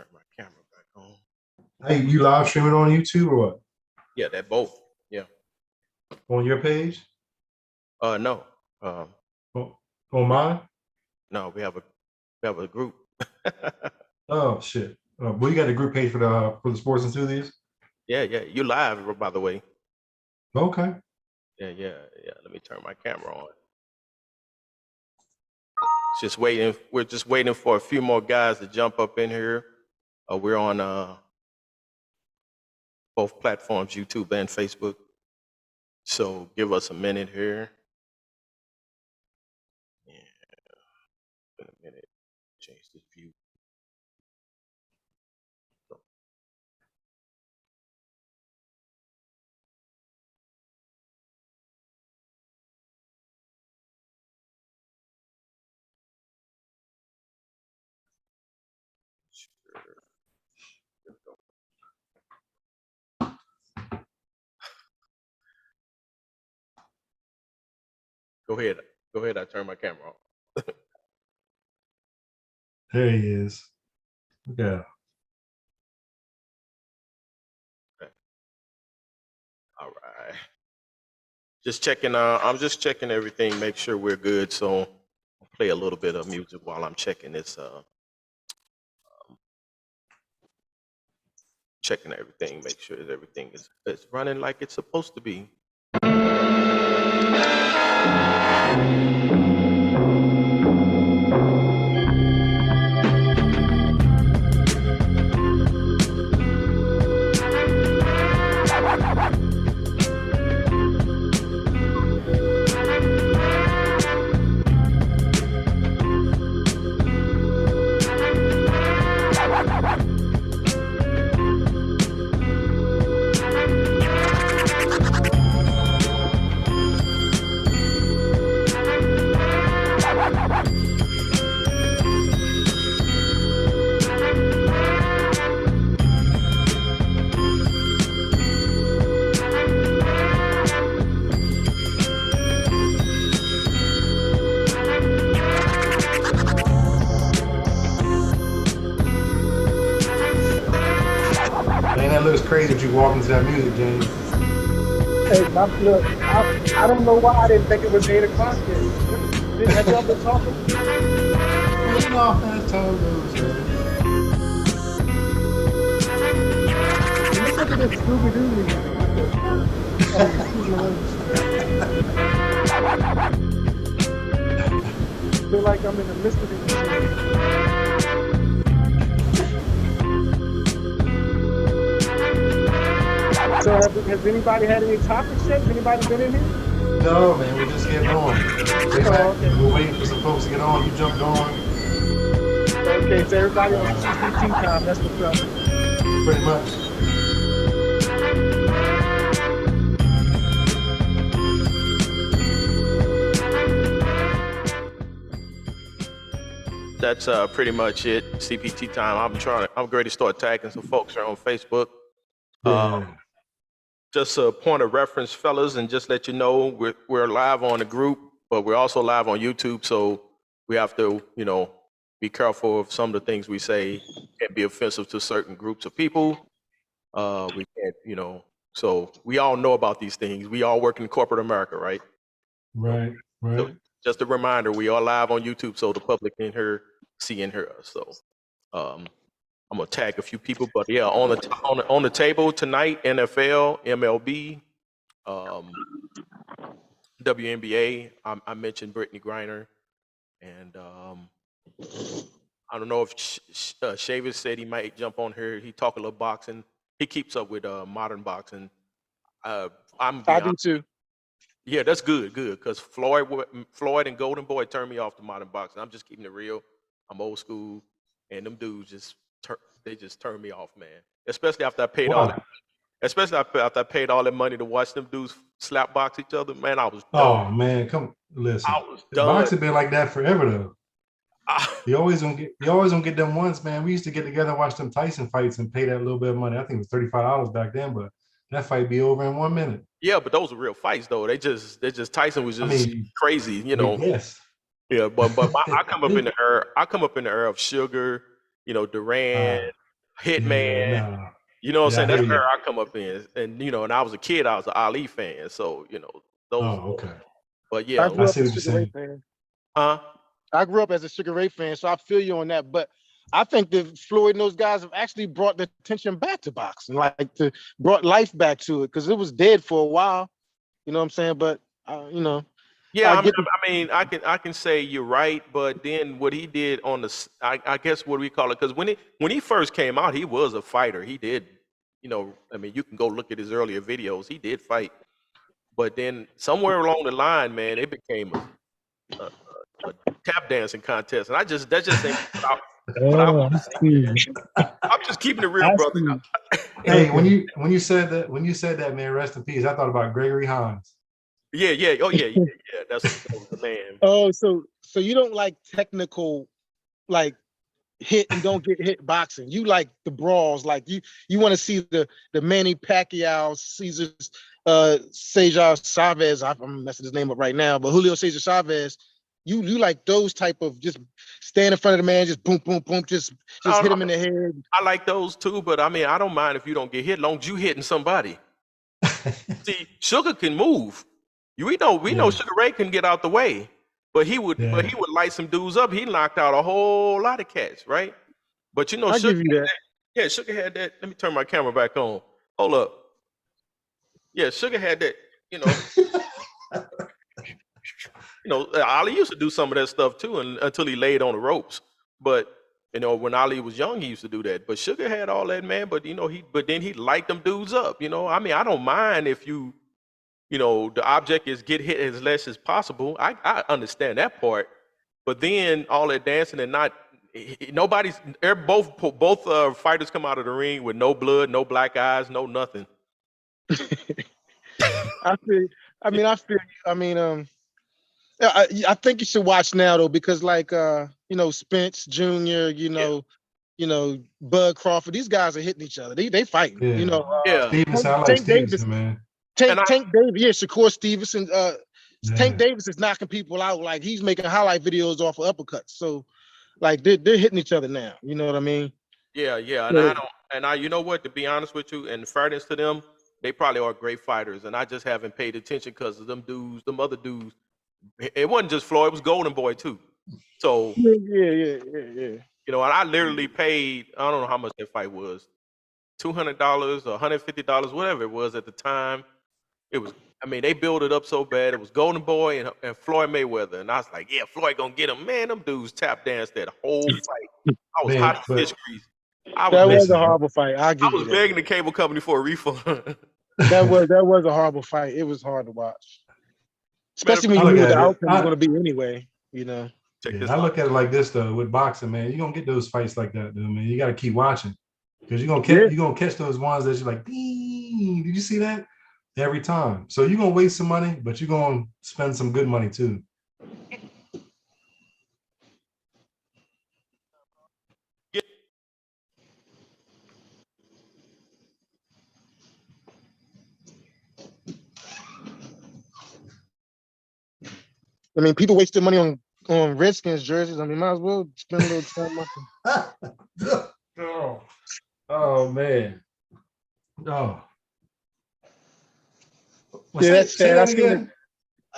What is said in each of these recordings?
Turn my camera back on. Hey, you live streaming on YouTube or what? Yeah, that both. Yeah. On your page? No. On mine? No, we have a group. Oh shit. Well, you got a group page for the sports enthusiasts? Yeah. You live, by the way. Okay. Yeah. Let me turn my camera on. Just waiting. We're just waiting for a few more guys to jump up in here. We're on both platforms, YouTube and Facebook. So give us a minute here. Yeah. In a minute. Change this view. Go ahead. I turn my camera on. There he is. Yeah. Okay. All right. Just checking. I'm just checking everything, make sure we're good. So I'll play a little bit of music while I'm checking this. Checking everything, make sure that everything is running like it's supposed to be. Man, that looks crazy if you walk into that music, James. Hey, look, I don't know why I didn't think it was 8 o'clock yet. Have y'all been talking? Getting off that Togo's. Look at this Scooby-Doo. I feel like I'm in a mystery machine. So has anybody had any topics yet? Has anybody been in here? No, man, we're just getting on. Okay. We're waiting for some folks to get on. You jumped on. Okay, so everybody on CPT time, that's what's up. Pretty much. That's pretty much it. CPT time. I'm ready to start tagging some folks here on Facebook. Yeah. Just a point of reference, fellas, and just let you know we're live on the group, but we're also live on YouTube. So we have to, be careful of some of the things we say can be offensive to certain groups of people. We can't, so we all know about these things. We all work in corporate America, right? Right. So just a reminder, we are live on YouTube, so the public can see and hear us. So I'm gonna tag a few people, but yeah, on the table tonight, NFL, MLB, WNBA. I mentioned Brittany Griner, and I don't know if Shavis said he might jump on here. He talk a little boxing. He keeps up with modern boxing. I do too. Yeah, that's good, because Floyd and Golden Boy turned me off to modern boxing. I'm just keeping it real. I'm old school, and them dudes just turned me off, man. Especially after I paid especially after I paid all that money to watch them dudes slap box each other. Man, I was done. Oh man, listen. I was done. Boxing been like that forever though. You always gonna get them once, man. We used to get together and watch them Tyson fights and pay that little bit of money. I think it was $35 back then, but that fight be over in 1 minute. Yeah, but those were real fights though. Tyson was just crazy, Yes. Yeah, but I come up in the era of Sugar, Duran, Hitman. Yeah, nah. You know what I'm Yeah, I saying? That's hear where you. I come up in. And and I was a kid, I was an Ali fan. So, those Oh, okay. but I yeah, I grew up see a what you're Sugar Ray saying. fan. huh? I grew up as a Sugar Ray fan, so I feel you on that. But I think that Floyd and those guys have actually brought the attention back to boxing, like brought life back to it, because it was dead for a while. You know what I'm saying? But Yeah, I I mean, get the I can say you're right, but then what he did on I guess what we call it, because when he first came out, he was a fighter. He did, I mean, you can go look at his earlier videos. He did fight, but then somewhere along the line, man, it became a, a tap dancing contest, and that just ain't what I Oh, want I to see, man. see. I'm just keeping it real, I brother. see. Hey, Okay. when you said that, man, rest in peace. I thought about Gregory Hines. Yeah, yeah, oh yeah, yeah, yeah. That was the man. Oh, so you don't like technical, like hit and don't get hit boxing. You like the brawls, like you want to see the Manny Pacquiao, Cesar Chavez. I'm messing his name up right now, but Julio Cesar Chavez. You like those type of just stand in front of the man, just boom, boom, boom, just No, hit no, him in the head. I like those too, but I mean, I don't mind if you don't get hit, long as you hitting somebody. See, Sugar can move. We know Yeah, Sugar Ray can get out the way, but he would yeah. light some dudes up. He knocked out a whole lot of cats, right? But I Sugar, give you that. yeah, Sugar had that. Let me turn my camera back on. Hold up. Yeah, Sugar had that. You know, Ali used to do some of that stuff too, and until he laid on the ropes. But when Ali was young, he used to do that. But Sugar had all that, man. But but then he light them dudes up. I mean, I don't mind if the object is get hit as less as possible. I understand that part. But then all that dancing and not both fighters come out of the ring with no blood, no black eyes, no nothing. I feel. I feel. I mean, I think you should watch now though, because like Spence Jr., Bud Crawford, these guys are hitting each other. They fighting. Yeah. Yeah, Stevenson, I like Tank Davis, Stevenson, man. and Tank Davis, yeah, Shakur Stevenson. Tank Yeah. Davis is knocking people out, like he's making highlight videos off of uppercuts. So like they're hitting each other now. You know what I mean? yeah, yeah. And So, you know what? To be honest with you, and fairness to them, they probably are great fighters, and I just haven't paid attention because of them other dudes. It wasn't just Floyd; it was Golden Boy too. So yeah. and I literally paid. I don't know how much that fight was. $200 or $150, whatever it was at the time. It was. I mean, they built it up so bad. It was Golden Boy and Floyd Mayweather, and I was like, "Yeah, Floyd gonna get him." Man, them dudes tap danced that whole fight. I was Man, hot as but fish grease. I was That begging, was a listen, horrible fight. I'll I give you was that. begging the cable company for a refund. That was a horrible fight. It was hard to watch, especially when I you look knew what at the it. outcome was going to be anyway. Check this I out. look at it like this though. With boxing, man, you're gonna get those fights like that, dude, man. You gotta keep watching because Yeah. you're gonna catch those ones that you're like, ding, did you see that? Every time. So you're gonna waste some money, but you're gonna spend some good money too. I mean, people wasted money on Redskins jerseys. I mean, might as well spend a little time on them. oh man. Oh. Well, Yeah, that's say sad. that again.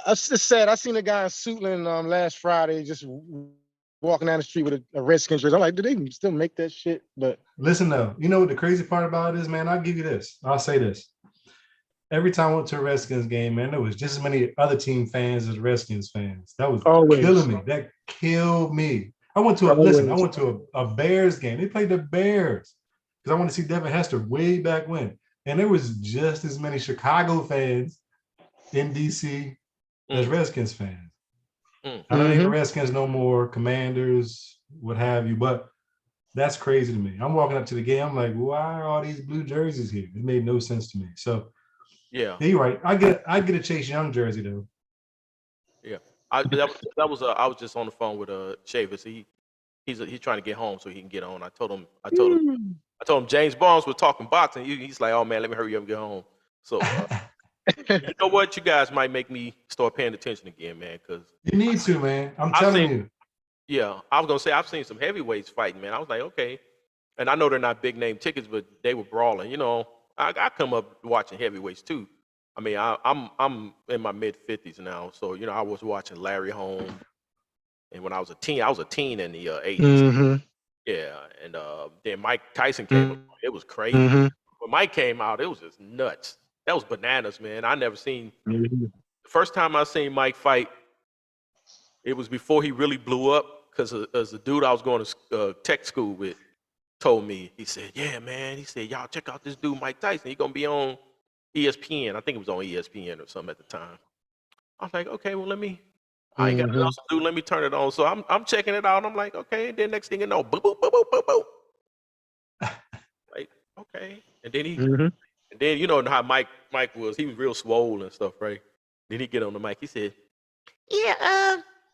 It's just sad. I seen a guy in Suitland last Friday just walking down the street with a Redskins jersey. I'm like, do they still make that shit? But Listen though, you know what the crazy part about it is, man? I'll give you this. I'll say this. Every time I went to a Redskins game, man, there was just as many other team fans as Redskins fans. That was always. killing me. That killed me. I went to a Bears game. They played the Bears because I want to see Devin Hester way back when. And there was just as many Chicago fans in DC as Redskins fans. I don't even Redskins no more, Commanders, what have you, but that's crazy to me. I'm walking up to the game. I'm like, why are all these blue jerseys here? It made no sense to me. So Yeah, you're right. I get a Chase Young jersey though. yeah. I was just on the phone with Chavis. He's trying to get home so he can get on. I told him James Barnes was talking boxing. He's like, oh man, let me hurry up and get home. So you know what? You guys might make me start paying attention again, man. Because You need to, man. I'm telling you. yeah, I was gonna say I've seen some heavyweights fighting, man. I was like, okay, and I know they're not big name tickets, but they were brawling. You know, I come up watching heavyweights too. I mean, I'm in my mid 50s now, so you know I was watching Larry Holmes, and when I was a teen in the 80s. Mm-hmm. Yeah, and then Mike Tyson came. It was crazy. Mm-hmm. When Mike came out, it was just nuts. That was bananas, man. I never seen. Mm-hmm. The first time I seen Mike fight, it was before he really blew up. Because as a dude I was going to tech school with told me, he said, "Yeah, man." He said, "Y'all check out this dude Mike Tyson. He gonna be on ESPN. I think it was on ESPN or something at the time." I was like, "Okay, well I ain't got nothing else to do. Let me turn it on." So I'm checking it out. I'm like, "Okay." And then next thing you know, boop boop boop boop boop boop. Like, okay. And then and then you know how Mike was. He was real swole and stuff, right? Then he get on the mic. He said, "Yeah,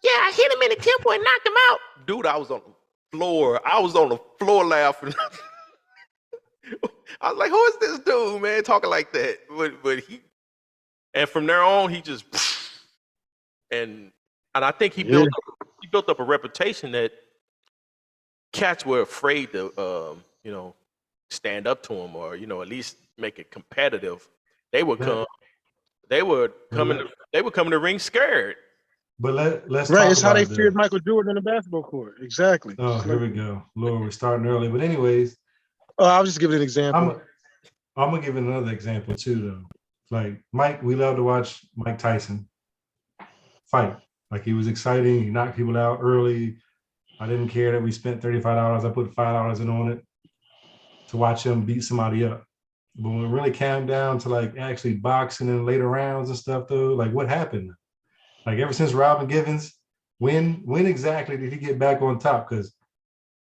yeah, I hit him in the temple and knocked him out." Dude, I was on the floor. I was on the floor laughing. I was like, "Who is this dude, man, talking like that?" But he, and from there on, he just and I think he built up a reputation that cats were afraid to you know, stand up to him, or you know, at least make it competitive. They would come. They would come in. They would come in the ring scared. But let's Right, talk it's how about they it, feared though. Michael Jordan on the basketball court. Exactly. Oh, here we go. Lord, we're starting early. But anyways, I was just giving an example. I'm gonna give another example too, though. Like Mike, we love to watch Mike Tyson fight. Like, he was exciting. He knocked people out early. I didn't care that we spent $35. I put $5 in on it to watch him beat somebody up. But when it really came down to like actually boxing in later rounds and stuff, though, like what happened? Like ever since Robin Givens, when exactly did he get back on top? Because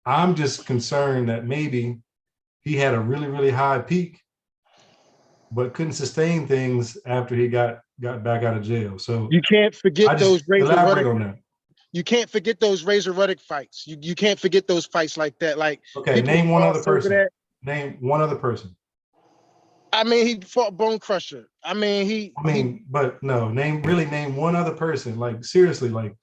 I'm just concerned that maybe he had a really, really high peak, but couldn't sustain things after he got back out of jail. So You can't forget those Razor elaborate Ruddock. on that. You can't forget those Razor Ruddock fights. You can't forget those fights like that. Like, Okay, name one other person. That. Name one other person. I mean, he fought Bone Crusher. I mean, but no, name one other person. Like seriously, like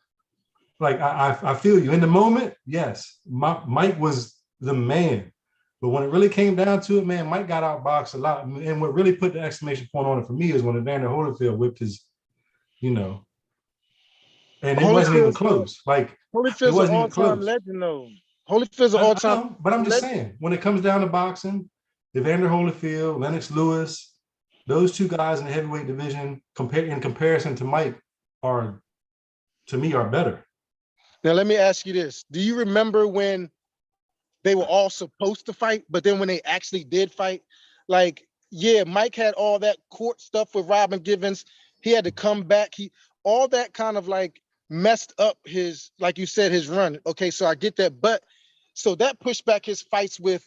I feel you in the moment. Yes, Mike was the man, but when it really came down to it, man, Mike got outboxed a lot. And what really put the exclamation point on it for me is when Evander Holyfield whipped his, you know, and it wasn't even close. Like Holyfield's an all-time legend, though. Holyfield's an all-time. But I'm just saying, when it comes down to boxing, Evander Holyfield, Lennox Lewis, those two guys in the heavyweight division, in comparison to Mike, to me are better. Now let me ask you this: do you remember when they were all supposed to fight, but then when they actually did fight, like, yeah, Mike had all that court stuff with Robin Givens. He had to come back. All that kind of like messed up his, like you said, his run. Okay, so I get that, but so that pushed back his fights with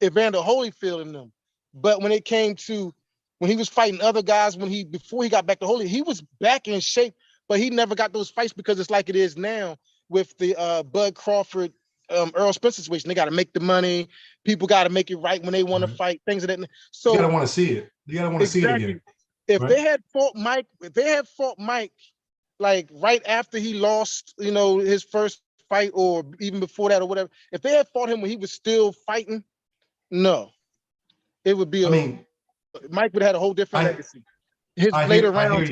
Evander Holyfield and them. But when it came to when he was fighting other guys, before he got back to Holy, he was back in shape, but he never got those fights because it's like it is now with the Bud Crawford, Earl Spencer situation. They got to make the money. People got to make it right when they want to fight, things of that. So you gotta want to see it. You gotta want to see it again. If they had fought Mike, like right after he lost, you know, his first fight, or even before that, or whatever, if they had fought him when he was still fighting, no, it would be. Mike would have had a whole different legacy. His later rounds,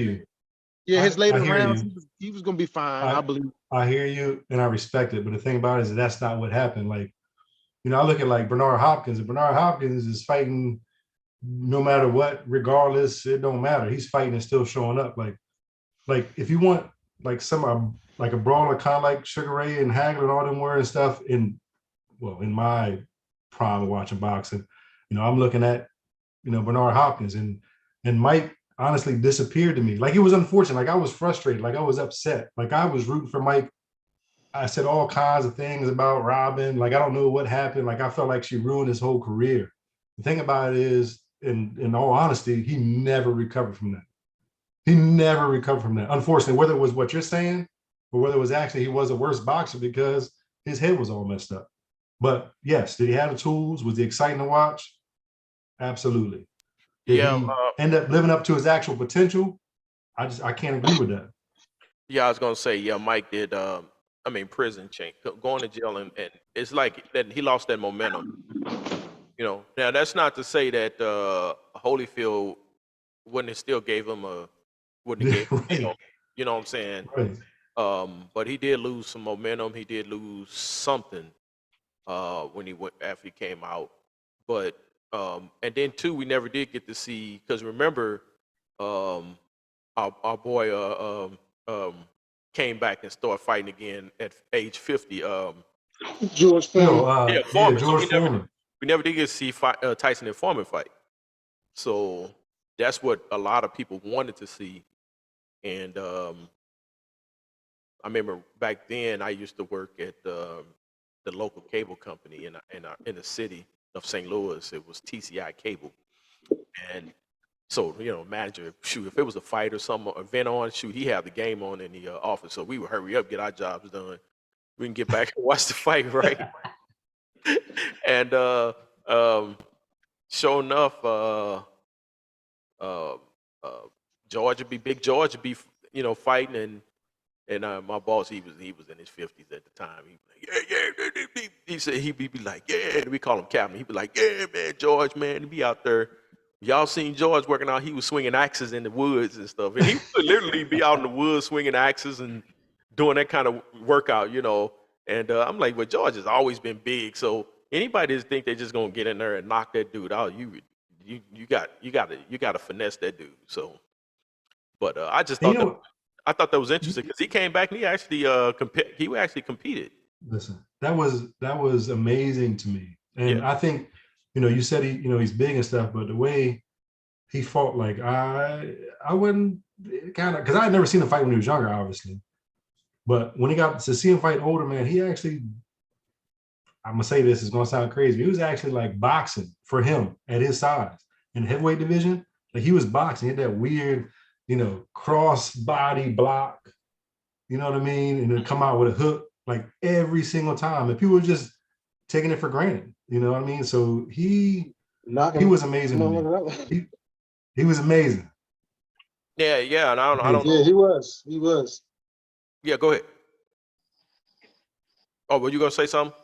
his later rounds, he was gonna be fine. I believe. I hear you, and I respect it. But the thing about it is that's not what happened. Like, you know, I look at like Bernard Hopkins, and Bernard Hopkins is fighting no matter what, regardless, it don't matter. He's fighting and still showing up. Like if you want like like a brawler, kind of like Sugar Ray and Hagler and all them were and stuff. In my prime of watching boxing, you know, I'm looking at, you know, Bernard Hopkins, and Mike honestly disappeared to me. Like, it was unfortunate. Like, I was frustrated. Like, I was upset. Like, I was rooting for Mike. I said all kinds of things about Robin. Like, I don't know what happened. Like, I felt like she ruined his whole career. The thing about it is, in all honesty, he never recovered from that. He never recovered from that. Unfortunately, whether it was what you're saying or whether it was actually he was a worse boxer because his head was all messed up. But yes, did he have the tools? Was he exciting to watch? Absolutely. Did he end up living up to his actual potential? I can't agree with that. Yeah, I was gonna say, yeah, Mike did. prison change, going to jail, and it's like that he lost that momentum. Now that's not to say that Holyfield wouldn't have still gave him wouldn't have gave Right, you know what I'm saying. right. But he did lose some momentum. He did lose something when he went after he came out. But and then too, we never did get to see, because remember, our boy came back and started fighting again at age 50. George Foreman. Yeah, Foreman. So George Foreman. we never did get to see Tyson and Foreman fight. So that's what a lot of people wanted to see. And I remember back then I used to work at the local cable company in the city of St. Louis. It was TCI Cable, and so manager, shoot, if it was a fight or some event on, shoot, he had the game on in the office, so we would hurry up, get our jobs done. We can get back and watch the fight, right? And sure enough, George would be Big George would be fighting, and my boss, he was in his 50s at the time. He was like, yeah. He said he'd be like, yeah. We call him Captain. He'd be like, yeah, man, George, man, he'd be out there. Y'all seen George working out? He was swinging axes in the woods and stuff. And he would literally be out in the woods swinging axes and doing that kind of workout, And I'm like, well, George has always been big. So anybody that think they're just gonna get in there and knock that dude out, you got to finesse that dude. So, but I just thought I thought that was interesting, because he came back and he actually competed. Listen, that was amazing to me. And I think, you said he's big and stuff, but the way he fought, like I wouldn't kind of, because I had never seen him fight when he was younger, obviously. But when he got to see him fight older, man, he actually, I'm gonna say this is gonna sound crazy, he was actually like boxing for him at his size in the heavyweight division. Like he was boxing, he had that weird, cross body block, you know what I mean? And then come out with a hook like every single time. And people were just taking it for granted, you know what I mean? So he was amazing to me. He was amazing. Yeah, and I don't know. Yeah, he was. Yeah, go ahead. Oh, were you gonna say something?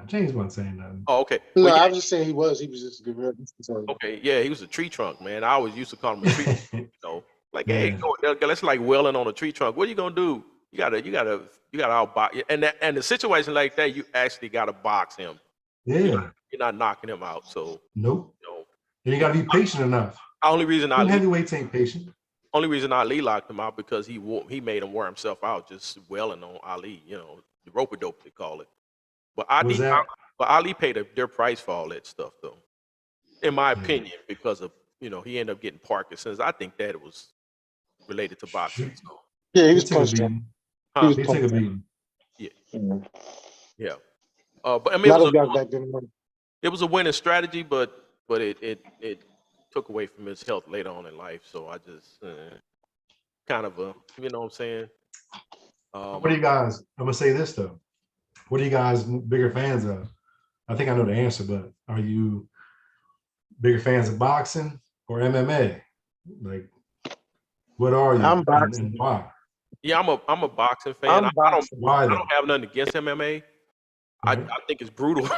James wasn't saying nothing. Oh, okay. No, Well, I was just saying he was just a good. Okay, yeah, he was a tree trunk, man. I always used to call him a tree trunk, Like, hey, let's like welling on a tree trunk. What are you gonna do? You gotta outbox. And the situation like that, you actually gotta box him. Yeah. You're not knocking him out. So nope. And you gotta be patient enough. Only reason heavyweights ain't patient. Only reason Ali locked him out, because he made him wear himself out just welling on Ali. The rope-a-dope they call it. But Ali paid their price for all that stuff, though, in my opinion, because of he ended up getting Parkinson's. I think that it was related to boxing. So. Yeah, he was punched. He took a beating. Yeah. But I mean, it was a winning strategy, but it took away from his health later on in life. So I just kind of you know what I'm saying. What do you guys? I'm gonna say this though. What are you guys bigger fans of? I think I know the answer, but are you bigger fans of boxing or MMA? Like, what are you? I'm boxing. And why? Yeah, I'm a boxing fan. I don't have nothing against MMA. I think it's brutal.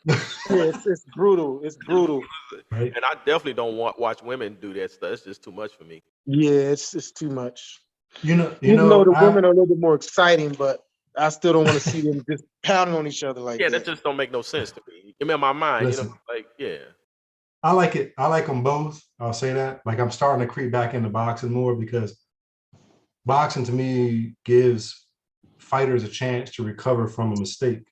It's brutal. It's brutal. Right. And I definitely don't watch women do that stuff. It's just too much for me. Yeah, it's too much. You know, the women are a little bit more exciting, but I still don't want to see them just pounding on each other like that. Yeah, that just don't make no sense to me. In my mind, listen, yeah. I like it. I like them both. I'll say that. Like, I'm starting to creep back into boxing more, because boxing to me gives fighters a chance to recover from a mistake.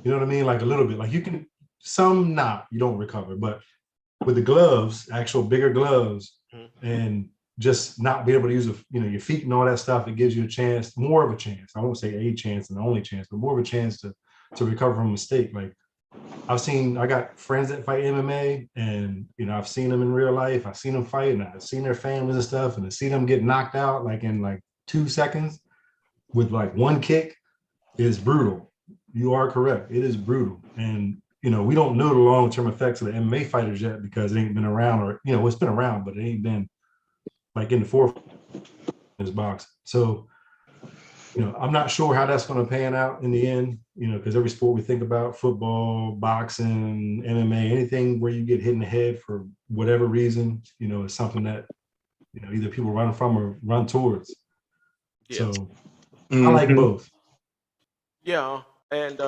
You know what I mean? Like a little bit. Like you don't recover, but with the gloves, actual bigger gloves, and just not be able to use your feet and all that stuff, it gives you more of a chance. I won't say a chance and the only chance, but more of a chance to recover from a mistake. Like I got friends that fight MMA, and I've seen them in real life. I've seen them fight, and I've seen their families and stuff, and to see them get knocked out like in 2 seconds with like one kick is brutal. You are correct. It is brutal. And we don't know the long-term effects of the MMA fighters yet, because it ain't been around, or it's been around, but it ain't been like in the forefront of this boxing. So I'm not sure how that's going to pan out in the end, because every sport we think about, football, boxing, MMA, anything where you get hit in the head for whatever reason, is something that, either people run from or run towards. Yeah. So I like both. Yeah, and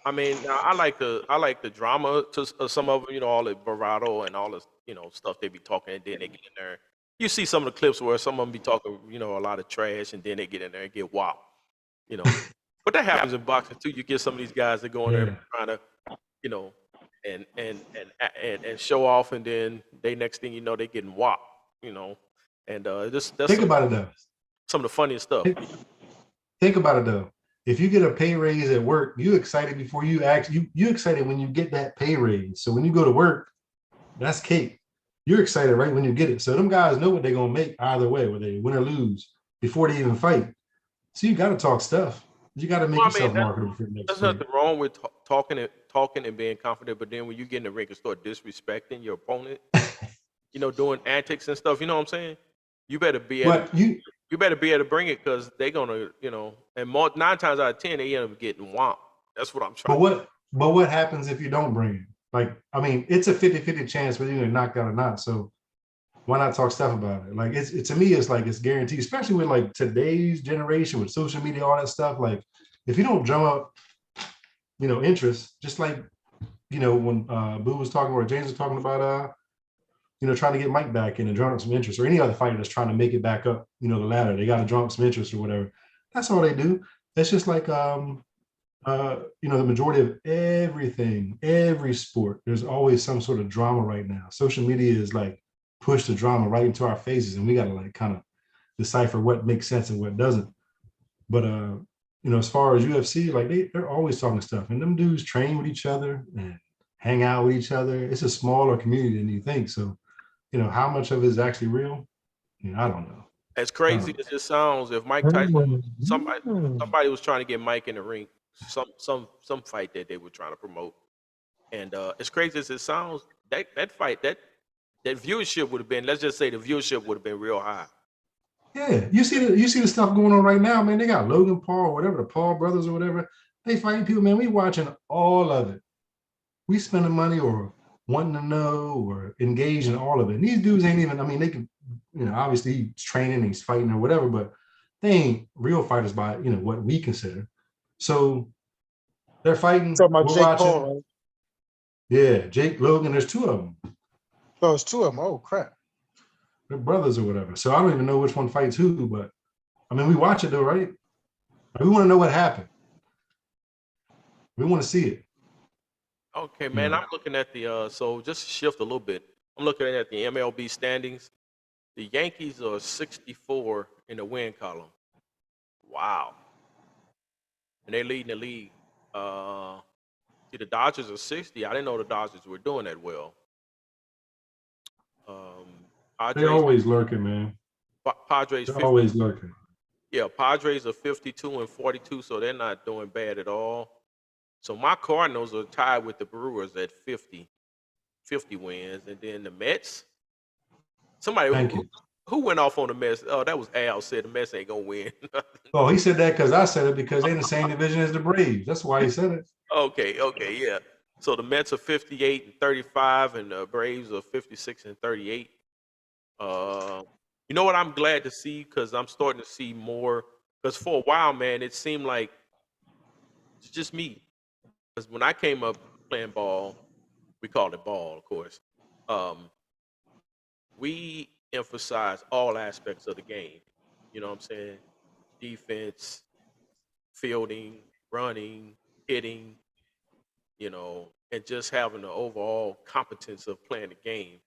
I mean, now I like the drama to some of them, all the bravado and all this, stuff they be talking, and then they get in there. You see some of the clips where some of them be talking, a lot of trash, and then they get in there and get whopped, you know. But that happens in boxing too. You get some of these guys that go in there trying to, and show off, and then next thing you know, they getting whopped, and that's Think about it though. some of the funniest stuff. Think about it though. If you get a pay raise at work, you excited before you actually you excited when you get that pay raise. So when you go to work, that's cake. You're excited right when you get it. So them guys know what they're gonna make either way, whether they win or lose, before they even fight. So you got to talk stuff. You got to make yourself marketable for the next There's fight. nothing wrong with talking and being confident, but then when you get in the ring and start disrespecting your opponent, doing antics and stuff, you know what I'm saying? You better be you better be able to bring it, because they're gonna, and 9 times out of 10 they end up getting whomped. That's what I'm trying. But what happens if you don't bring it? Like, I mean, it's a 50-50 chance whether you're gonna knock out or not. So why not talk stuff about it? Like, it's to me, it's like it's guaranteed, especially with like today's generation with social media, all that stuff. Like, if you don't drum up, interest, just like, when Boo was talking, or James was talking about trying to get Mike back in and drum up some interest, or any other fighter that's trying to make it back up, the ladder. They got to drum up some interest or whatever. That's all they do. It's just like, the majority of everything, every sport, there's always some sort of drama right now. Social media is like push the drama right into our faces, and we got to like kind of decipher what makes sense and what doesn't. But, as far as UFC, like they're always talking stuff, and them dudes train with each other and hang out with each other. It's a smaller community than you think. So, how much of it is actually real? I don't know. As crazy as it sounds, if Mike Tyson, somebody was trying to get Mike in the ring, some fight that they were trying to promote, and as crazy as it sounds, that fight, that viewership would have been, let's just say the viewership would have been real high. Yeah, you see the stuff going on right now, man. They got Logan Paul, whatever, the Paul brothers or whatever. They fighting people, man. We watching all of it. We spending money or wanting to know or engage in all of it. And these dudes ain't even, I mean, they can, obviously he's training, he's fighting or whatever, but they ain't real fighters by, what we consider. So they're fighting. Talking about Jake Paul, right? Yeah, Jake, Logan, there's 2 of them. Oh, it's 2 of them. Oh, crap. They're brothers or whatever. So I don't even know which one fights who, but I mean, we watch it though, right? We want to know what happened. We want to see it. Okay, man, I'm looking at the, so just to shift a little bit, I'm looking at the MLB standings. The Yankees are 64 in the win column. Wow. And they're leading the league. See, the Dodgers are 60. I didn't know the Dodgers were doing that well. They're always lurking, man. Padres. They're always lurking. Yeah, Padres are 52 and 42, so they're not doing bad at all. So my Cardinals are tied with the Brewers at 50 wins, and then the Mets. Somebody who went off on the Mets? Oh, that was Al said the Mets ain't gonna win. Oh, he said that because I said it, because they're in the same division as the Braves. That's why he said it. Okay, yeah. So the Mets are 58 and 35, and the Braves are 56 and 38. You know what I'm glad to see, because I'm starting to see more. Because for a while, man, it seemed like it's just me. Because when I came up playing ball, we called it ball, of course. We emphasize all aspects of the game. You know what I'm saying? Defense, fielding, running, hitting, and just having the overall competence of playing the game.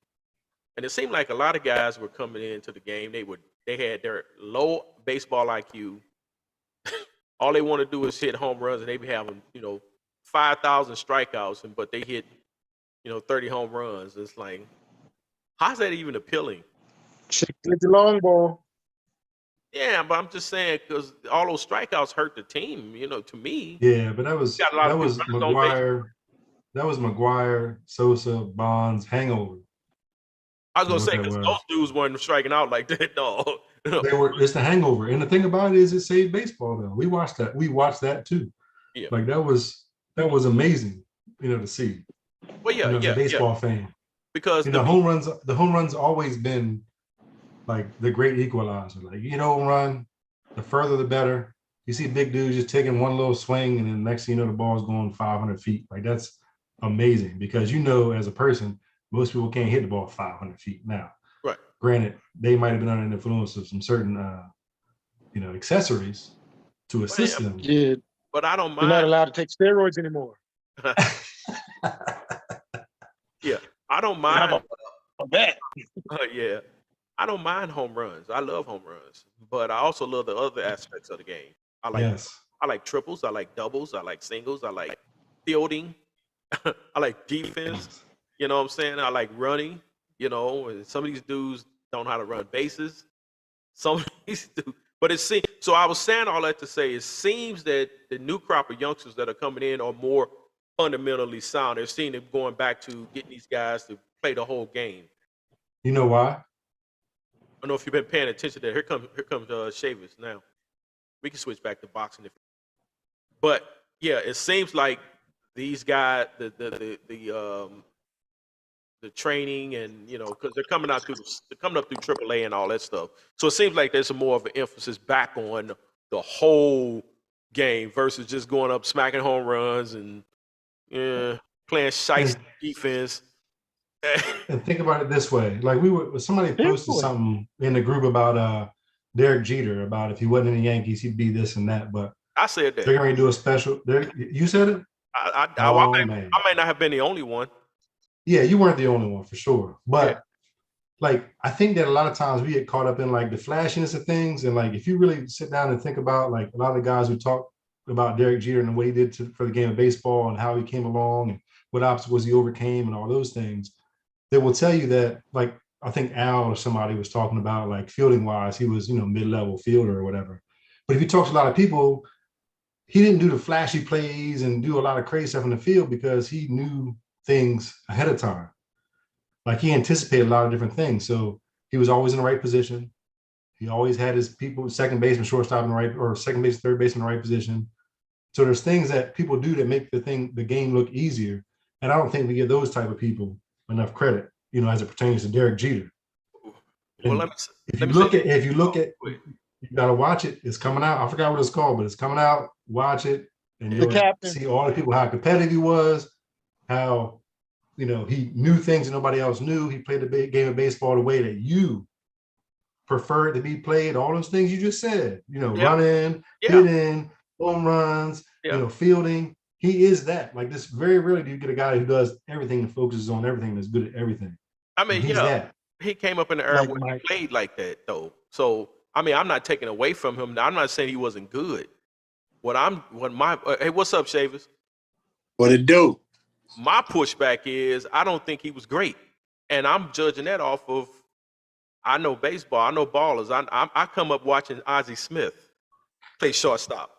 And it seemed like a lot of guys were coming into the game. They had their low baseball IQ. All they want to do is hit home runs, and they be having, 5,000 strikeouts, but they hit, 30 home runs. It's like, how's that even appealing? Chick with the long ball. Yeah, but I'm just saying, because all those strikeouts hurt the team, to me. Yeah, but that was McGuire, Sosa, Bonds, hangover. I was gonna say, because those dudes weren't striking out like that, dog. It's the hangover. And the thing about it is it saved baseball though. We watched that. We watched that too. Yeah. Like that was amazing, to see. Well, yeah, As a baseball fan. Because the home runs always been like the great equalizer. Like home run, the further the better. You see big dudes just taking one little swing, and then next thing you know, the ball's going 500 feet. Like that's amazing because as a person, most people can't hit the ball 500 feet now. Right. Granted, they might have been under the influence of some certain, accessories to assist them. Yeah, but I don't mind. You're not allowed to take steroids anymore. Yeah, I don't mind. I bet. Yeah, I don't mind home runs. I love home runs, but I also love the other aspects of the game. I like triples. I like doubles. I like singles. I like fielding. I like defense. You know what I'm saying? I like running. And some of these dudes don't know how to run bases. Some of these dudes, but it seems. So I was saying all that to say, it seems that the new crop of youngsters that are coming in are more fundamentally sound. They're seeing them going back to getting these guys to play the whole game. You know why? I don't know if you've been paying attention to that. Here comes Chavis now. We can switch back to boxing but yeah, it seems like these guys, the training and because they're coming up through AAA and all that stuff. So it seems like there's more of an emphasis back on the whole game versus just going up smacking home runs and playing shice defense. And think about it this way: like somebody posted something in the group about Derek Jeter about if he wasn't in the Yankees, he'd be this and that. But I said that they're going to do a special. You said it. I might not have been the only one. Yeah, you weren't the only one for sure. But like, I think that a lot of times we get caught up in like the flashiness of things, and like if you really sit down and think about like a lot of the guys who talk about Derek Jeter and the way he did for the game of baseball and how he came along and what obstacles he overcame and all those things, they will tell you that, like, I think Al or somebody was talking about like fielding wise, he was, mid-level fielder or whatever. But if you talk to a lot of people, he didn't do the flashy plays and do a lot of crazy stuff in the field because he knew things ahead of time. Like he anticipated a lot of different things. So he was always in the right position. He always had his people, second baseman, shortstop in the right, or second base, third base in the right position. So there's things that people do that make the game look easier. And I don't think we give those type of people enough credit, as it pertains to Derek Jeter. Well, if you look at, you gotta watch it. It's coming out. I forgot what it's called, but it's coming out. Watch it, and you'll see all the people how competitive he was, how he knew things that nobody else knew. He played the game of baseball the way that you prefer it to be played. All those things you just said, running, hitting, home runs, fielding. He is that. Like this, very rarely do you get a guy who does everything and focuses on everything, that's good at everything. I mean, he came up in the era where he played like that, though. So, I mean, I'm not taking away from him. I'm not saying he wasn't good. Hey, what's up, Chavis? What it do? My pushback is I don't think he was great, and I'm judging that off of I know baseball, I know ballers. I come up watching Ozzie Smith play shortstop.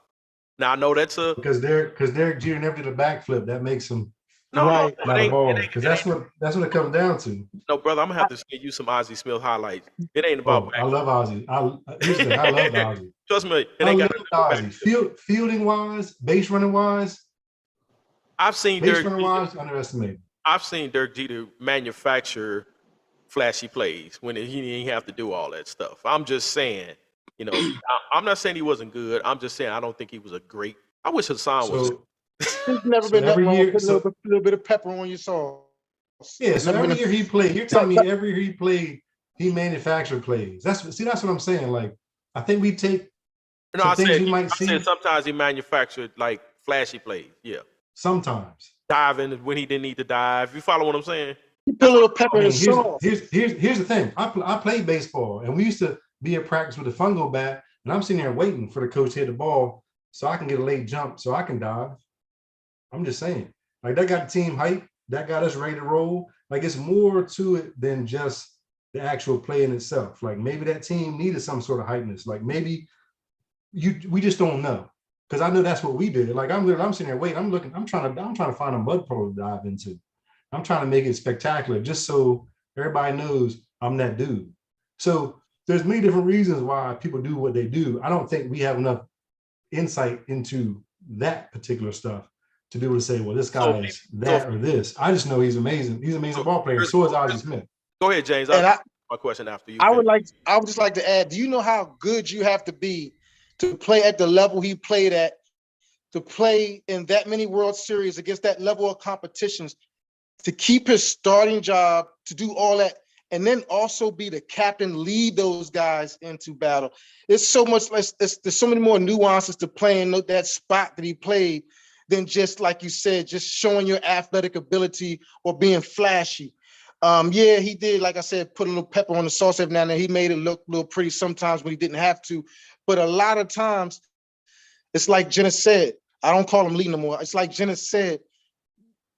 Now I know that's because Derek Jeter never did a backflip. That makes him not a baller, because that's what it comes down to. No, brother, I'm gonna have to give you some Ozzie Smith highlights. It ain't about. I love Ozzie. I love Ozzie. Trust me, I love Ozzie. Fielding wise, base running wise, I've seen base running wise underestimated. I've seen Derek Jeter manufacture flashy plays when he didn't have to do all that stuff. I'm just saying, I'm not saying he wasn't good. I'm just saying I don't think he was a great. I wish Hassan was. There's never been that wrong. Put a little bit of pepper on your sauce. Yeah, so every year he played. You're telling me every year he played, he manufactured plays. That's what I'm saying. Like, I think we take I said sometimes he manufactured like flashy plays. Yeah. Sometimes. Diving when he didn't need to dive. You follow what I'm saying? You put a little pepper in the sauce. Here's the thing. I played baseball, and we used to be at practice with a fungo bat, and I'm sitting there waiting for the coach to hit the ball so I can get a late jump so I can dive. I'm just saying. Like, that got the team hyped. That got us ready to roll. Like, it's more to it than just the actual play in itself. Like, maybe that team needed some sort of hypeness. Like, maybe we just don't know. Because I know that's what we did. Like, I'm sitting there waiting. I'm trying to find a mud puddle to dive into. I'm trying to make it spectacular just so everybody knows I'm that dude. So there's many different reasons why people do what they do. I don't think we have enough insight into that particular stuff to be able to say, well, this guy is that or this. I just know he's amazing. He's an amazing ball player. So is Ozzie Smith. Go ahead, James. And My question after you. I would just like to add, do you know how good you have to be to play at the level he played at, to play in that many World Series against that level of competitions, to keep his starting job, to do all that, and then also be the captain, lead those guys into battle? There's so much less, there's so many more nuances to playing that spot that he played than just, like you said, just showing your athletic ability or being flashy. Yeah, he did, like I said, put a little pepper on the sauce every now and then. He made it look a little pretty sometimes when he didn't have to. But a lot of times, it's like Jenna said, I don't call him Lee no more. It's like Jenna said,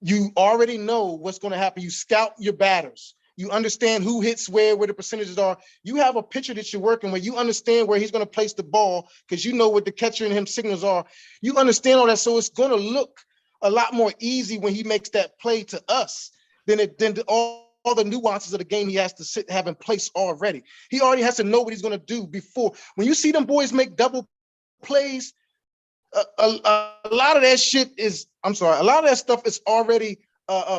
you already know what's going to happen. You scout your batters. You understand who hits where the percentages are. You have a pitcher that you're working with. You understand where he's going to place the ball because you know what the catcher and him signals are. You understand all that. So it's going to look a lot more easy when he makes that play to us than all the nuances of the game he has to have in place already. He already has to know what he's going to do before. When you see them boys make double plays, a lot of that shit is, a lot of that stuff is already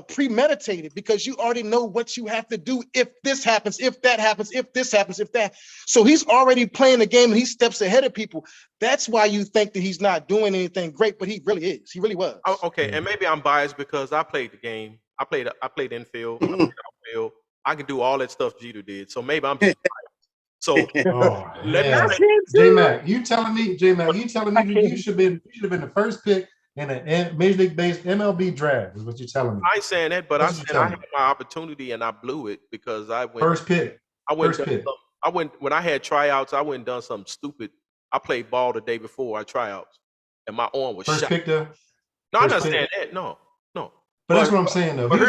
premeditated because you already know what you have to do if this happens, if that happens, if this happens, if that. So he's already playing the game and he steps ahead of people. That's why you think that he's not doing anything great, but he really is. He really was. Okay, and maybe I'm biased because I played the game. I played infield, I played outfield. I could do all that stuff Jeter did. So maybe I'm just biased. So J-Mac, you telling me that you should have been the first pick in a Major League Baseball MLB draft is what you're telling me. I ain't saying that, but I'm saying I had my opportunity and I blew it because I went first pick. When I had tryouts, I went and done something stupid. I played ball the day before I tryouts, and my arm was first shot. Pick though? No, I'm not saying that. No. But that's what I'm saying though. But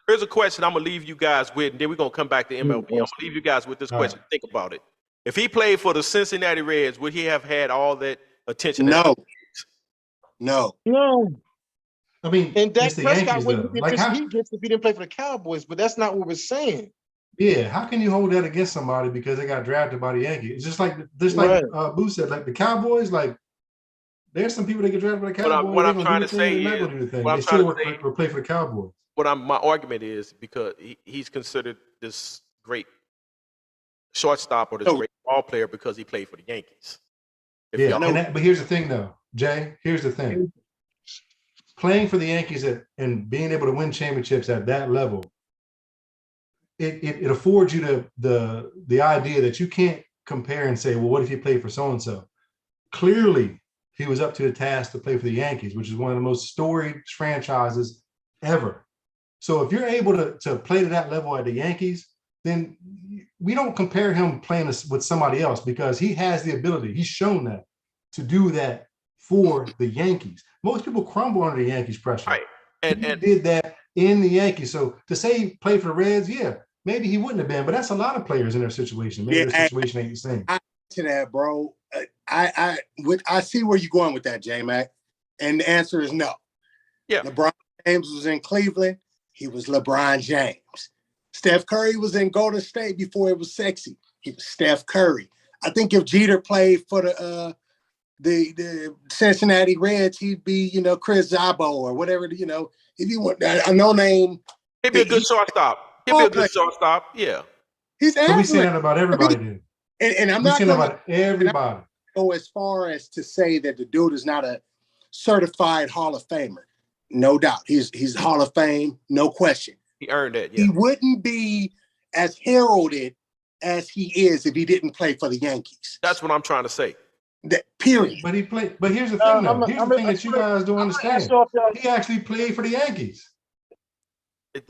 here's a question I'm gonna leave you guys with, and then we're gonna come back to MLB. I'm gonna leave you guys with this question. Right. Think about it. If he played for the Cincinnati Reds, would he have had all that attention? No. I mean, and Dak Prescott wouldn't get he gets if he didn't play for the Cowboys, but that's not what we're saying. Yeah, how can you hold that against somebody because they got drafted by the Yankees? It's just like Boo said, like the Cowboys, like there's some people that get drafted by the Cowboys. What I'm trying to say is, they still play for the Cowboys. My argument is because he's considered this great shortstop or this great ball player because he played for the Yankees. But here's the thing, though, Jay. Here's the thing: playing for the Yankees and being able to win championships at that level, it affords you the idea that you can't compare and say, well, what if he played for so and so? Clearly, he was up to the task to play for the Yankees, which is one of the most storied franchises ever. So if you're able to play to that level at the Yankees, then we don't compare him playing with somebody else because he has the ability. He's shown that to do that for the Yankees. Most people crumble under the Yankees pressure. Right. And he did that in the Yankees. So to say he played for the Reds, yeah, maybe he wouldn't have been, but that's a lot of players in their situation. Maybe their situation ain't the same. To that, bro. I see where you're going with that, J-Mac. And the answer is no. Yeah. LeBron James was in Cleveland. He was LeBron James. Steph Curry was in Golden State before it was sexy. He was Steph Curry. I think if Jeter played for the Cincinnati Reds, he'd be, Chris Zabo or whatever, if you want a no name. He'd be a good shortstop. He'd be a good shortstop. Yeah. He's so we say that about everybody then. And I'm not saying about everybody. Go as far as to say that the dude is not a certified Hall of Famer. No doubt. He's Hall of Fame, no question. He earned it. Yeah. He wouldn't be as heralded as he is if he didn't play for the Yankees. That's what I'm trying to say. That period. But he played. But here's the thing, though. Here's the thing that you guys don't understand. He actually played for the Yankees.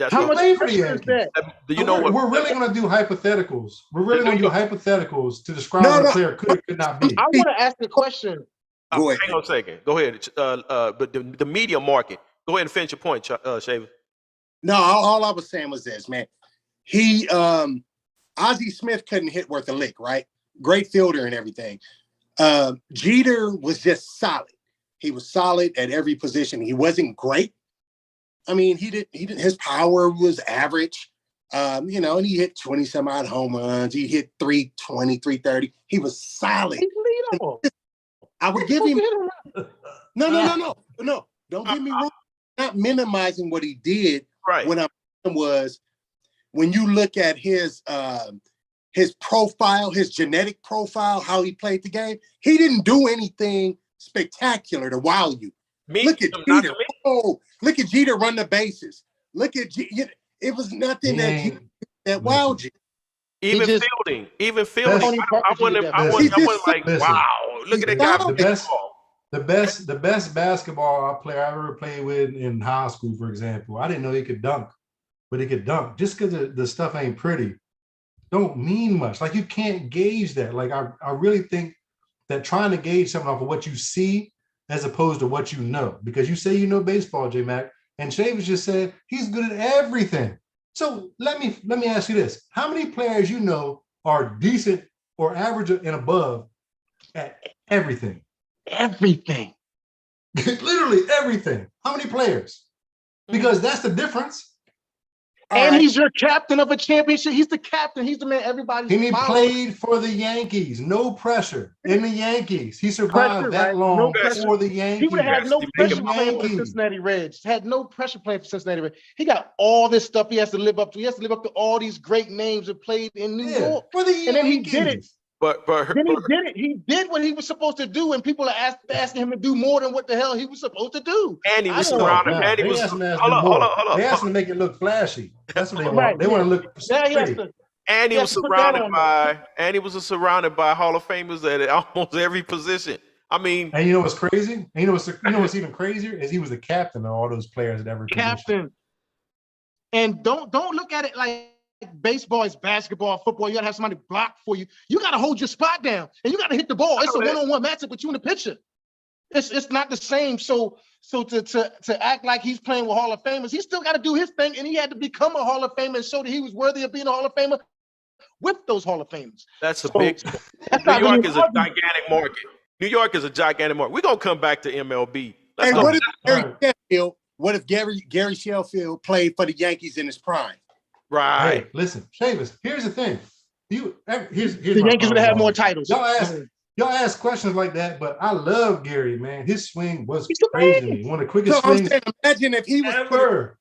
How much pressure is that? Do you know what? We're really going to do hypotheticals. We're really going to do hypotheticals to describe what a player could or could not be. I want to ask the question. Go ahead. Hang on a second. Go ahead. But the media market. Go ahead and finish your point, Shaver. No, all I was saying was this, man. Ozzie Smith couldn't hit worth a lick, right? Great fielder and everything. Jeter was just solid. He was solid at every position. He wasn't great. I mean, he didn't. His power was average. And he hit 20 some odd home runs. He hit 320, 330. He was solid. He's leadable. I would give him no. Don't get me wrong. Not minimizing what he did. Right. What I'm saying was, when you look at his profile, his genetic profile, how he played the game, he didn't do anything spectacular to wow you. Look at Jeter. Oh, look at Jeter run the bases. Look at it was nothing that wowed you. Even fielding. I wasn't like, listen, wow, look at that guy. The best basketball player I ever played with in high school, for example, I didn't know he could dunk, but he could dunk. Just because the stuff ain't pretty don't mean much. Like, you can't gauge that. Like, I really think that trying to gauge something off of what you see as opposed to what you know, because you say you know baseball, J-Mac, and Chavis just said he's good at everything. So let me ask you this. How many players you know are decent or average and above at everything? Everything. Literally everything. How many players? Because that's the difference. And he's your captain of a championship. He's the captain. He's the man everybody's And he following. played for the Yankees. No pressure in the Yankees. He survived that long for the Yankees. He would have had no pressure playing for the Yankees. Cincinnati Reds. Had no pressure playing for Cincinnati Reds. He got all this stuff he has to live up to. He has to live up to all these great names that played in New York. For the Yankees. And then he did it. But Then he did it. He did what he was supposed to do, and people are asking him to do more than what the hell he was supposed to do. And he was I don't know. surrounded. No, And he they was. asked him to Hold on. They asked him to make it look flashy. That's what they want. Right, They want to look Now he has pretty. to. And he Yeah, was put that surrounded on by. And he was surrounded by Hall of Famers at almost every position. I mean, And you know what's crazy? And you know what's even crazier is he was the captain of all those players at every position. Captain. And don't look at it like baseball is basketball, football. You gotta have somebody block for you. You gotta hold your spot down, and you gotta hit the ball. It's a one-on-one matchup with you and the pitcher. It's not the same. So to act like he's playing with Hall of Famers, he still got to do his thing, and he had to become a Hall of Famer and show that he was worthy of being a Hall of Famer with those Hall of Famers. that's a big. That's New York is a gigantic market. New York is a gigantic market. We're gonna come back to MLB. Hey, Let's go. what if Gary Sheffield played for the Yankees in his prime? Right. Hey, listen, Chavis, here's the thing. Here's The Yankees would have had more titles. Y'all ask questions like that, but I love Gary, man. His swing was He's crazy to amazing. me. One of the quickest So I'm swings saying, imagine if he was put in ever.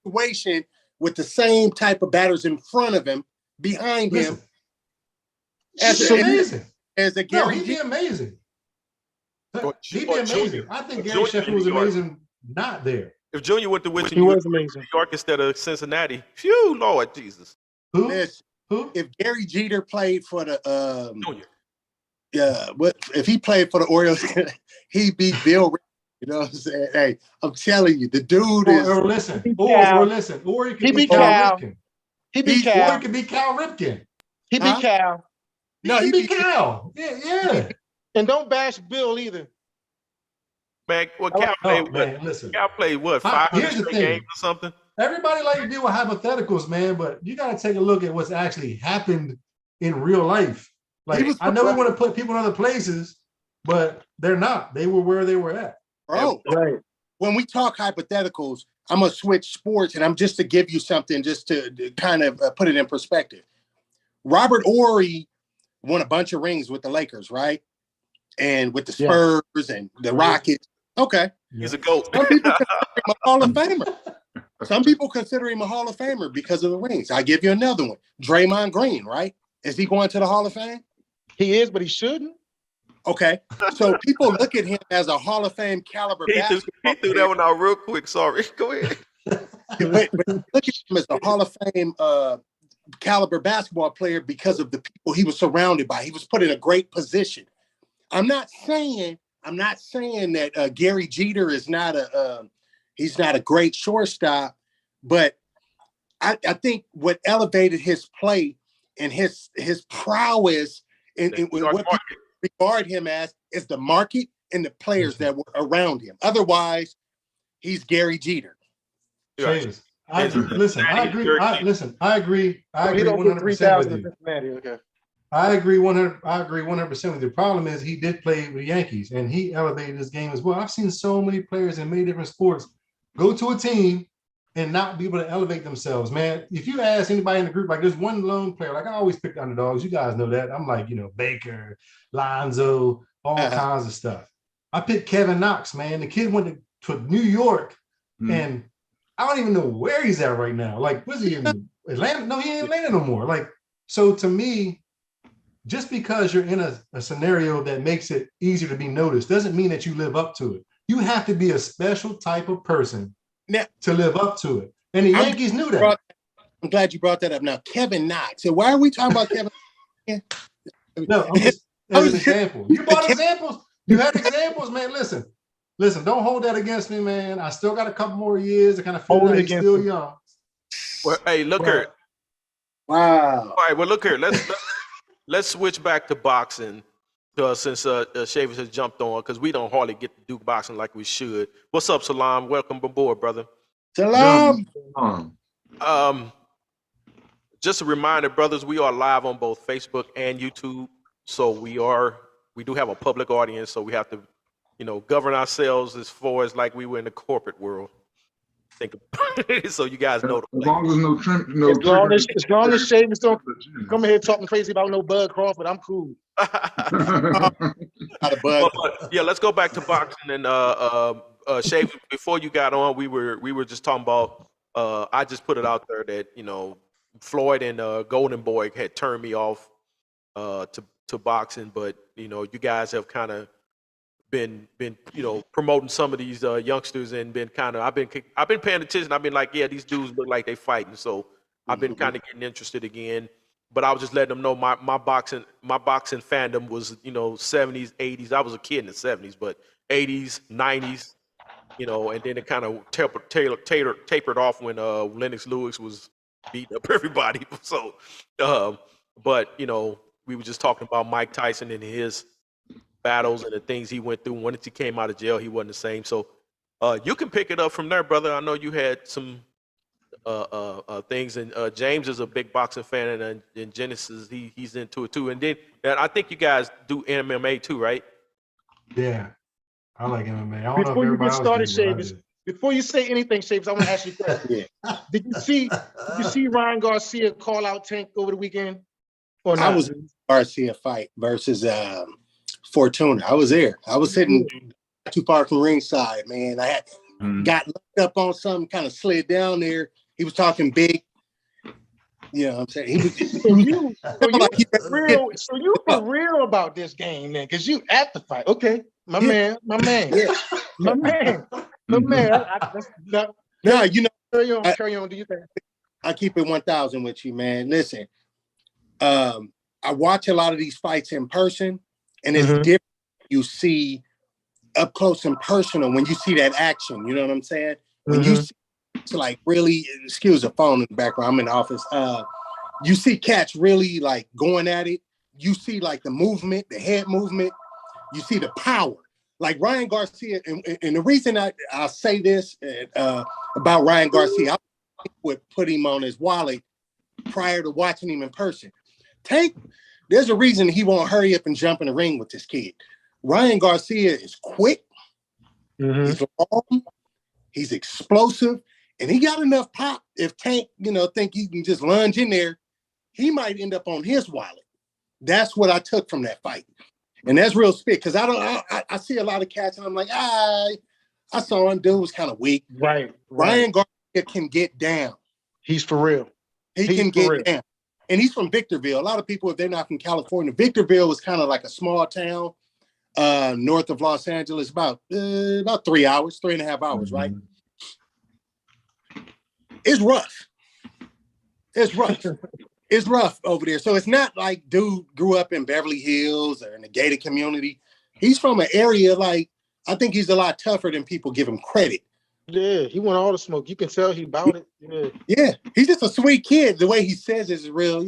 a situation with the same type of batters in front of him, behind him, Listen, as it's a, amazing. as a No, Gary. he'd be amazing. He'd be Or amazing. Junior. I think Junior Gary Sheffield was in New York. amazing not there. If Junior went to Wichita, He was amazing. New York instead of Cincinnati. Phew, Lord Jesus. Who? Listen, Who? if Gary Jeter played for the Junior. what if he played for the Orioles, he beat Bill. You know what I'm saying? Hey, I'm telling you, the dude is. Or listen, He or it could He be beat Cal Cal. Ripken. He beat Or Cal. it could be Cal Ripken. He beat Huh? Cal. No, He he could be beat Cal. Yeah. And don't bash Bill either. Man, well, Cal Oh, played what? man, listen. Cal played what? Here's 500 the straight thing. games or something? Everybody like to deal with hypotheticals, man, but you got to take a look at what's actually happened in real life. Like, I know we want to put people in other places, but they're not. They were where they were at. Bro, Right. when we talk hypotheticals, I'm gonna switch sports, and I'm just to give you something, just to kind of put it in perspective. Robert Ory won a bunch of rings with the Lakers, right? And with the Spurs and the Rockets. Okay. He's a GOAT. Some people consider him a Hall of Famer. Some people consider him a Hall of Famer because of the rings. I'll give you another one. Draymond Green, right? Is he going to the Hall of Fame? He is, but he shouldn't. Okay. So people look at him as a Hall of Fame caliber He basketball threw that one out real quick. Sorry. Go ahead. but look at him as a Hall of Fame caliber basketball player because of the people he was surrounded by. He was put in a great position. I'm not saying that Gary Jeter is not he's not a great shortstop, but I think what elevated his play and his prowess and what people regard him as is the market and the players that were around him. Otherwise, he's Gary Jeter. James, I agree. Listen, I agree. I agree. I He agree don't get 100% 3,000 with in you. Cincinnati. Okay. I agree 100% with you. The problem is he did play with the Yankees and he elevated his game as well. I've seen so many players in many different sports go to a team and not be able to elevate themselves, man. If you ask anybody in the group, like there's one lone player, like I always pick the underdogs. You guys know that. I'm like, Baker, Lonzo, all kinds of stuff. I picked Kevin Knox, man. The kid went to New York, and I don't even know where he's at right now. Like, was he in Atlanta? No, he ain't in Atlanta no more. Like, so to me, just because you're in a scenario that makes it easier to be noticed doesn't mean that you live up to it. You have to be a special type of person to live up to it. And the Yankees knew that. I'm glad you brought that up. Now, Kevin Knox. So why are we talking about Kevin? No, I'm just as an example. You brought examples. You had examples, man. Listen, don't hold that against me, man. I still got a couple more years to kind of feel like he's still young. Well, hey, look here. Wow. All right, well, look here. Let's switch back to boxing since Shavers has jumped on, because we don't hardly get to do boxing like we should. What's up, Salam? Welcome aboard, brother. Salam. Just a reminder, brothers, we are live on both Facebook and YouTube. So we do have a public audience, so we have to, govern ourselves as far as like we were in the corporate world. So you guys know. As long as as long as Shavers don't come here talking crazy about no Bud Crawford, I'm cool. Yeah, let's go back to boxing and Shavers. Before you got on, we were just talking about. I just put it out there that Floyd and Golden Boy had turned me off to boxing, but you guys have kind of been promoting some of these youngsters and been kind of I've been paying attention. I've been like, yeah, these dudes look like they fighting, so I've been kind of getting interested again. But I was just letting them know my boxing fandom was 70s, 80s. I was a kid in the 70s, but 80s, 90s, and then it kind of tapered off when Lennox Lewis was beating up everybody. So, but we were just talking about Mike Tyson and his battles and the things he went through. Once he came out of jail, he wasn't the same. So you can pick it up from there, brother. I know you had some things, and James is a big boxing fan, and in Genesis he's into it too. And then I think you guys do MMA too, right? Yeah, I like MMA. I don't Before know you if get started, everybody Shavers, before you say anything, Shavers, I want to ask you a question. Did you see Ryan Garcia call out Tank over the weekend? Or not? I was in Garcia fight versus Fortuna. I was there. I was sitting not too far from ringside, man. I had got looked up on something, kind of slid down there. He was talking big. You know what I'm saying? He was. So you for real about this game, then? Because you at the fight. Okay, my man. Yeah. My man. No, Carry on. Do you think? I keep it 1,000 with you, man. Listen, I watch a lot of these fights in person, and it's different. You see up close and personal when you see that action. You know what I'm saying? When you see, it's like really, excuse the phone in the background. I'm in the office. You see cats really like going at it. You see like the movement, the head movement. You see the power. Like Ryan Garcia, and the reason I say this about Ryan Garcia, I would put him on his wallet prior to watching him in person. Tank, there's a reason he won't hurry up and jump in the ring with this kid. Ryan Garcia is quick, he's long, he's explosive, and he got enough pop. If Tank, think he can just lunge in there, he might end up on his wallet. That's what I took from that fight. And that's real spit, because I see a lot of cats and I'm like, I saw him, dude was kind of weak. Right. Ryan Garcia can get down. He's for real. He can get down. And he's from Victorville. A lot of people, if they're not from California, Victorville is kind of like a small town north of Los Angeles, about 3 hours, 3.5 hours, right? It's rough. It's rough over there. So it's not like dude grew up in Beverly Hills or in the gated community. He's from an area like, I think he's a lot tougher than people give him credit. Yeah, he want all the smoke. You can tell he about it. Yeah, he's just a sweet kid. The way he says is real,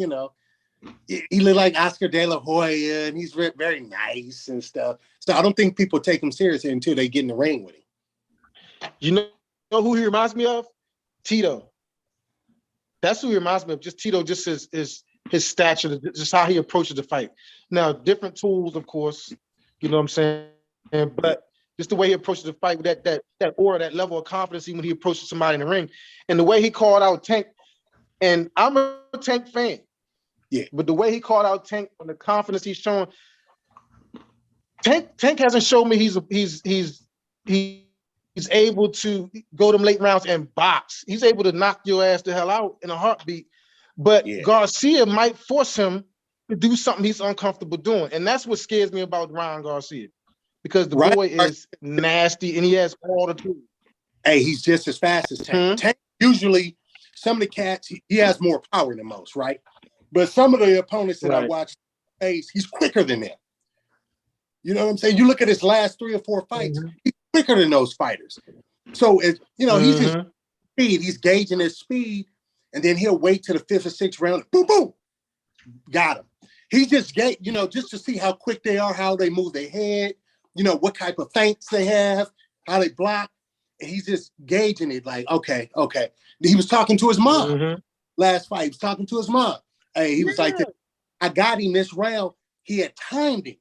He look like Oscar De La Hoya, and he's very nice and stuff. So I don't think people take him seriously until they get in the ring with him. You know who he reminds me of? Tito. That's who he reminds me of. Just Tito, just his stature, just how he approaches the fight. Now, different tools, of course, you know what I'm saying? But Just the way he approaches the fight with that aura, that level of confidence when he approaches somebody in the ring, and the way he called out Tank. And I'm a Tank fan. Yeah. But the way he called out Tank and the confidence he's showing, Tank hasn't shown me he's able to go them late rounds and box. He's able to knock your ass the hell out in a heartbeat. But Garcia might force him to do something he's uncomfortable doing. And that's what scares me about Ryan Garcia. Because the boy is nasty and he has all the tools. Hey, he's just as fast as Tank. Tank usually, some of the cats, he has more power than most, right? But some of the opponents that I watched face, he's quicker than them. You know what I'm saying? You look at his last 3 or 4 fights, he's quicker than those fighters. So, he's just speed. He's gauging his speed, and then he'll wait to the 5th or 6th round. Boom, boom. Got him. He's just, just to see how quick they are, how they move their head, what type of feints they have, how they block. And he's just gauging it like, okay. He was talking to his mom last fight. He was talking to his mom. Hey, he was like, I got him this round. He had timed him.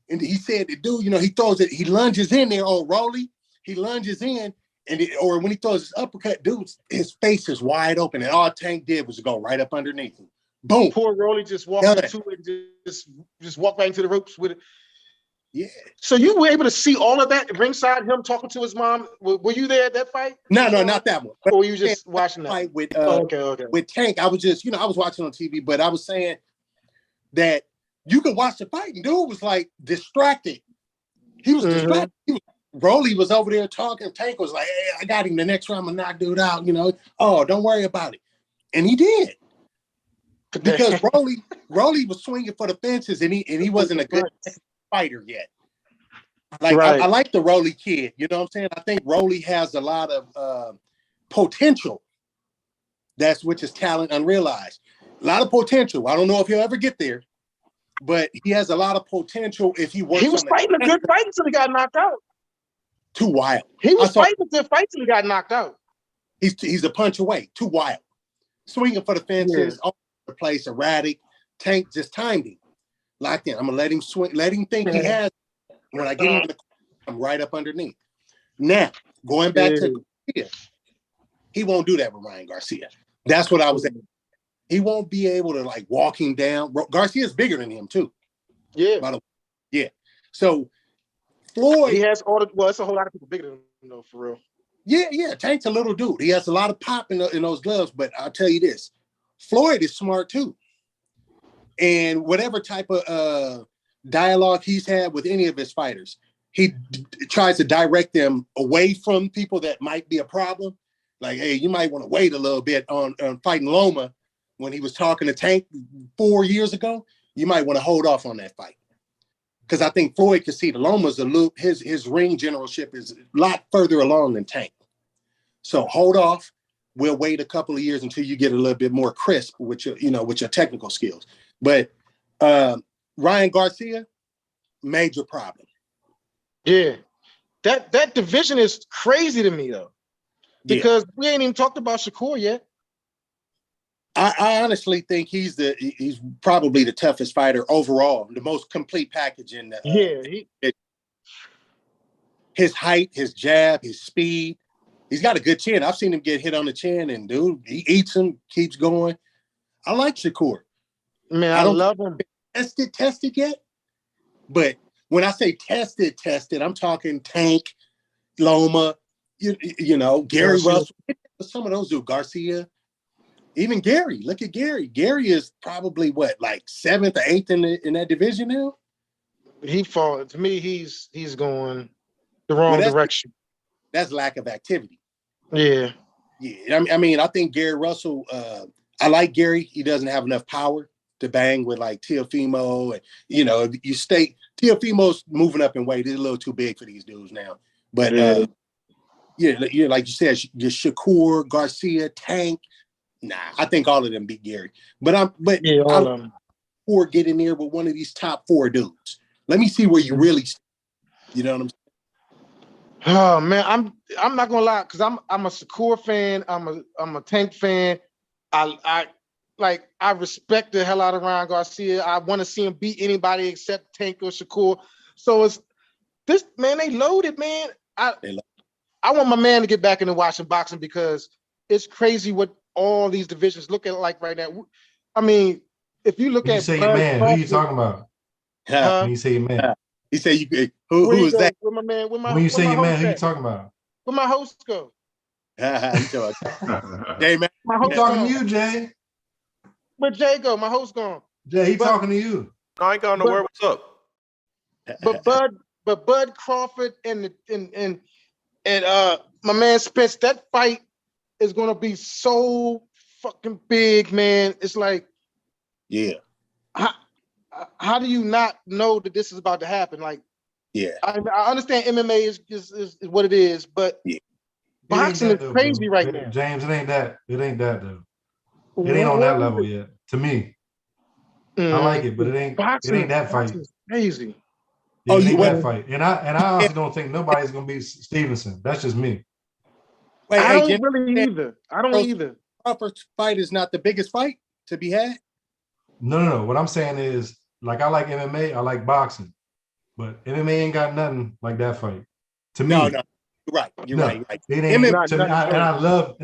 And he said the dude, he throws it, he lunges in there on Rolly. He lunges in, or when he throws his uppercut, dude, his face is wide open. And all Tank did was go right up underneath him. Boom. Poor Rolly just walked into it and just walked right into the ropes with it. Yeah. So you were able to see all of that ringside, him talking to his mom. Were you there at that fight? No, not that one. Or were you just watching that fight with okay. With Tank? I was just, I was watching on TV, but I was saying that you could watch the fight and dude was like distracted. He was distracted. Rolly was over there talking. Tank was like, hey, I got him the next round. I'm gonna knock dude out, Oh, don't worry about it. And he did. Because Rolly was swinging for the fences and he wasn't a good fighter yet. Like I like the Rolly kid, you know what I'm saying? I think Rolly has a lot of potential. Which is talent unrealized. A lot of potential. I don't know if he'll ever get there, but he has a lot of potential if he works. He was fighting a good fight until he got knocked out. Too wild. He was fighting a good fight until he got knocked out. He's a punch away. Too wild. Swinging for the fences, all over the place, erratic. Tank just timed him. Locked in. I'm gonna let him swing, let him think he has. When I get him in the corner, I'm right up underneath. Now, going back to Garcia, he won't do that with Ryan Garcia. That's what I was saying. He won't be able to like walk him down. Garcia's bigger than him too. Yeah. By the way. Yeah. So Floyd. He has all the, well, it's a whole lot of people bigger than him though, for real. Yeah. Tank's a little dude. He has a lot of pop in those gloves, but I'll tell you this. Floyd is smart too. And whatever type of dialogue he's had with any of his fighters, he tries to direct them away from people that might be a problem. Like, hey, you might want to wait a little bit on fighting Loma when he was talking to Tank 4 years ago. You might want to hold off on that fight. Because I think Floyd can see the Loma's a loop. His ring generalship is a lot further along than Tank. So hold off. We'll wait a couple of years until you get a little bit more crisp with your, with your technical skills. But Ryan Garcia, major problem. Yeah. That division is crazy to me though. Because we ain't even talked about Shakur yet. I honestly think he's probably the toughest fighter overall, the most complete package in the his height, his jab, his speed. He's got a good chin. I've seen him get hit on the chin, and dude, he eats him, keeps going. I like Shakur. Man, I love him. Tested yet? But when I say tested, I'm talking Tank, Loma, Gary Russell. Some of those dudes, Garcia. Even Gary, look at Gary. Gary is probably like 7th or 8th in that division now. To me, he's going the wrong direction. That's lack of activity. Yeah. Yeah. I mean, I think Gary Russell, I like Gary. He doesn't have enough power to bang with like Teofimo. And, Teofimo's moving up in weight. He's a little too big for these dudes now. But like you said, your Shakur, Garcia, Tank. Nah, I think all of them beat Gary. But all of them. Or get in there with one of these top 4 dudes. Let me see where you really, you know what I'm saying? Oh man, I'm not gonna lie, because I'm a Shakur fan. I'm a Tank fan. I respect the hell out of Ryan Garcia. I want to see him beat anybody except Tank or Shakur. So this man, they loaded, man. They loaded. I want my man to get back into watching boxing because it's crazy what all these divisions look at like right now. I mean, if you look When you at say your Bud man, who you Crawford, talking about? huh? When you say your man, He said, Where who you is go? that?" Where my man? Where my when you say where your my man, host who you at? talking about? Where my host go? He talking about Jay Mack. My He host talking to gone. you, Jay. Where Jay go? My host gone. Jay, he But- talking to you. I ain't got nowhere. What's up? But Bud Crawford and my man Spence, that fight is gonna be so fucking big, man. It's like, Yeah, how do you not know that this is about to happen? Like, yeah. I understand MMA is what it is, but Yeah. It ain't boxing that is though, crazy bro. right now. James, it ain't that. It ain't that though. It ain't on that level yet. To me, I like it, but it ain't. It ain't that fight. Boxing is crazy. Yeah, Oh, it you ain't wait. that fight. And I honestly don't think nobody's gonna beat Stevenson. That's just me. Wait, I hey, don't Jim, really either. I don't Earl- either. Crawford's fight is not the biggest fight to be had. No. What I'm saying is, like, I like MMA. I like boxing, but MMA ain't got nothing like that fight. To me, No, you're right. You're No. right. Right. it ain't. Not- To me, not and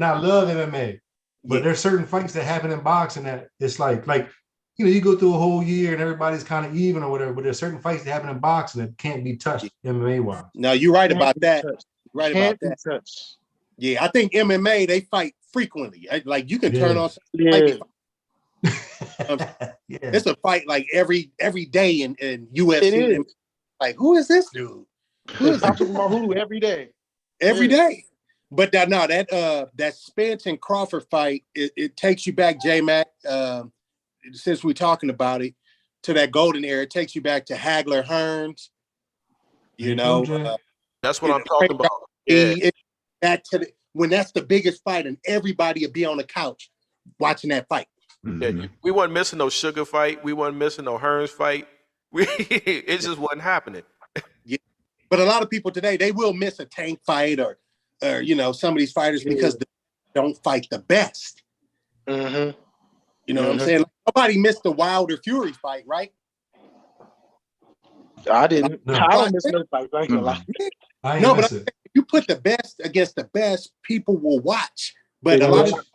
I love MMA. But Yeah. there's certain fights that happen in boxing that it's like you go through a whole year and everybody's kind of even or whatever. But there's certain fights that happen in boxing that can't be touched MMA wise. No, you're right Can't about be that. touched. You're right Can't about be that. touched. Yeah, I think MMA they fight frequently. Like you can turn Yeah. on. Yeah. Yeah. It's a fight like every day in UFC. It is. Like, who is this dude? Who It is pops up on my Hulu every day. every Yeah. day? But that Spence and Crawford fight, it takes you back, J Mac. Since we're talking about it, to that golden era, it takes you back to Hagler Hearns. You know, That's what You I'm know, talking about. Yeah. when that's the biggest fight, and everybody will be on the couch watching that fight. Yeah, we wasn't missing no Sugar fight. We wasn't missing no Hearns fight. It just wasn't happening. But a lot of people today, they will miss a Tank fight or some of these fighters because they don't fight the best. Mm-hmm. You know what I'm saying? Like, nobody missed the Wilder Fury fight, right? I didn't. No. I don't miss no fight. I ain't gonna lie. I ain't No, but miss it. if you put the best against the best, people will watch. But They a lot will. of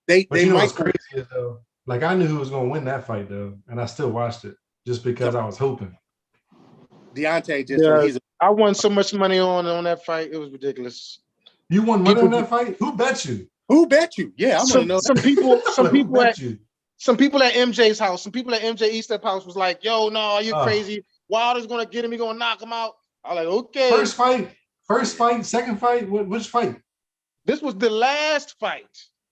they But you know might what's crazy is though, like I knew who was gonna win that fight though, and I still watched it just because I was hoping. Deontay just Yeah. he's I won so much money on that fight. It was ridiculous. You won money People on that fight? Who bet you? who bet you? Yeah, I want to Some, know. some people, some Like, who people bet at you? some people at MJ's house, some people at MJ Eastep house was like, "Yo, no, you're Oh. crazy. Wilder's gonna get him. He's gonna knock him out." I was like, "Okay." First fight, second fight. Which fight? This was the last fight.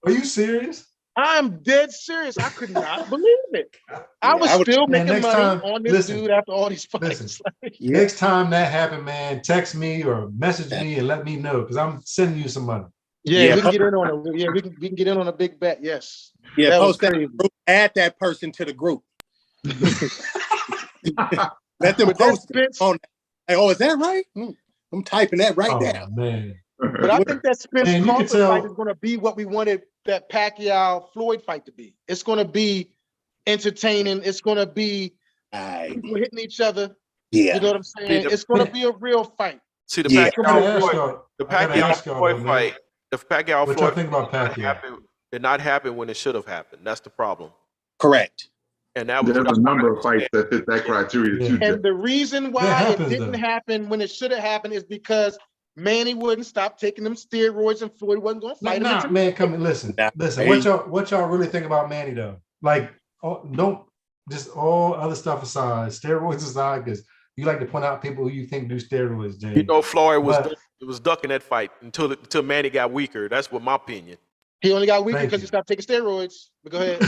Are you serious? I'm dead serious. I could not believe it. I Yeah, was I would- still Man, making next money time- on this listen, dude after all these fights. listen. Yeah. Next time that happened, man, text me or message me and let me know because I'm sending you some money. Yeah, Yeah, we can get in on it. Yeah, we can get in on a big bet. Yes. Yeah, That was post that crazy. group, add that person to the group. Let them But that post it Spence, on. Hey, oh, is that right? I'm typing that right Oh now. man. but I think that Spence Man, you can Crawford tell- fight is going to be what we wanted that Pacquiao Floyd fight to be. It's going to be entertaining. It's going to be Aight, people hitting each other. yeah. You know what I'm saying? the- It's going to be a real fight. See the Yeah. I gotta ask Pacquiao y'all. the I gotta ask y'all, Floyd though, man. fight. The Pacquiao What y'all Floyd think about did not Pacquiao? happen- did not happen when it should have happened. That's the problem. Correct. And that was There's a number of fights that fit that criteria Yeah. too, Jay. And the reason why happens, it didn't though. happen when it should have happened is because Manny wouldn't stop taking them steroids and Floyd wasn't going to fight him. Nah, until- man, come and listen. Nah, Listen, hey. what y'all really think about Manny though? Like, don't just all other stuff aside, steroids aside, because you like to point out people who you think do steroids, James. You know, Floyd But- was ducking that fight until Manny got weaker. That's what my opinion. He only got weaker Thank because you. he stopped taking steroids. But go ahead.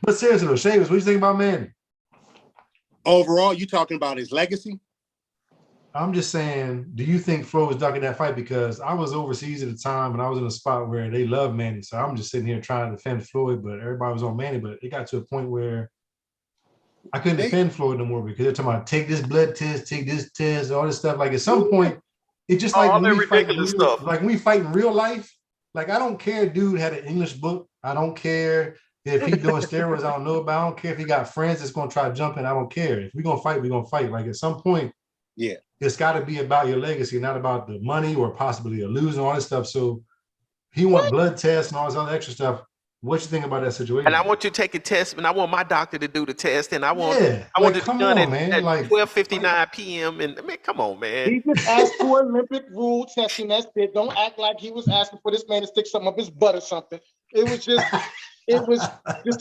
But seriously though, Seamus, what you think about Manny? Overall, you talking about his legacy? I'm just saying, do you think Floyd was ducking that fight? Because I was overseas at the time and I was in a spot where they love Manny. So I'm just sitting here trying to defend Floyd, but everybody was on Manny. But it got to a point where I couldn't defend Floyd no more because they're talking about take this blood test, take this test, all this stuff. Like at some point, it's just like All when that we fight ridiculous stuff. like when we fight in real life, like I don't care, dude had an English book. I don't care If he doing steroids, I don't know about. I don't care if he got friends that's gonna try jumping. I don't care. If we're gonna fight, we're gonna fight. Like at some point, Yeah. it's got to be about your legacy, not about the money or possibly a losing all this stuff. So he want blood tests and all this other extra stuff. What you think about that situation? And I want you to take a test, and I want my doctor to do the test, and I want Yeah, I want like, it to be come done on, man. at Like 12:59 p.m. And man, come on, man. He just asked for Olympic rule testing. That's it. Don't act like he was asking for this man to stick something up his butt or something. It was just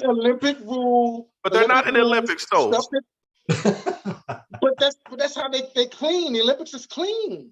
Olympic rule. But they're not in the rules, Olympics, though. stuff that- but that's how they clean. The Olympics is clean.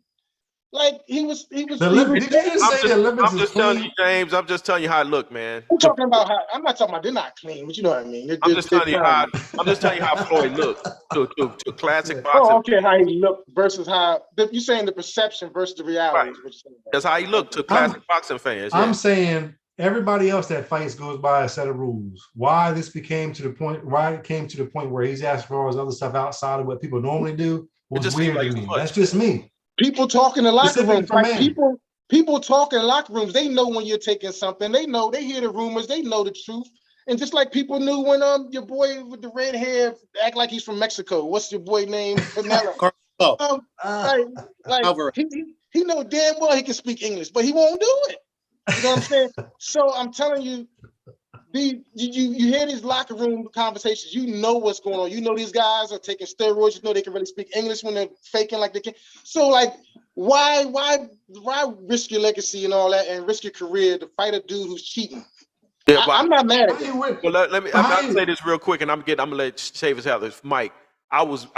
Like he was. the Olympics. Did you just say the Olympics I'm is just telling clean? you, James. I'm just telling you how it looked, man. I'm talking about how I'm not talking about they're not clean, but you know what I mean. I'm just telling you how. I'm just telling you how Floyd looked to classic boxing. Oh, okay. How he looked versus how you're saying the perception versus the reality. Right. Is what you're saying. That's how he looked to classic boxing fans. I'm Yeah. saying everybody else that fights goes by a set of rules. Why this became to the point? Why it came to the point where he's asked for all his other stuff outside of what people normally do was just weird seemed to like me. too much. That's just me. People talk in the locker Specifically rooms. for Like men. people talk in locker rooms. They know when you're taking something. They know. They hear the rumors. They know the truth. And just like people knew when your boy with the red hair act like he's from Mexico. What's your boy name? Canelo. Carmelo. Like Alvarez. he know damn well he can speak English, but he won't do it. You know what I'm saying? So I'm telling you, you hear these locker room conversations. You know what's going on. You know these guys are taking steroids. You know they can really speak English when they're faking like they can. So like, why risk your legacy and all that and risk your career to fight a dude who's cheating? Yeah, I'm not mad at How him. you win? Well, let me. I'm about to say this real quick, and I'm gonna let Chavis have this. Mike, I was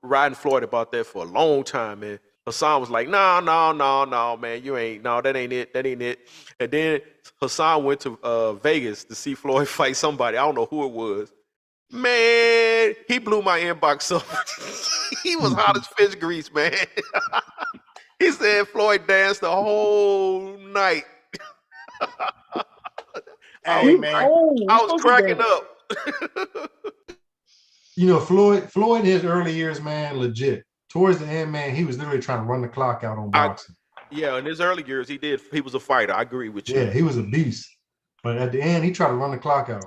riding Floyd about that for a long time, man. Hassan was like, no, man, you ain't. No, that ain't it. That ain't it. And then Hassan went to Vegas to see Floyd fight somebody. I don't know who it was. Man, he blew my inbox up. He was hot as fish grease, man. He said Floyd danced the whole night. Hey, man. I was cracking up. You know, Floyd in his early years, man, legit. Towards the end, man, he was literally trying to run the clock out on boxing. Yeah, in his early years, he was a fighter. I agree with you. Yeah, he was a beast. But at the end, he tried to run the clock out.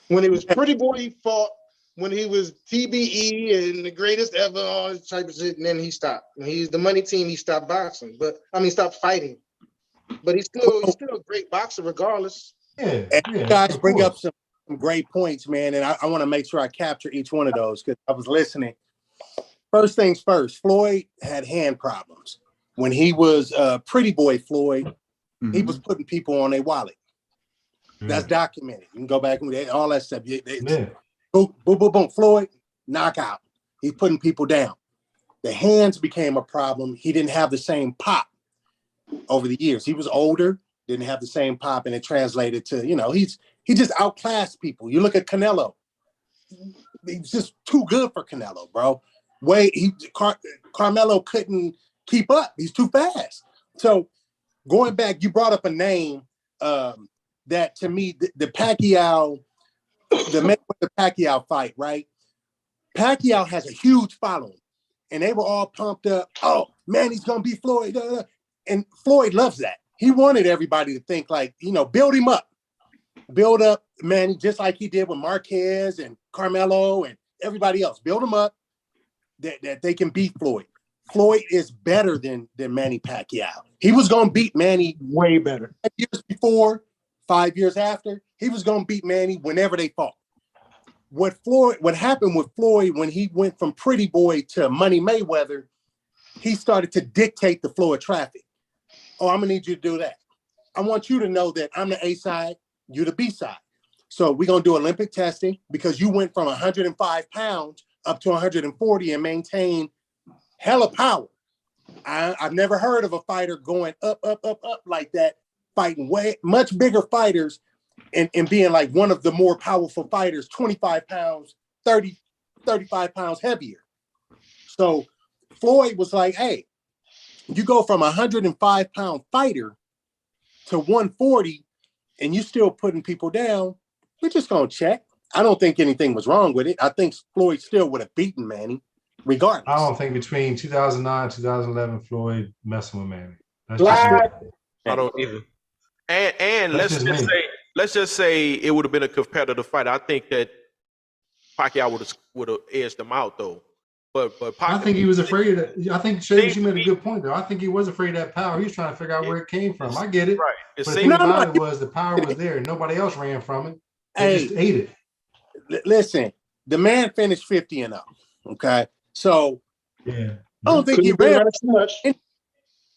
When he was Pretty Boy, he fought. When he was TBE and the greatest ever, all this type of shit, and then he stopped. When he's the money team, he stopped boxing. Stopped fighting. But he's still a great boxer regardless. Yeah, And yeah, you guys of bring course. up some great points, man. And I want to make sure I capture each one of those because I was listening. First things first, Floyd had hand problems. When he was Pretty Boy Floyd, he was putting people on their wallet. That's documented. You can go back and all that stuff. Yeah. Boom, boom, boom, boom. Floyd, knockout. He's putting people down. The hands became a problem. He didn't have the same pop over the years. He was older, didn't have the same pop, and it translated to, he just outclassed people. You look at Canelo. He's just too good for Canelo, bro. Carmelo couldn't keep up. He's too fast. So going back, you brought up a name that to me, the Pacquiao, the Pacquiao fight, right? Pacquiao has a huge following, and they were all pumped up. Oh man, he's gonna beat Floyd, and Floyd loves that. He wanted everybody to think like, build him up, build up Manny, just like he did with Marquez and Carmelo and everybody else. Build him up that they can beat Floyd. Floyd is better than Manny Pacquiao. He was gonna beat Manny Way better. 5 years before, 5 years after. He was gonna beat Manny whenever they fought. What happened with Floyd when he went from Pretty Boy to Money Mayweather, he started to dictate the flow of traffic. Oh, I'm gonna need you to do that. I want you to know that I'm the A side, you're the B side. So we're gonna do Olympic testing because you went from 105 pounds up to 140 and maintain hella power. I've never heard of a fighter going up like that, fighting way much bigger fighters and being like one of the more powerful fighters, 25 pounds, 35 pounds heavier. So Floyd was like, hey, you go from a 105-pound fighter to 140 and you still putting people down, we're just going to check. I don't think anything was wrong with it. I think Floyd still would have beaten Manny regardless. I don't think between 2009 2011, Floyd messing with Manny. That's Live. just I don't either. And That's let's just me. let's just say it would have been a competitive fight. I think that Pacquiao would have edged him out though. But Pacquiao, I think he was afraid of that. I think Shades, you made a good point though. I think he was afraid of that power. He was trying to figure out where it came from. I get it. right. It But the seemed thing No, about no, it was the power was there. Nobody else ran from it. They just Hey, ate it. listen, the man finished 50-0. Okay. So Yeah. I don't think he Couldn't ran. run too much. He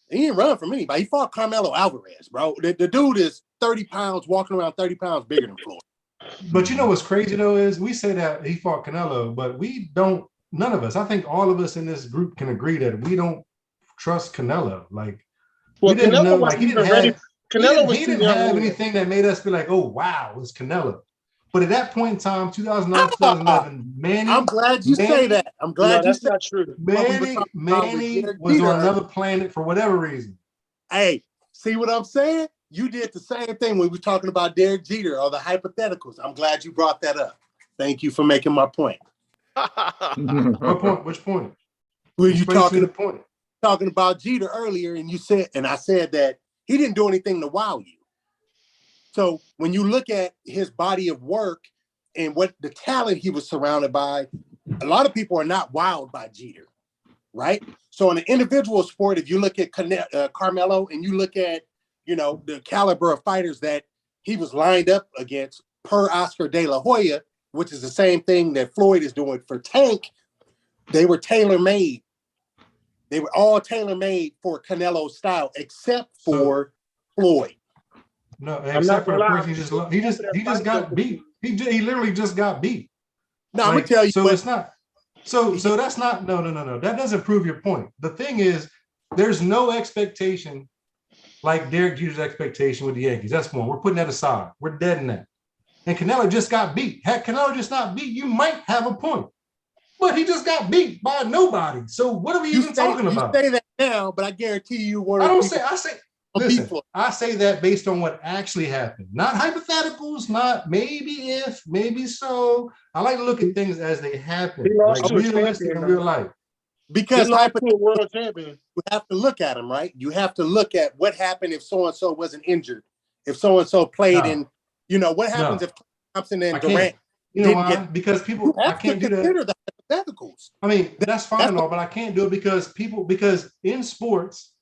didn't run from anybody. He fought Carmelo Alvarez, bro. The dude is 30 pounds, walking around 30 pounds bigger than Floyd. But you know what's crazy though is we say that he fought Canelo, but we don't. None of us. I think all of us in this group can agree that we don't trust Canelo. Like Well, we didn't Canelo know. was Like he didn't even ready. have. Canelo was He too didn't young. have anyway. anything that made us be like, oh wow, it's Canelo. But at that point in time, 2009, Ah, 2011, Manny, I'm glad you say that. I'm No, glad you that's said not true. what we were talking about with Manny Derek was Jeter. on another planet for whatever reason. Hey, see what I'm saying? You did the same thing when we were talking about Derek Jeter or the hypotheticals. I'm glad you brought that up. Thank you for making my point. What point? Which point? Were you Explain to me talking the point? about Jeter earlier, and you said, and I said that he didn't do anything to wow you. So when you look at his body of work and what the talent he was surrounded by, a lot of people are not wowed by Jeter, right? So in an individual sport, if you look at Carmelo and you look at, you know, the caliber of fighters that he was lined up against per Oscar De La Hoya, which is the same thing that Floyd is doing for Tank, they were tailor-made. They were all tailor-made for Canelo's style, except for Floyd. No, I'm except not for the gonna lie. person he just got beat. He literally just got beat. No, I'm gonna tell you so what. it's not so that's not no. That doesn't prove your point. The thing is, there's no expectation like Derek Jeter's expectation with the Yankees. That's one. We're putting that aside. We're dead in that. And Canelo just got beat. Had Canelo just not beat, you might have a point. But he just got beat by nobody. So what are we even talking about? You say that now, but I guarantee you one I of the don't people. say. I say. Listen, I say that based on what actually happened, not hypotheticals, not maybe if, maybe so. I like to look at things as they happen, He lost like to a realistic in champion, real life. He Because lost to a world champion. you have to look at them, right? You have to look at what happened if so-and-so wasn't injured, if so-and-so played in, you know, what happens if Thompson and I can't. Durant You know didn't why? get. Because You people, I have to can't do that. consider the hypotheticals. I mean, that's fine and all, but I can't do it because in sports,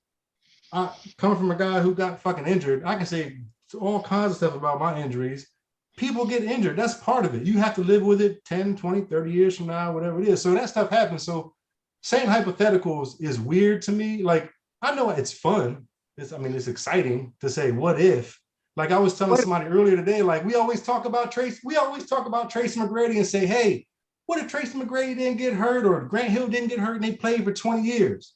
coming from a guy who got fucking injured, I can say all kinds of stuff about my injuries. People get injured. That's part of it. You have to live with it 10, 20, 30 years from now, whatever it is. So that stuff happens. So saying hypotheticals is weird to me. Like, I know it's fun. It's exciting to say, what if? Like I was telling somebody earlier today, like we always talk about Tracy McGrady and say, hey, what if Tracy McGrady didn't get hurt or Grant Hill didn't get hurt and they played for 20 years?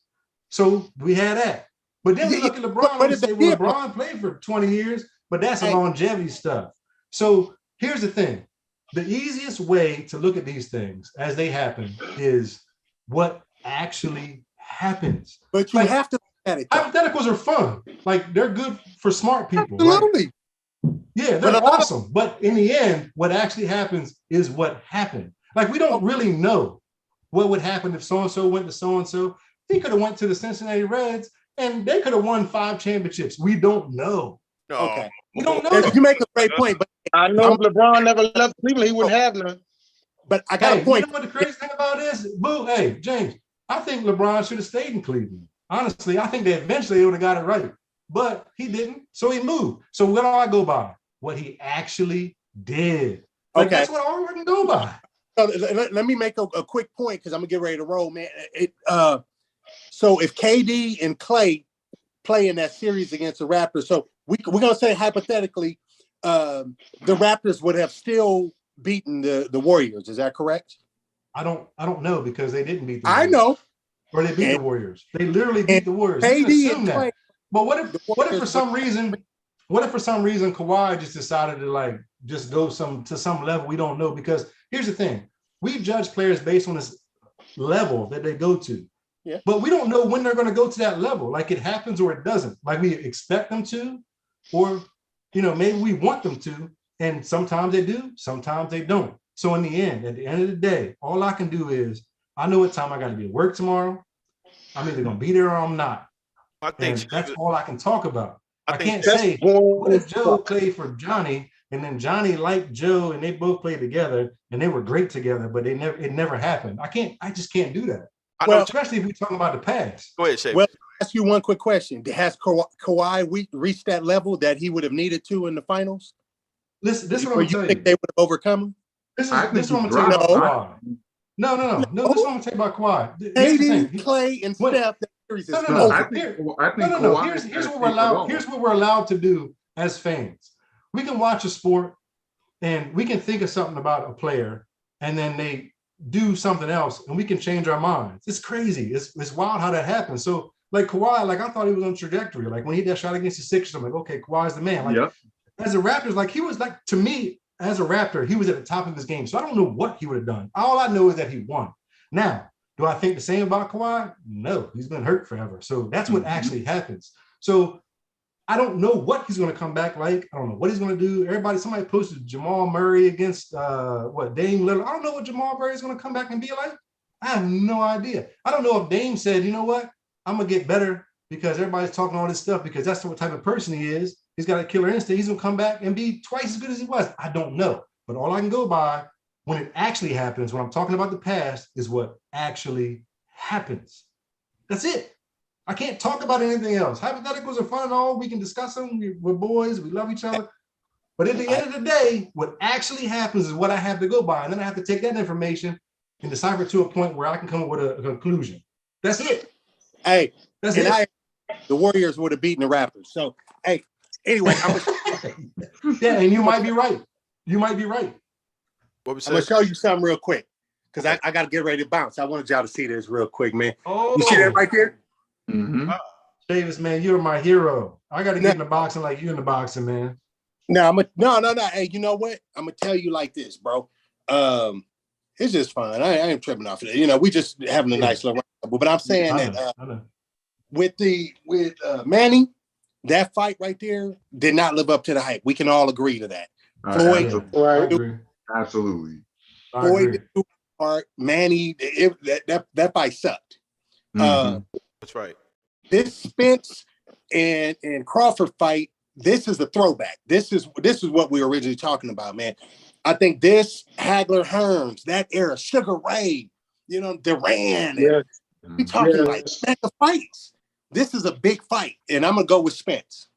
So we had that. But then we look at LeBron and say, well, LeBron played for 20 years, but that's a longevity stuff. So here's the thing. The easiest way to look at these things as they happen is what actually happens. But you have to look at it. Hypotheticals are fun. Like they're good for smart people. Absolutely. Right? Yeah, they're awesome. But in the end, what actually happens is what happened. Like we don't really know what would happen if so-and-so went to so-and-so. He could have went to the Cincinnati Reds and they could have won 5 championships. We don't know. Okay. We don't know. You make a great point, but I know if LeBron never left Cleveland, he wouldn't have none. But I got a point. You know what the crazy thing about is? Boo, hey, James, I think LeBron should have stayed in Cleveland. Honestly, I think they eventually would have got it right. But he didn't, so he moved. So what do I go by? What he actually did. Like, Okay. That's what all I can go by. So let me make a quick point because I'm gonna get ready to roll, man. So if KD and Clay play in that series against the Raptors, so we're gonna say hypothetically, the Raptors would have still beaten the Warriors. Is that correct? I don't know because they didn't beat the I Warriors. know. Or they beat the Warriors. They literally beat the Warriors. KD You can assume and that. Clay. But what if for some reason Kawhi just decided to like just go to some level we don't know? Because here's the thing. We judge players based on this level that they go to. Yeah. But we don't know when they're going to go to that level. Like it happens or it doesn't. Like we expect them to, or maybe we want them to. And sometimes they do, sometimes they don't. So in the end, at the end of the day, all I can do is I know what time I got to be at work tomorrow. I'm either going to be there or I'm not. I think And that's all I can talk about. I think can't say, what if Joe played for Johnny and then Johnny liked Joe, and they both played together, and they were great together, but it never happened. I just can't do that. Well, Especially if we're talking about the past. go ahead, Shay. Well, ask you one quick question. Has Kawhi reached that level that he would have needed to in the finals? This is what Or I'm you telling think you. they would have overcome him? This I is think what I'm he gonna tell you about dropped. Kawhi. No. This is what I'm gonna tell you about Kawhi. Here's the thing. KD, Clay, and What- Steph. That series is No. No, over. I think No. Kawhi Here's has what we're allowed. Here's what we're allowed to do as fans. We can watch a sport and we can think of something about a player, and then they do something else, and we can change our minds. It's crazy. It's wild how that happens. So, like Kawhi, like I thought he was on trajectory. Like when he did that shot against the Sixers, I'm like, okay, Kawhi's the man. Like Yep. as a Raptors, like he was like, to me, as a Raptor, he was at the top of his game. So I don't know what he would have done. All I know is that he won. Now, do I think the same about Kawhi? No, he's been hurt forever. So that's what actually happens. So I don't know what he's going to come back like. I don't know what he's going to do. Somebody posted Jamal Murray against Dame Lillard. I don't know what Jamal Murray is going to come back and be like. I have no idea. I don't know if Dame said, you know what, I'm going to get better because everybody's talking all this stuff because that's what type of person he is. He's got a killer instinct. He's going to come back and be twice as good as he was. I don't know. But all I can go by when it actually happens, when I'm talking about the past, is what actually happens. That's it. I can't talk about anything else. Hypotheticals are fun and all. We can discuss them. We're boys. We love each other. But at the end of the day, what actually happens is what I have to go by. And then I have to take that information and decipher to a point where I can come up with a conclusion. That's it. Hey, That's and it. the Warriors would have beaten the Raptors. So, hey, anyway, Yeah, and you might be right. You might be right. What we I'm gonna said? show you something real quick because I got to get ready to bounce. I wanted y'all to see this real quick, man. Oh, You see that right there? Mm-hmm. Davis, man, you're my hero. I got to get in the boxing like you in the boxing, man. No. Hey, you know what? I'm gonna tell you like this, bro. It's just fun. I ain't tripping off of it. You know, we just having a nice little round. But I'm saying I that know. with Manny, that fight right there did not live up to the hype. We can all agree to that. Floyd, Yeah, I agree. Absolutely. I Floyd agree. did do his part. Manny, that fight sucked. Mhm. That's right. This Spence and Crawford fight, this is the throwback. This is what we were originally talking about, man. I think this Hagler Hearns, that era, Sugar Ray, you know, Duran. Yeah. We talking Yeah. like mega fights. This is a big fight, and I'm gonna go with Spence.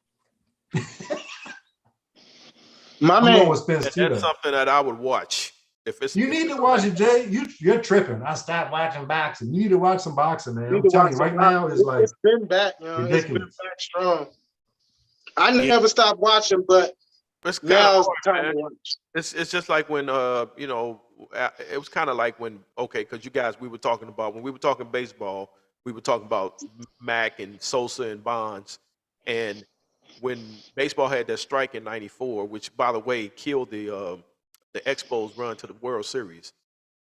My I'm man, going with Spence That's too. Though. something that I would watch. If it's You need to watch it, Jay. You're tripping. I stopped watching boxing. You need to watch some boxing, man. need I'm to telling you watch right some now boxing. is like it's been back, you know. It's been ridiculous. back strong. I never stopped watching, but It's kind now of is the hard, time man. to watch. It's just like when you know, it was kind of like when because you guys we were talking about when we were talking baseball, we were talking about Mac and Sosa and Bonds, and when baseball had that strike in '94, which by the way killed the Expos run to the World Series.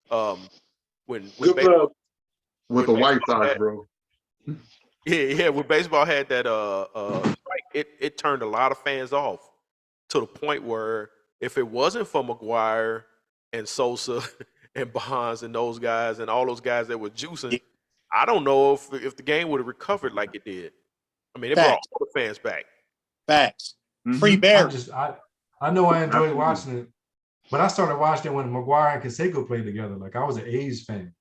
When Good baseball, love. With the White Sox, bro. yeah, when baseball had that strike, it turned a lot of fans off to the point where if it wasn't for McGuire and Sosa and Bonds and those guys and all those guys that were juicing, I don't know if the game would have recovered like it did. I mean, it brought Facts. all the fans back. Facts. Mhm. Free Bear. I know I enjoyed Absolutely. watching it, but I started watching it when McGuire and Canseco played together. Like I was an A's fan.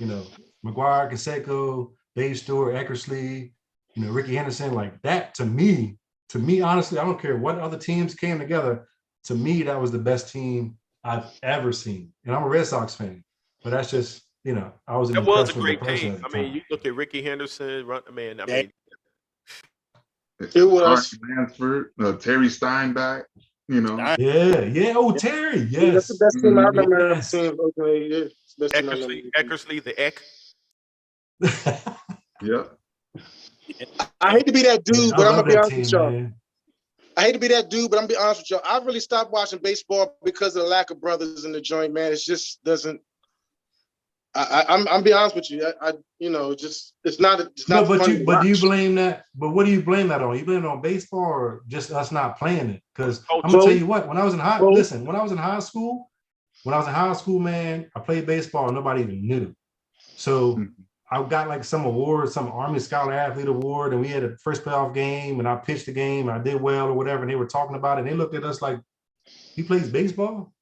You know, McGuire, Canseco, Dave Stewart, Eckersley, you know, Ricky Henderson, like that to me, honestly, I don't care what other teams came together. To me, that was the best team I've ever seen. And I'm a Red Sox fan, but that's just, you know, I was an That was a impressionable great person team. at the I mean, time. you look at Ricky Henderson, Yeah. It was. Mark Lansford, Terry Steinbach, you know. Yeah. Oh, Terry, That's the yes. best team I Mhm. remember. Yes. Team, okay, yeah. It's the best team I remember. Eckersley, the Eck. Yep. I hate to be that dude, but I'm gonna be honest with y'all. man. I hate to be that dude, but I'm gonna be honest with y'all. I really stopped watching baseball because of the lack of brothers in the joint, man. It just doesn't. I'm be honest with you. You know, just it's not. It's No, not. but fun you to but do you watch. blame that? But what do you blame that on? You blame it on baseball or just us not playing it? Because Oh, I'm gonna tell both. you what, when I was in high Both. listen, when I was in high school, man, I played baseball and nobody even knew. So Mhm. I got like some award, some Army Scholar Athlete Award, and we had a first playoff game, and I pitched the game, and I did well or whatever, and they were talking about it, and they looked at us like, He plays baseball.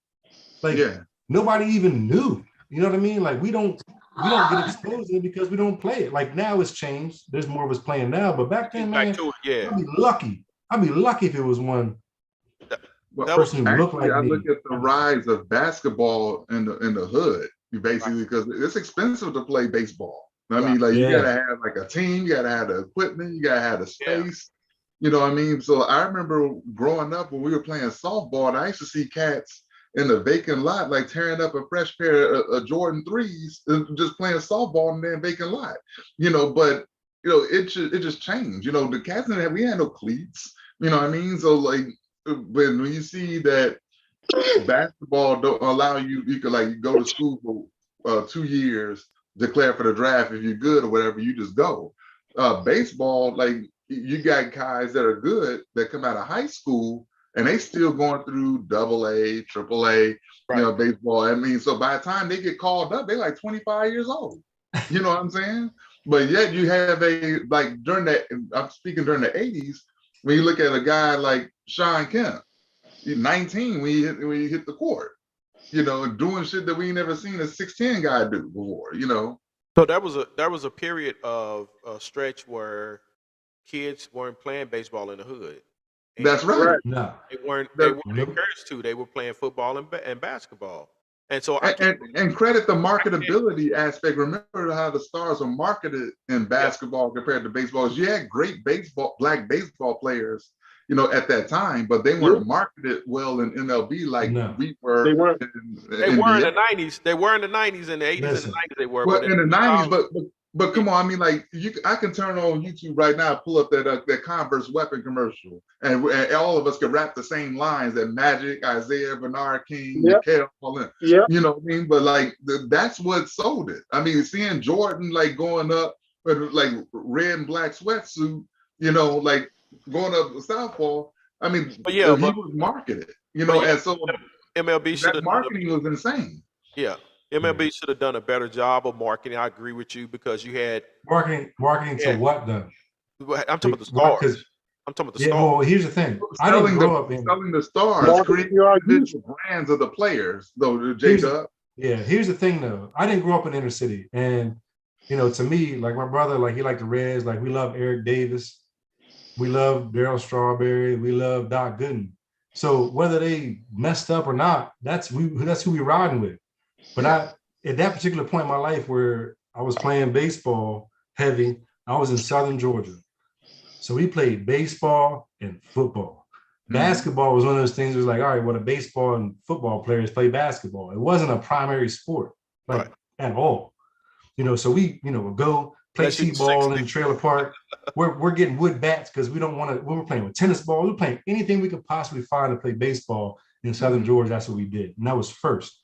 Like Yeah. nobody even knew. You know what I mean? Like we don't get exposed to it because we don't play it. Like now it's changed. There's more of us playing now, but back then, Back man, to it, yeah. I'd be lucky. I'd be lucky if it was one Well, That was person who looked actually, like I me. look at the rise of basketball in the hood, basically, because it's expensive to play baseball. I mean, like you Yeah. gotta have like a team, you gotta have the equipment, you gotta have the Yeah. space. You know what I mean? So I remember growing up when we were playing softball, and I used to see cats in the vacant lot, like tearing up a fresh pair of Jordan 3s, just playing softball in their vacant lot. But it just changed. The cats didn't have, we had no cleats. You know what I mean? So like when you see that basketball don't allow you could like you go to school for 2 years, declare for the draft. If you're good or whatever, you just go. Baseball, like you got guys that are good that come out of high school and they still going through AA, AAA, baseball. I mean, so by the time they get called up, they're like 25 years old. You know what I'm saying? But yet you have like I'm speaking during the 80s, when you look at a guy like Sean Kemp, he's 19 when he hit the court, doing shit that we ain't never seen a 6'10" guy do before, So there was a period of a stretch where kids weren't playing baseball in the hood. That's And right. No. They weren't Nope. encouraged to. They were playing football and basketball. And so I And credit the marketability aspect. Remember how the stars were marketed in basketball compared to baseball. You had great black baseball players, at that time, but they weren't marketed well in MLB like we were. They weren't. They were in the 90s. They were in the 90s and the 80s Listen. and the 90s. They were. Well, But in the 90s, 2000s, but come on, I mean, like I can turn on YouTube right now, pull up that Converse weapon commercial, and all of us could rap the same lines that Magic, Isaiah, Bernard King, Mikhail, Yeah. you know what I mean? But like that's what sold it. I mean, seeing Jordan like going up with like red and black sweatsuit, like going up the Southpaw. I mean, he was marketed, and so MLB should that have marketing was insane. Yeah. MLB should have done a better job of marketing. I agree with you because you had marketing to what though? I'm talking about the stars. I'm talking about the stars. Well, here's the thing. I didn't grow up in selling the stars, creating individual brands of the players, though, J-Dub. Yeah, here's the thing though. I didn't grow up in the inner city. And to me, like my brother, like he liked the Reds, like we love Eric Davis, we love Darryl Strawberry, we love Doc Gooden. So whether they messed up or not, that's who we riding with. But at that particular point in my life where I was playing baseball heavy, I was in Southern Georgia. So we played baseball and football. Basketball was one of those things where it was like, all right, well, the baseball and football players play basketball. It wasn't a primary sport, at all. So we, would go play t-ball in the trailer park. We're getting wood bats because we don't want to, we were playing with tennis ball. We were playing anything we could possibly find to play baseball in Southern Georgia. That's what we did. And that was first.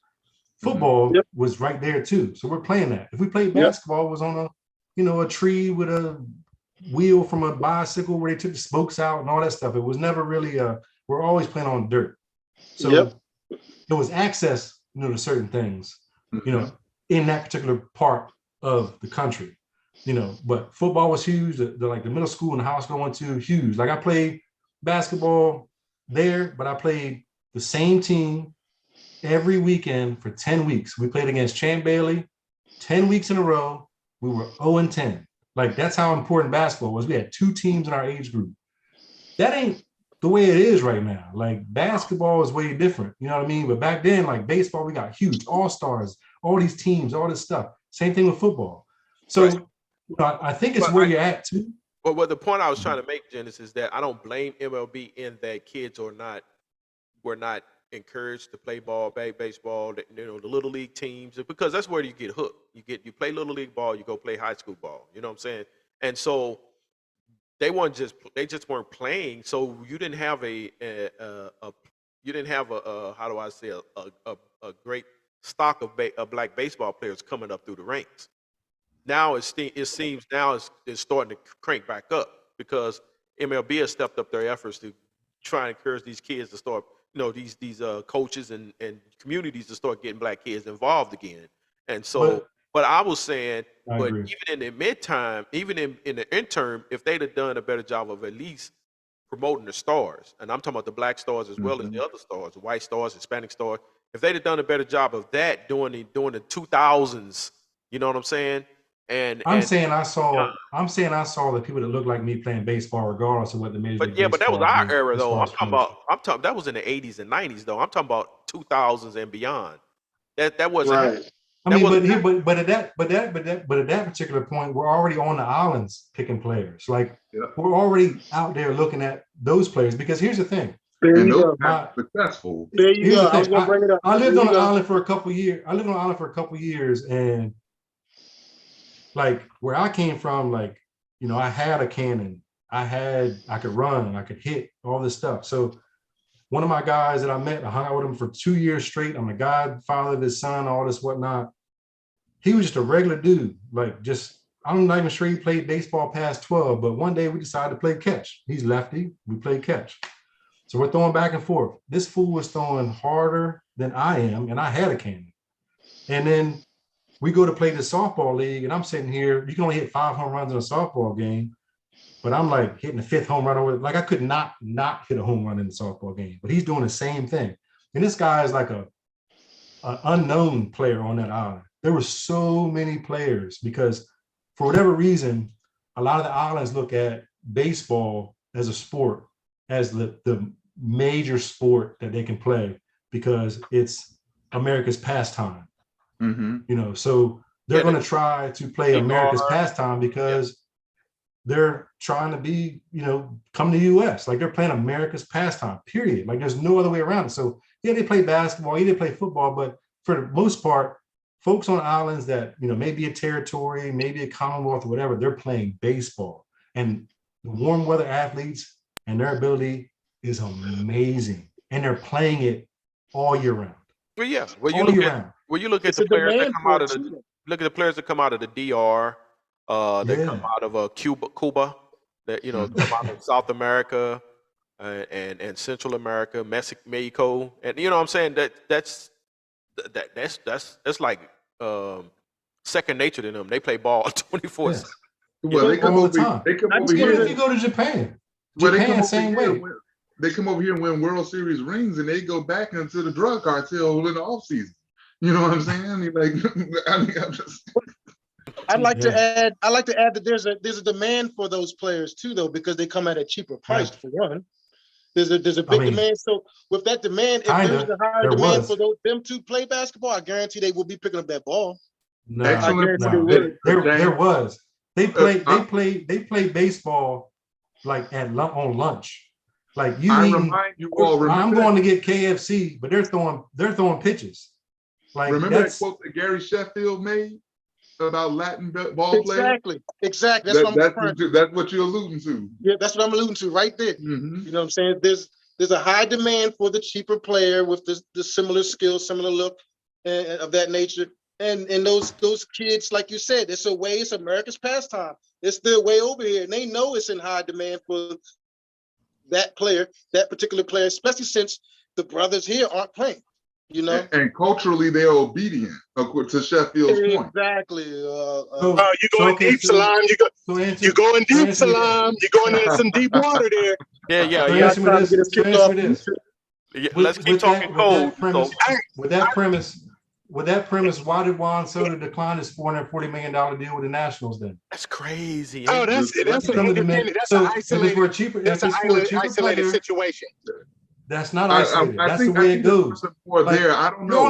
Football was right there too. So we're playing that. If we played basketball, it was on a tree with a wheel from a bicycle where they took the spokes out and all that stuff. It was never really we're always playing on dirt. So there was access, to certain things, in that particular part of the country, but football was huge. The middle school and the high school I went to, huge. Like I played basketball there, but I played the same team every weekend for 10 weeks. We played against Champ Bailey 10 weeks in a row. We were 0-10. Like that's how important basketball was. We had 2 teams in our age group. That ain't the way it is right now. Like basketball is way different. You know what I mean? But back then, like baseball, we got huge all-stars, all these teams, all this stuff. Same thing with football. So I think it's where you're at too. But what the point I was trying to make, Genesis, is that I don't blame MLB in that kids were not encouraged to play baseball, the little league teams, because that's where you get hooked. You play little league ball, you go play high school ball. You know what I'm saying? And so they just weren't playing. So you didn't have a how do I say a great stock of black baseball players coming up through the ranks. Now it seems now it's starting to crank back up because MLB has stepped up their efforts to try and encourage these kids to start, these coaches and communities to start getting black kids involved again. And so, but I was saying, even in the midtime, even in the interim, if they'd have done a better job of at least promoting the stars, and I'm talking about the black stars as well as the other stars, the white stars, Hispanic stars. If they'd have done a better job of that during the 2000s, you know what I'm saying? I'm saying I saw the people that look like me playing baseball, regardless of what the major league but that was baseball our did era as though. far I'm as talking promotion. about that was in the 80s and 90s though. I'm talking about 2000s and beyond. That wasn't Right. I mean, but at that particular point, we're already on the islands picking players. Like Yeah. we're already out there looking at those players. Because here's the thing. There And you those go. guys are successful. There you Here's go. the I was thing. gonna bring it up. I lived There on you the go. island for a couple years, and like where I came from, like, you know, I had a cannon. I could run, I could hit, all this stuff. So one of my guys that I met, I hung out with him for 2 years straight. I'm the godfather of his son, all this whatnot. He was just a regular dude, like just, I'm not even sure he played baseball past 12, but one day we decided to play catch. He's lefty, we played catch. So we're throwing back and forth. This fool was throwing harder than I am, and I had a cannon. And then we go to play the softball league, and I'm sitting here, you can only hit 5 home runs in a softball game, but I'm like hitting the 5th home run over, like I could not hit a home run in the softball game, but he's doing the same thing. And this guy is like an unknown player on that island. There were so many players because for whatever reason, a lot of the islands look at baseball as a sport, as the major sport that they can play because it's America's pastime. Mm-hmm. You know, so they're going to try to play America's pastime because they're trying to be, you know, come to the US. Like they're playing America's pastime, period. Like there's no other way around it. So yeah, they play basketball, yeah, they play football, but for the most part, folks on islands that, you know, maybe a territory, maybe a Commonwealth or whatever, they're playing baseball. And the warm weather athletes and their ability is amazing. And they're playing it all year round. Well, yeah. When you look at It's the a players that demand come for out it of the too. look at the players that come out of the DR, that come Yeah. out of Cuba, that you know come out of South America and Central America, Mexico, and you know what I'm saying that's like second nature to them. They play ball 24/7. Yes. Well, they come all over. the time. They come I over just Even here. if you go to Japan, Well, they come Japan, over same here. way. They come over here and win World Series rings, and they go back into the drug cartel in the offseason. You know what I'm saying? You're like, I mean, I'm just. I'd like to Yeah. add that there's a demand for those players too, though, because they come at a cheaper price for one. There's a big mean, demand. So with that demand, if kinda, there's a higher there demand was. for them to play basketball, I guarantee they will be picking up that ball. No, Excellent I guarantee point. they would. there was. They Uh, play baseball like on lunch. Like you I eating, remind you all. I'm Remember going to get KFC, but they're throwing pitches. Like remember that that's quote that Gary Sheffield made about Latin ball players? Exactly. That's what I'm referring to. That's what you're alluding to. Yeah, that's what I'm alluding to right there. Mm-hmm. You know what I'm saying? There's a high demand for the cheaper player with the similar skills, similar look, and of that nature. And those kids, like you said, it's America's pastime. It's their way over here, and they know it's in high demand for that particular player, especially since the brothers here aren't playing. You know, And culturally, they're obedient, to Sheffield's point. exactly. You going deep, Salam. You going deep, Salam. You're going into some deep water there. Yeah. Answer me this. Yeah, let's keep talking code. With that premise, why did Juan Soto decline his $440 million deal with the Nationals then? That's crazy. Oh, that's an independent. That's an isolated situation. That's not isolated. That's the way it goes. Like, I don't know. You're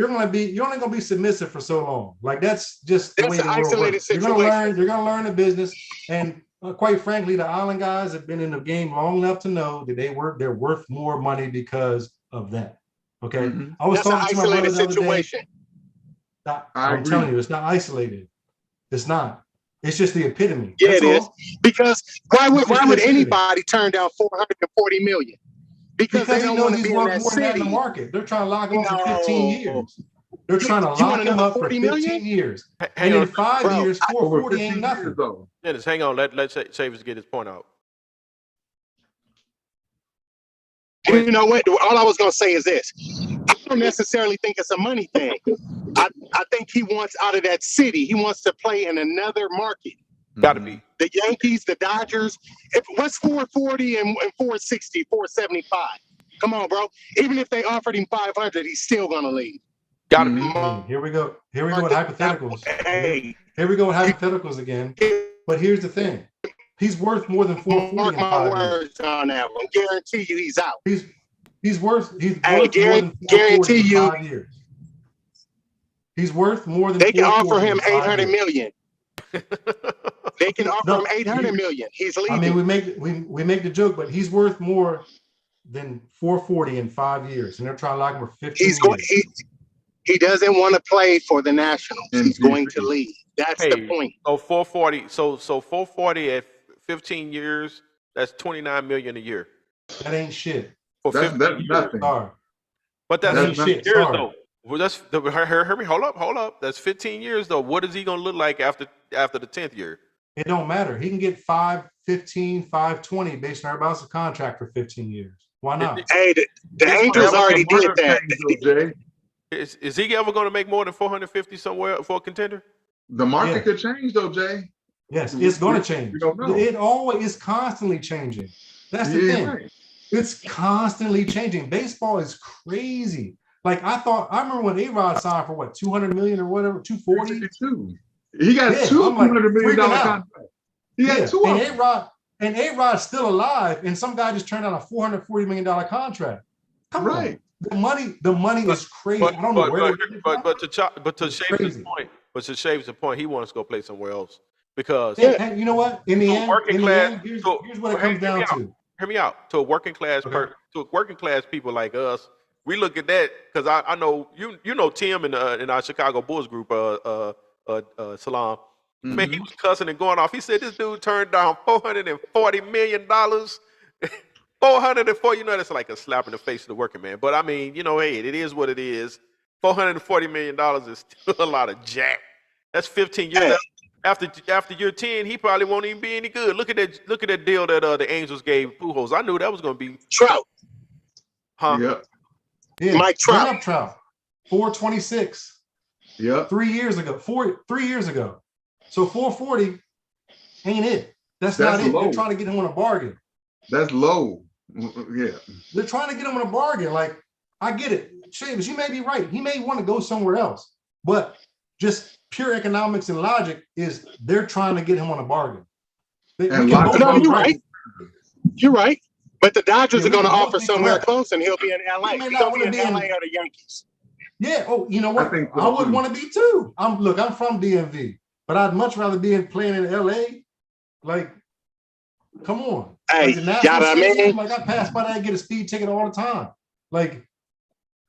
only gonna be submissive for so long. Like that's just the way the world isolated works. situation. You're gonna learn the business, and quite frankly, the island guys have been in the game long enough to know that they're worth more money because of that. Okay, Mhm. I was That's an talking to my brother isolated the other day. situation. I'm telling you, it's not isolated. It's not. It's just the epitome. Yeah, That's it is. all. Because why would It's anybody turn down $440 million? Because they he don't knows want to he's be in worth that more than that in city. the market. They're trying to lock him up for No. 15 years. They're trying to You lock want him up for 40 15 million? years. Hang And on, in 5 Bro, years, Over 440 15 ain't nothing. years, though. Dennis, hang on. Let Chavis get his point out. You know what? All I was going to say is this. I don't necessarily think it's a money thing. I think he wants out of that city. He wants to play in another market. Got to be. The Yankees, the Dodgers. What's 440 and 460, 475? Come on, bro. Even if they offered him 500, he's still gonna leave. Got to be. Hey, here we go. Here we go with hypotheticals. Hey, Here we go with hypotheticals again. But here's the thing: he's worth more than 440 mark in my 5 years. words on that one. Guarantee you, he's out. He's worth more than guarantee 440 in you- 5 years. He's worth more than They can 440 offer him in 5 800 years. million. They can offer No, him 800 million. He's leaving. I mean, we make the joke, but he's worth more than 440 in 5 years, and they're trying to lock him for 15 he's going. years. He doesn't want to play for the Nationals. He's MVP. going to leave. That's the point. So 440. So 440 at 15 years. That's 29 million a year That ain't shit. for That's 15 that's years. nothing. Sorry. But That that's ain't 15 shit. years Sorry. though. Well, that's hurry. Hold up. That's 15 years though. What is he gonna look like after the 10th year? It don't matter. He can get 515, 520 based on everybody else's contract for 15 years. Why not? Hey, the It's Angels gonna- already did that. Jay. Is he ever going to make more than 450 somewhere for a contender? The market Yeah. could change though, Jay. Yes, it's going to change. We don't know. It always is constantly changing. That's the Yeah, thing. right. It's constantly changing. Baseball is crazy. Like I remember when A-Rod signed for what, 200 million or whatever, 240? 262. He got Yeah, two I'm like $200 million freaking out. contracts. He got Yeah, two of and them. A-Rod's still alive, and some guy just turned down a $440 million contract. Come Right. on. The money is crazy. I don't know where they're getting it from. But to It's Shave's crazy. point, he wants to go play somewhere else because And you know what? In the end, working class- here's so- what it hey, comes down to. hear me out. To a working class people like us, we look at that because I know you know Tim in our Chicago Bulls group, Salam. Man, he was cussing and going off. He said this dude turned down $440 million. 404, that's like a slap in the face of the working man. But I mean, hey, it is what it is. $440 million is still a lot of jack. That's 15 years. After year 10, he probably won't even be any good. Look at that deal that the Angels gave Pujols. I knew that was going to be Trout. Yep. Yeah, Mike Trout. bring up Trout. 426. Yep. 3 years ago. 3 years ago. So 440 ain't it. That's That's not it. low. They're trying to get him on a bargain. That's low. Yeah. They're trying to get him on a bargain. Like, I get it. Shavis, you may be right. He may want to go somewhere else. But just pure economics and logic is they're trying to get him on a bargain. We And can logic- both No, be you're right. You're right. But the Dodgers Yeah, are going to we can both offer be somewhere correct. close, and he'll be in LA. He may He's not going to wanna be in be in- LA or the Yankees. Yeah. Oh, you know what? I think so, I would too. want to be too. I'm from DMV, but I'd much rather be playing in LA. Like, come on. Hey, Like the National got what I Stadium, mean? like I pass by that and get a speed ticket all the time. Like,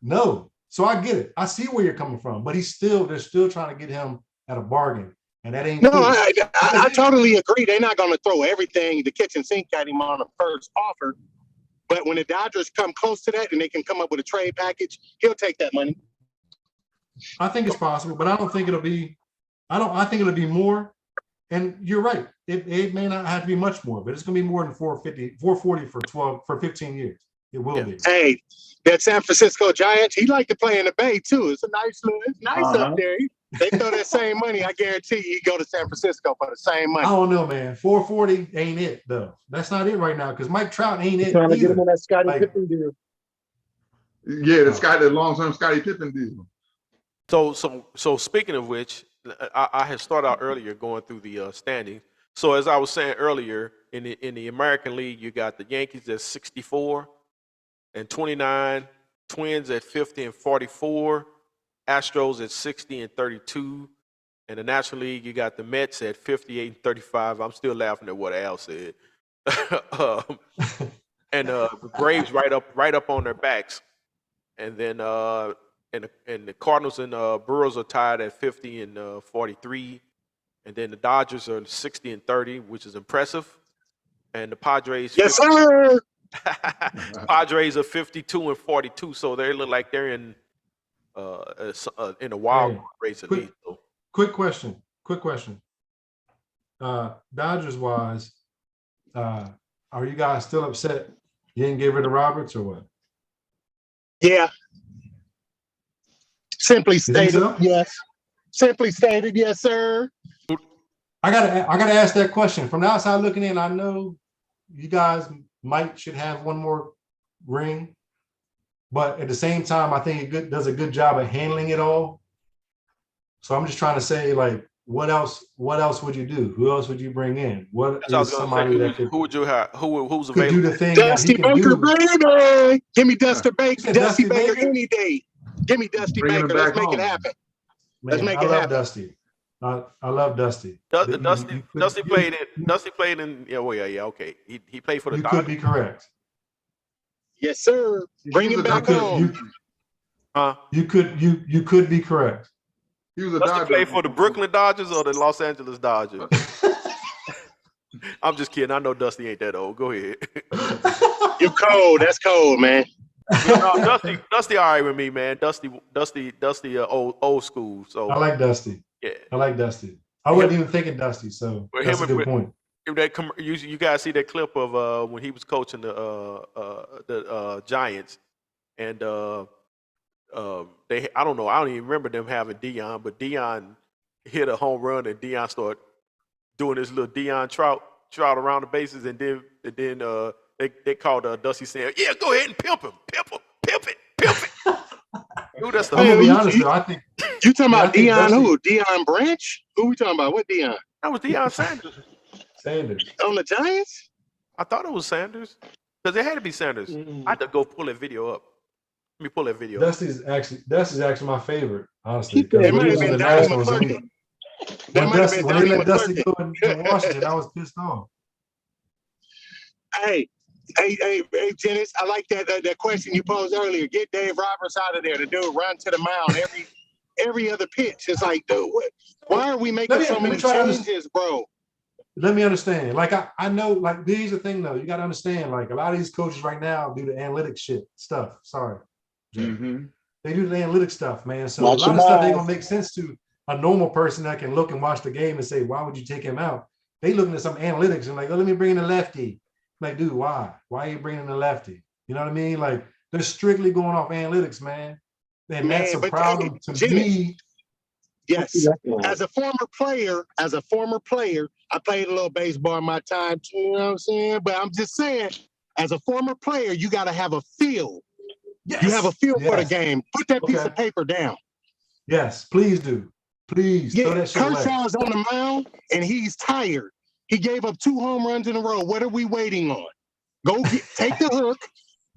no. So I get it. I see where you're coming from, but they're still trying to get him at a bargain, and that ain't No, cool. I totally agree. They're not going to throw everything, the kitchen sink at him on the first offer. But when the Dodgers come close to that and they can come up with a trade package, he'll take that money. I think it's possible, but I don't think it'll be. I think it'll be more. And you're right. It may not have to be much more, but it's going to be more than 440 for 15 years. It will be. Hey, that San Francisco Giants, he like to play in the Bay too. It's nice Uh-huh. up there. They throw that same money. I guarantee you, he go to San Francisco for the same I money. don't know, man. 440 ain't it though. That's not it right now because Mike Trout ain't it Trying to get him either. on that Scottie Like- Pippen deal. Yeah, the long-term Scottie Pippen deal. So speaking of which, I had started out earlier going through the standings. So as I was saying earlier, in the American League, you got the Yankees at 64 and 29, Twins at 50 and 44, Astros at 60 and 32. In the National League, you got the Mets at 58 and 35. I'm still laughing at what Al said. And the Braves right up on their backs. And then and the Cardinals and Brewers are tied at 50 and 43. And then the Dodgers are 60 and 30, which is impressive. And the Padres, Yes, sir. Padres are 52 and 42, so they look like they're in a wild Hey, race at quick- least. So, Quick question. Dodgers wise, are you guys still upset you didn't get rid of Roberts or what? Yeah. Simply think stated, so? yes. Simply stated, yes, sir. I gotta ask that question. From the outside looking in, I know you guys should have one more ring, but at the same time, I think it does a good job of handling it all. So I'm just trying to say, like, what else would you do? Who else would you bring in? What That's what I was is gonna somebody say. that Who would you have? Who's could do available? the thing that he Dusty can Baker, do? baby. Give me Dusty You Baker. said Dusty Dusty Baker Baker? any day. Give me Dusty Bringing him Baker. Let's back make it home. happen. Let's Man, make I it love happen. Dusty. I love Dusty. Dusty played in. Dusty played in. Yeah, well, yeah, okay. He played for the You could Dodgers. be correct. Yes, sir. Bring He him was a back Dodger. home. Huh? You could be correct. He was a Dusty Dodger. played for the Brooklyn Dodgers or the Los Angeles Dodgers. I'm just kidding. I know Dusty ain't that old. Go ahead. You cold. That's cold, man. No, Dusty, all right with me, man. Dusty, old school. So I like Dusty. yeah. I like Dusty. I wasn't even thinking Dusty, so But that's a him good point. You guys see that clip of when he was coaching the Giants, and I don't know, I don't even remember them having Deion, but Deion hit a home run and Deion started doing this little Deion trout around the bases, and then they called Dusty saying, "Yeah, go ahead and pimp it." Dude, that's the I'm gonna be you- honest though. I think You talking Yeah, I about think Deion Dusty- who? Deion Branch? Who we talking about? What Deion? that was Deion Sanders. Sanders. On the Giants? I thought it was Sanders because it had to be Sanders. I had to go pull that video up. Let me pull that video up. Dusty's actually my favorite, honestly. It It When might he have was in been the Donnie Nationals, McClurkin. That might have been when they Donnie let Dusty McClurkin. go to Washington, I was pissed off. Hey, Dennis, I like that question you posed earlier. Get Dave Roberts out of there. The dude run to the mound every other pitch. It's like, dude, why are we making so many changes, bro? Let me understand. Like I know, like here's the thing though. You gotta understand, like a lot of these coaches right now do the analytics stuff. Sorry. Jay. Mm-hmm. They do the analytics stuff, man. So Watch a lot of your stuff ain't mouth. gonna make sense to a normal person that can look and watch the game and say, why would you take him out? They looking at some analytics and like, oh, let me bring in the lefty. Like, dude, why? Why are you bringing in the lefty? You know what I mean? Like, they're strictly going off analytics, man. And that's a Man, but, problem to Jimmy, me. Yes. As a former player, I played a little baseball in my time too, you know what I'm saying? But I'm just saying, as a former player, you got to have a feel. Yes. You have a feel for the Yes. game. Put that piece Okay. of paper down. Yes, please do. Please throw Yeah, that shit away. Kershaw's on the mound and he's tired. He gave up 2 home runs in a row. What are we waiting on? Take the hook,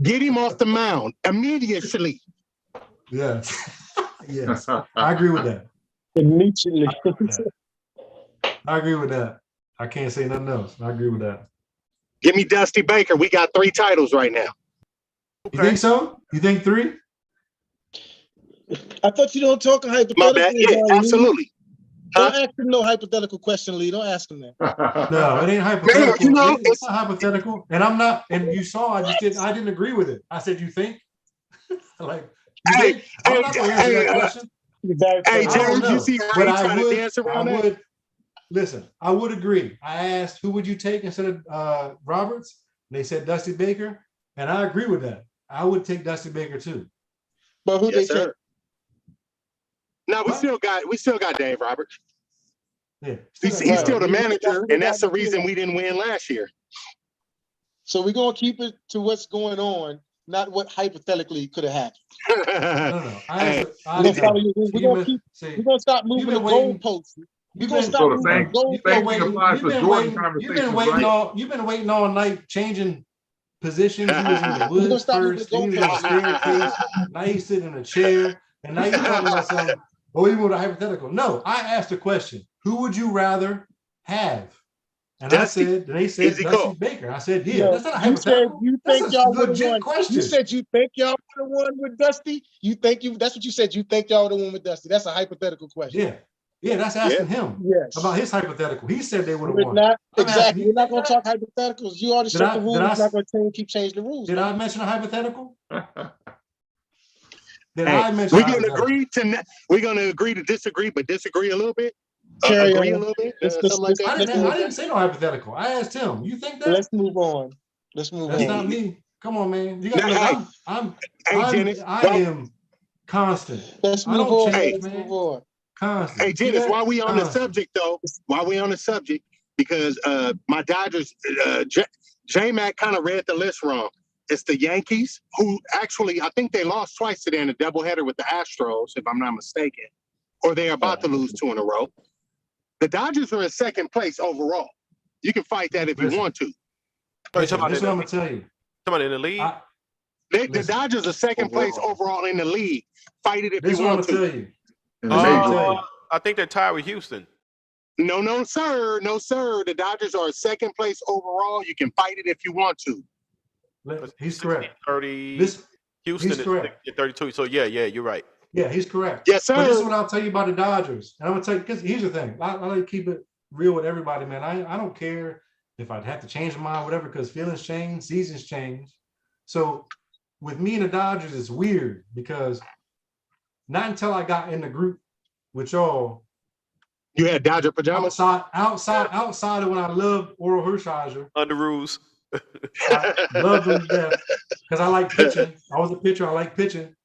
get him off the mound immediately. Yes. Yes. I agree with that. Immediately. I agree with that. I can't say nothing else. I agree with that. Give me Dusty Baker. We got 3 titles right now. You think so? You think 3? I thought you don't talk in My bad. hypothetically. Yeah, Lee. absolutely. Don't ask him no hypothetical question, Lee. Don't ask him that. No, it ain't hypothetical. you know, It's not hypothetical. And I'm not, and you saw I didn't agree with it. I said, you think? Like, you Hey, think? I'm not gonna answer that question. Hey, I don't Jared, know. you see how But he I trying to would, dance around that? listen, I would agree. I asked, who would you take instead of Roberts? And they said Dusty Baker. And I agree with that. I would take Dusty Baker too. But who Yes, they take? sir. No, we still got Dave Roberts. Yeah. He's still the manager, and that's the reason we didn't win last year. So we're gonna keep it to what's going on, not what hypothetically could have happened. No. Hey, We're gonna stop moving the been waiting- goalposts. We're You've gonna been, stop So the moving same- the goalposts. same waiting- thing applies you've for been Jordan waiting- conversations, You've been waiting all night, changing positions. You was in the gonna woods stop first, then you was in the goalposts. staircase, now you sit in a chair, and now you're talking about something. Oh, you want a hypothetical? No, I asked a question. Who would you rather have? And Dusty. they said Easy Dusty call. Baker. I said, yeah, No, that's not a you said hypothetical. you That's think a y'all would have legit won. question. You said you think y'all would have won with Dusty. That's what you said. You think y'all would have won with Dusty. That's a hypothetical question. Yeah, that's asking him Yes. about his hypothetical. He said they would have We're won. not I'm exactly. asking you, We're not gonna did I- talk hypotheticals. You already did set I- the rules. did I- We're not gonna keep changing the rules. Did I mention a hypothetical? Did Hey, I mention we're a gonna hypothetical? we're gonna agree to disagree, but disagree a little bit. Carry Agree on. a little bit. Let's- Something like I that. didn't say no hypothetical. I asked him. You think that? Let's move on. Let's move That's on. not me. Come on, man. You got Now, to hey, I'm Hey, Dennis. I am constant. Let's I move don't on. change, Let's man. move on. Constant. Hey, See Dennis, that? while we on the Constant. subject, though, because my Dodgers, J-Mac kind of read the list wrong. It's the Yankees, who actually, I think they lost twice today in a doubleheader with the Astros, if I'm not mistaken, or they're about to lose 2 in a row. The Dodgers are in second place overall. You can fight that if you Listen. want to. Listen, this is what I'm gonna tell you. Somebody in the league. The Listen. Dodgers are second place overall in the league. Fight it if This is you what I'm want gonna to. tell you. In the Uh, major tell league. you. I think they're tied with Houston. No, sir. No, sir. The Dodgers are second place overall. You can fight it if you want to. He's correct. 30. This, Houston he's is correct. 32. So yeah, you're right. yeah, he's correct. Yes, sir. But this is what I'll tell you about the Dodgers. And I'm gonna tell you, because here's the thing. I like to keep it real with everybody, man. I don't care if I'd have to change my mind, whatever, because feelings change, seasons change. So with me and the Dodgers, it's weird because not until I got in the group with y'all, You had Dodger pajamas? outside of when I loved Oral Hershiser, Under rules. I loved him to death because I like pitching. I was a pitcher. I like pitching.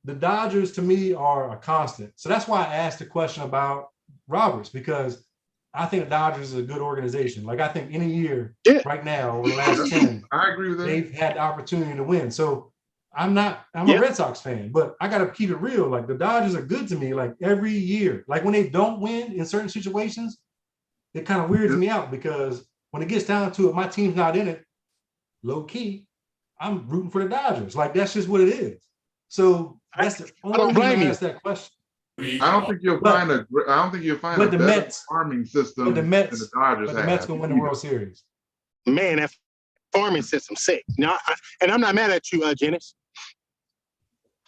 The Dodgers to me are a constant. So that's why I asked the question about Roberts, because I think the Dodgers is a good organization. Like I think any year right now over the last 10, I agree with that. they've had the opportunity to win. So I'm a Red Sox fan, but I got to keep it real. Like the Dodgers are good to me like every year. Like when they don't win in certain situations, it kind of weirds me out because when it gets down to it, my team's not in it. Low key, I'm rooting for the Dodgers. Like that's just what it is. So that's the only reason I asked that question. I don't think you'll find a but the better Mets- farming system but the Mets- than the Dodgers But the have. Mets gonna win the World Series. Man, that farming system sick. Now, and I'm not mad at you, Janice.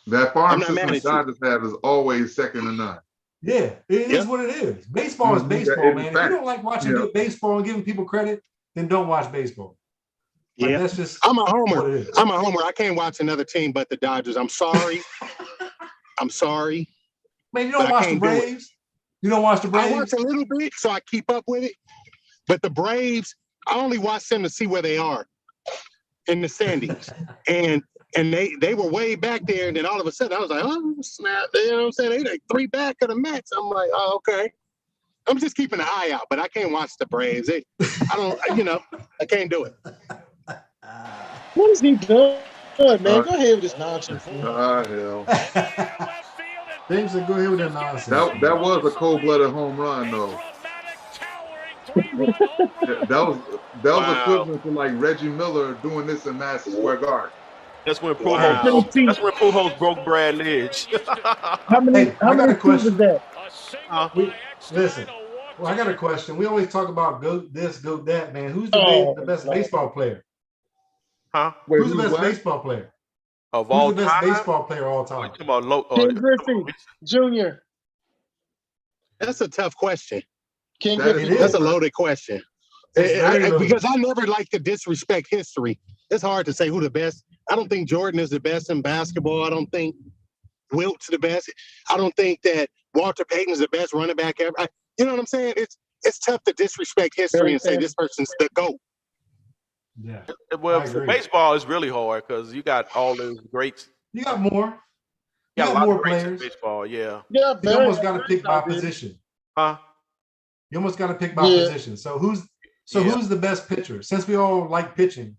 That farm I'm not mad system the at you. Dodgers have is always second to none. Yeah, it is what it is. Baseball is Mhm. baseball, Yeah, in man. If fact, you don't like watching yeah. good baseball and giving people credit, then don't watch baseball. Like, Yeah. that's just I'm a what homer. it is. I'm a homer. I can't watch another team but the Dodgers. I'm sorry. I'm sorry. Man, you But don't I watch the can't do it. Braves? You don't watch the I Braves? watch a little bit so I keep up with it. But the Braves, I only watch them to see where they are in the standings. and they were way back there. And then all of a sudden I was like, oh, snap. You know what I'm saying? They like 3 back of the Mets. I'm like, oh, okay. I'm just keeping an eye out, but I can't watch the Braves. I can't do it. What is he doing, man? Go ahead with this nonsense. Hell. James said, go ahead with that nonsense. That was a cold-blooded home run, though. That was Wow. equivalent to like Reggie Miller doing this in Madison Square Garden. That's when Wow. Pujols broke Brad Lidge. How many? Hey, how I got many a question. teams is that? Listen, well, I got a question. We always talk about goat this, goat that, man. Who's Oh, the best God. baseball player? Huh? Wait, Who's the best what? baseball player? Of all Who's the best time? baseball player of all Oh, you time? talking about Ken Griffey Jr. That's a tough question. Ken That Griffey. is. That's a loaded question. It's very loaded. Because I never like to disrespect history. It's hard to say who the best. I don't think Jordan is the best in basketball. I don't think Wilt's the best. I don't think that Walter Payton is the best running back ever. You know what I'm saying? It's tough to disrespect history Very and say fair. this person's the GOAT. Yeah. Well, I for agree. baseball, it's really hard because you got all those greats. You got more. You You got a got lot more of greats in players. baseball, yeah. Yeah, You almost got to pick by position. Huh? You almost got to pick by Yeah. position. So who's Yeah. who's the best pitcher? Since we all like pitching,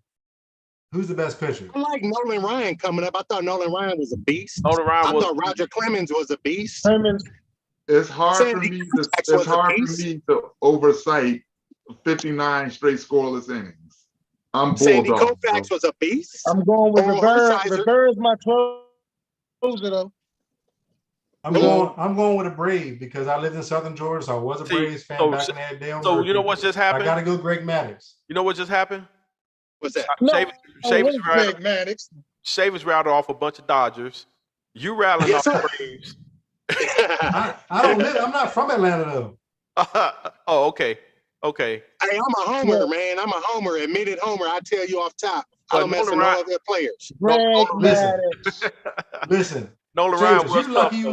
who's the best pitcher? I like Nolan Ryan coming up. I thought Nolan Ryan was a beast. Nolan Ryan I was thought Roger Clemens was a beast. Herman. It's hard for Sandy me. Koufax It's was a hard for beast. me to oversight 59 straight scoreless innings. I'm Sandy bulldog. Koufax was a beast. I'm going with Oral Rivera. Hershiser. Rivera's my closer though. I'm going with a Brave because I lived in Southern Georgia, so I was a See, Braves fan so- back in that day. So you know what just I happened? got to go Greg Maddux. You know what just happened? What's that? No, Shavis routed off a bunch of Dodgers. You rattling Yes, off sir. Braves. I don't live. I'm not from Atlanta though. Oh, okay. Okay. Hey, I'm a homer, man. I'm a homer, admitted homer. I tell you off top. I But don't mess with Nolan no Ryan- other players. Greg Listen. Maddux. Listen, Nolan Ryan James, was you lucky tough, you though.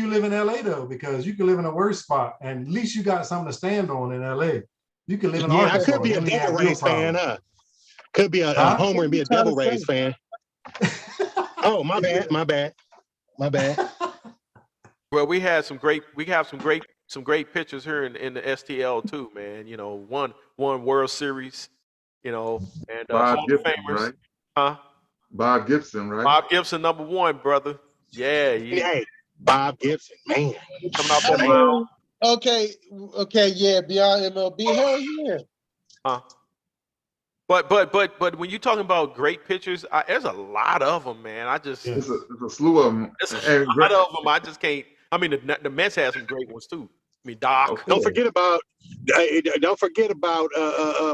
live in LA though, because you can live in a worse spot and at least you got something to stand on in LA. You can live in Yeah, I Arkansas. could be a and you Devil have real Rays fan, problems. Could be a Huh? homer and be a What you Devil trying to Rays say? fan. Oh, my bad. Greg Well, we have some great pitchers here in the STL too, man. You know, one World Series, you know, and Bob Hall of Gibson, Famers, right? huh? Bob Gibson, right? Bob Gibson, #1, brother. Yeah, Hey, Bob Gibson, man. coming off that I mound, mean, okay, yeah, beyond MLB, hell yeah. huh? But when you're talking about great pitchers, there's a lot of them, man. Yeah. It's a slew of them. There's a lot of them. I just can't. I mean, the Mets had some great ones too. I mean, Doc. Okay. Don't forget about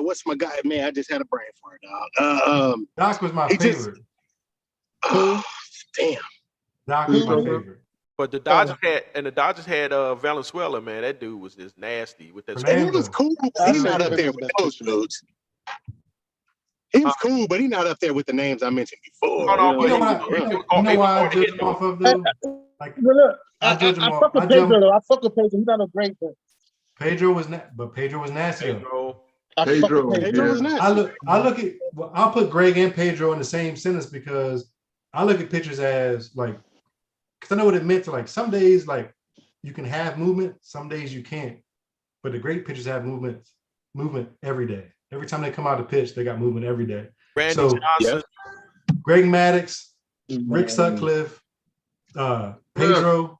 what's my guy? Man, I just had a brain fart, dog. Doc was my He just- favorite. Oh, damn. Doc was my Who? favorite. But the Dodgers had Valenzuela, man. That dude was just nasty with that. Fernando. He was cool. But he's not up there with those dudes. He was cool, but he's not up there with the names I mentioned before. No, no, You know, but why I judge him off of though? Like Look, I I judge him off. fuck with I judge Pedro though. I fuck with Pedro. He's not a great one. Pedro was nasty. though. Pedro. I fuck Pedro, with Pedro. Pedro was yeah. nice. I look at. Well, I'll put Greg and Pedro in the same sentence because I look at pitchers as like, because I know what it meant to like. Some days like you can have movement, some days you can't. But the great pitchers have movement every day. Every time they come out to pitch, they got movement every day. Randy So- Johnson. Greg Maddux, Rick Sutcliffe, Pedro,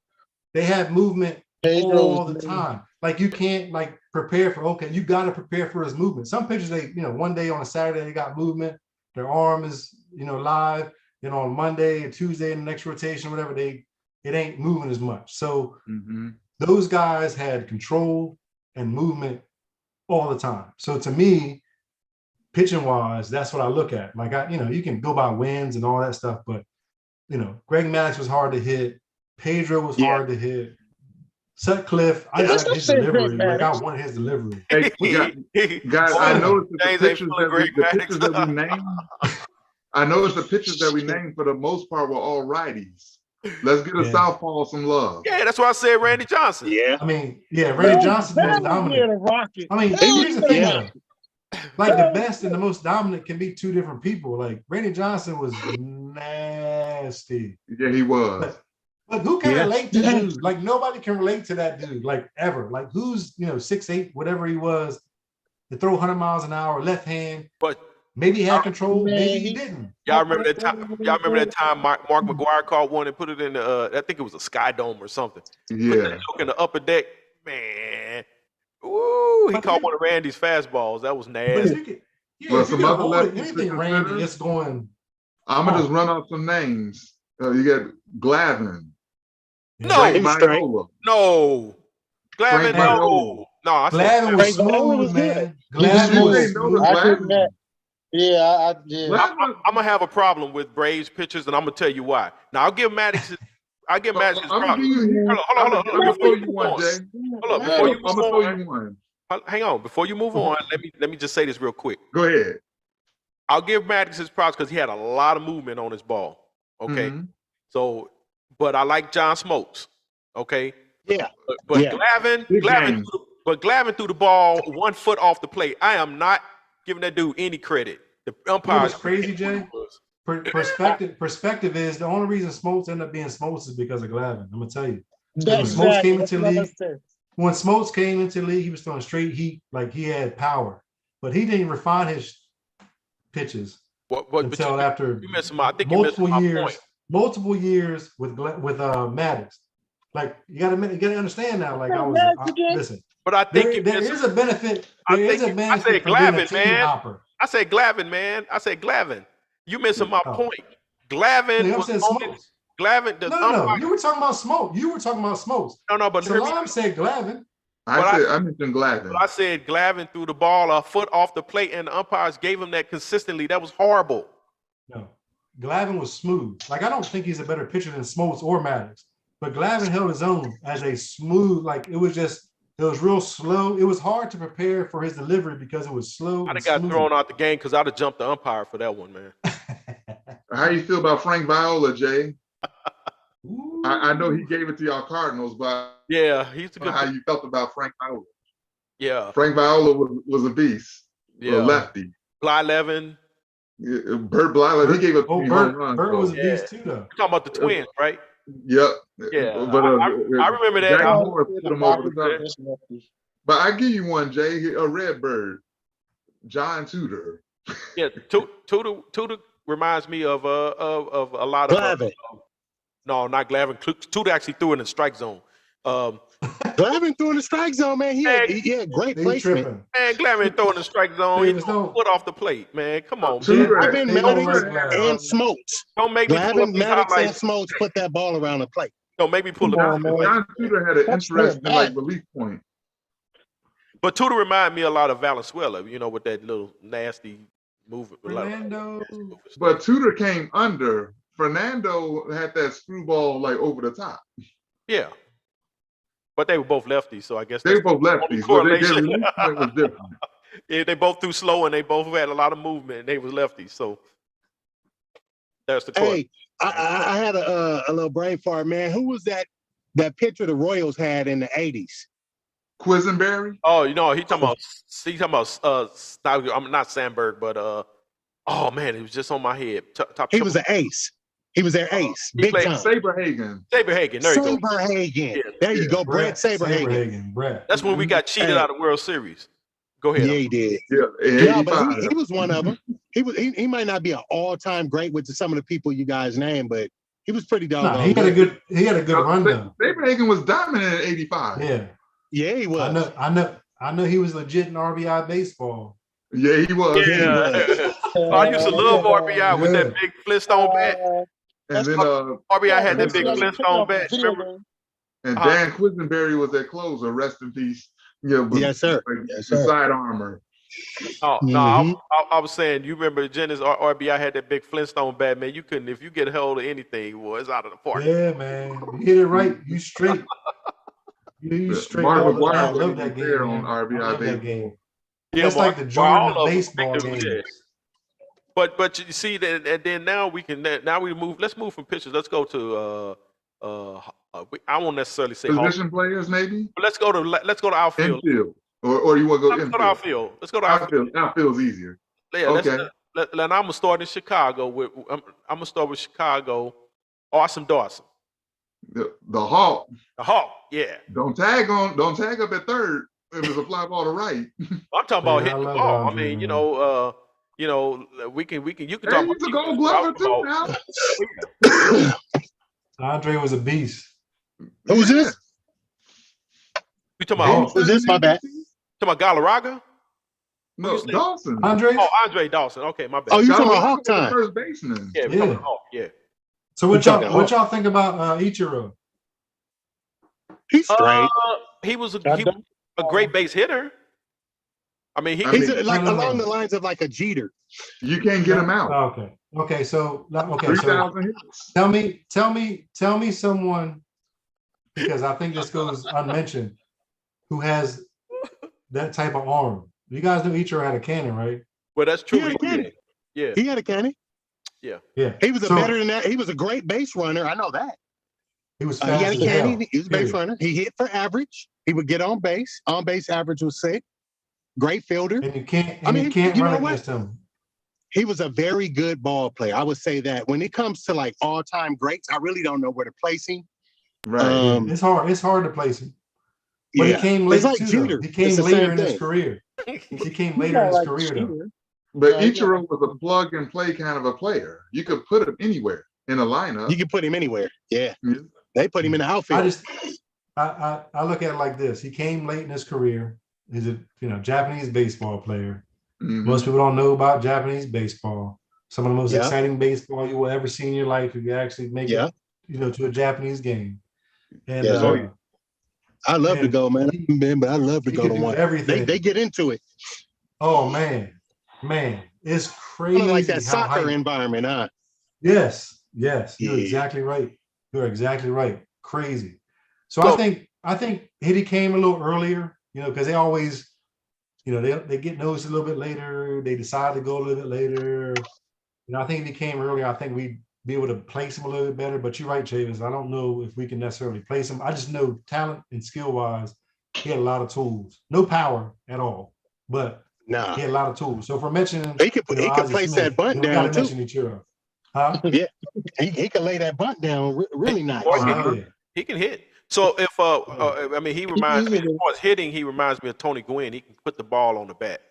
they have movement all the time. Like you can't like prepare for, okay, you got to prepare for his movement. Some pitchers, they, one day on a Saturday, they got movement, their arm is, live, on Monday and Tuesday in the next rotation, whatever, it ain't moving as much. So Mhm. those guys had control and movement all the time. So to me, pitching wise, that's what I look at. Like you can go by wins and all that stuff, but Greg Maddux was hard to hit. Pedro was hard to hit. Sutcliffe, I just like his delivery. Like I want his delivery. Hey, guys, I noticed that the James ain't pitchers feeling that we, great, the Maddox. pitchers that we named, I noticed the pitchers that we named for the most part were all righties. Let's get a Yeah. southpaw some love. Yeah, that's why I said Randy Johnson. Yeah. I mean, Randy Johnson's the most dominant. Rocket. I mean, Hell here's the thing yeah. though. Like the best and the most dominant can be two different people. Like Randy Johnson was nasty. Yeah, he was. But who can Yeah. relate to dude? Like nobody can relate to that dude, like ever. Like who's 6'8", whatever he was, to throw 100 miles an hour, left hand. But Maybe he had control, Man, maybe he didn't. y'all remember that time? Y'all remember that time Mark McGuire caught one and put it in the? I think it was a Sky Dome or something. Put Yeah. that joke in the upper deck, man. Ooh, he But caught then- one of Randy's fastballs. That was But nasty. if you can, Well, if you some can other hold lefties to anything, Randy, consider? it's going. I'm gonna just run off some names. You got Glavine, No, Frank he was straight. Viola. No, Glavin, Frank no. Viola. No, I said Glavin was Frank Viola was smooth, good. man. You Glavin was ain't know the smooth. I give him Glavine. that. Yeah. Glavine- I'm gonna have a problem with Braves pitchers, and I'm gonna tell you why. Now I'll give Maddox his I'm gonna props. give Hold on, you. hold on, I'm hold gonna on. throw you one, Jay. Hold up, before you I'm move gonna throw on, you one. hang on. Before you move on, let me just say this real quick. Go ahead. I'll give Maddox his props because he had a lot of movement on his ball. Okay, Mhm. so but I like John Smokes. Okay, Yeah. but Yeah. Big Glavin, games. but Glavin threw the ball 1 foot off the plate. I am not giving that dude any credit. The umpire. what's crazy, Jay? Perspective is the only reason Smokes ended up being Smokes is because of Glavin. I'm gonna tell you. When Smokes came into the league, when Smokes came into the league, he was throwing straight heat, like he had power, but he didn't refine his pitches But until after you missed my. I think you missed multiple my years. point. Multiple years with Maddox. Like you gotta understand now. Like listen. But I think you There missed. is a benefit. I There is think a you- I benefit said for being a Glavin, team man. hopper. I said Glavin, man. I said Glavin. You missing my Oh. point. Glavin I'm was saying only Smokes. Glavin. The No. umpire- You were talking about Smoke. You were talking about Smokes. no. But hear me Salam said Glavin. I mentioned Glavine. But I said Glavin threw the ball a foot off the plate, and the umpires gave him that consistently. That was horrible. No, Glavin was smooth. Like I don't think he's a better pitcher than Smokes or Maddox, but Glavin held his own as a smooth. Like it was real slow. It was hard to prepare for his delivery because it was slow. I'd and have got smooth. thrown out the game because I'd have jumped the umpire for that one, man. How you feel about Frank Viola, Jay? Ooh. I know he gave it to y'all Cardinals, but Yeah, he's a good. how you felt about Frank Viola? Yeah, Frank Viola was a beast. A yeah. lefty. Bly Levin. Bert Blyler, he gave up Oh, 3 home runs. Bert was a Yeah. beast too, though. You're talking about the Twins, right? Yep. Yeah, But I remember that. Jack I- Morris put him over the top. But I give you one, Jay. A Redbird, John Tudor. Yeah, Tudor reminds me of a lot of Glavin. no, not Glavin. Tudor actually threw it in the strike zone. Glavin threw in the strike zone, man. He had great They placement. tripping. Man, Glavin throwing the strike zone. He Davis, threw don't- foot off the plate, man. Come on, man. Tudor, Glavin, They don't Maddox, like Glavin. and Smokes. Don't make me pull up Glavin, these Maddox, and highlights. Smokes put that ball around the plate. Don't make me pull Come up. on, man. John Tudor had an That's interesting bad. like release point. But Tudor reminded me a lot of Valenzuela, with that little nasty movement. Fernando. But Tudor came under. Fernando had that screwball like over the top. Yeah. But they were both lefties, so I guess They that's were both lefties, but their release point was different. yeah, they both threw slow and they both had a lot of movement and they was lefties. So that's the choice. Hey, I had a little brain fart, man. Who was that pitcher the Royals had in the 80s? Quisenberry? Oh, he talking about I'm not Sandberg, but oh man, it was just on my head. He was an ace. He was their ace. he Big played time. Saberhagen. Saberhagen. There you go. Saberhagen. Yeah. There you go, Brett Brett Saberhagen. Brett. That's when we got cheated Hey. out of World Series. Go ahead. Yeah, he did. Yeah, in Yeah, but 85. he was one of them. He might not be an all-time great with some of the people you guys named, but he was pretty doggone Nah, he had a good run though. Saberhagen was dominant in 85. Yeah. Yeah, he was. I know he was legit in RBI baseball. Yeah, he was. Yeah. I used to love RBI with that big Flintstone bat. And then RBI had that big Flintstone bat. Remember? and Dan Quisenberry was their closer. Rest in peace. Yeah, with, Yes, sir. like, Yes, the sir. side armor. Oh no, Mhm. I was saying, you remember Jennings RBI had that big Flintstone bat, man. You couldn't, if you get a hold of anything, boy, it's out of the park. Yeah, man. You hit it right. You straight. You straight. Mark all the McGwire time. I was love that game. there Man. on RBI I love that baseball. game. Yeah, That's like the Jordan of baseball games. games. But you see that, and then now we move. Let's move from pitchers. Let's go to I won't necessarily say Position players, maybe? but let's go to outfield. Infield. Or you want to go Let's go to infield? outfield. Let's go to outfield. Outfield's easier. Yeah, Okay. and I'm gonna start in Chicago with. I'm gonna start with Chicago. Awesome Dawson. The Hawk. The Hawk. Yeah. Don't tag up at third if it's a fly ball to right. I'm talking about Yeah, hitting I the love ball. I Andre, mean, man. we can. You can Hey, talk he's about a gold glover too now. Andre was a beast. Who's this? You talking about? Who's this? My bad. Talking about Galarraga? No, say? Dawson. Andre. Oh, Andre Dawson. Okay, my bad. Oh, you talking about Dawson Hawk was the time? First baseman. yeah, we Yeah. talking about Hawk. Yeah. So what talking y'all think about Ichiro? He's straight. He was a great base hitter. I mean, He's mean, like no. along the lines of like a Jeter. You can't get him out. Okay. So 3,000 hits. tell me someone, because I think this goes unmentioned, who has that type of arm. You guys know Ichiro had a cannon, right? well, that's true. He had a cannon. Yeah. He had a cannon. Yeah. He was So, better than that. He was a great base runner. I know that. He was He fast had a as hell. cannon. He was a base Period. runner. He hit for average. He would get on base. On base average was 6. Great fielder. And you can't I mean, you know run what? against him. He was a very good ball player. I would say that. When it comes to like all-time greats, I really don't know where to place him. Right. It's hard to place him. But Yeah. he came late It's like too, though. Jeter. He came It's the later same in his thing. career. He came later in his career though. But Ichiro was a plug and play kind of a player. You could put him anywhere in a lineup. You can put him anywhere. Yeah. Yeah. They put him in the outfield. I look at it like this. He came late in his career. He's a Japanese baseball player. Mhm. Most people don't know about Japanese baseball. Some of the most Yeah. exciting baseball you will ever see in your life if you actually make Yeah. it, to a Japanese game. And Yeah. I love to man, go, man. he- But I love to he go could to do one. everything. They get into it. Oh man, it's crazy. Kind of like that how soccer hyped- environment, huh? Yes. You're Yeah. exactly right. You're exactly right. Crazy. So So- I think Hitty came a little earlier, because they always, they get noticed a little bit later. They decide to go a little bit later. I think if he came earlier, I think we'd be able to place him a little bit better. But you're right, Chavis. I don't know if we can necessarily place him. I just know talent and skill wise, he had a lot of tools. No power at all, but Nah. he had a lot of tools. So if we're mentioning, He could place Ozzie that bunt we down, gotta too. mention Ichiro. Huh? Yeah, he can lay that bunt down really nice. Boy, Yeah. he can hit. So if I mean, he reminds me as far as hitting, he reminds me of Tony Gwynn. He can put the ball on the bat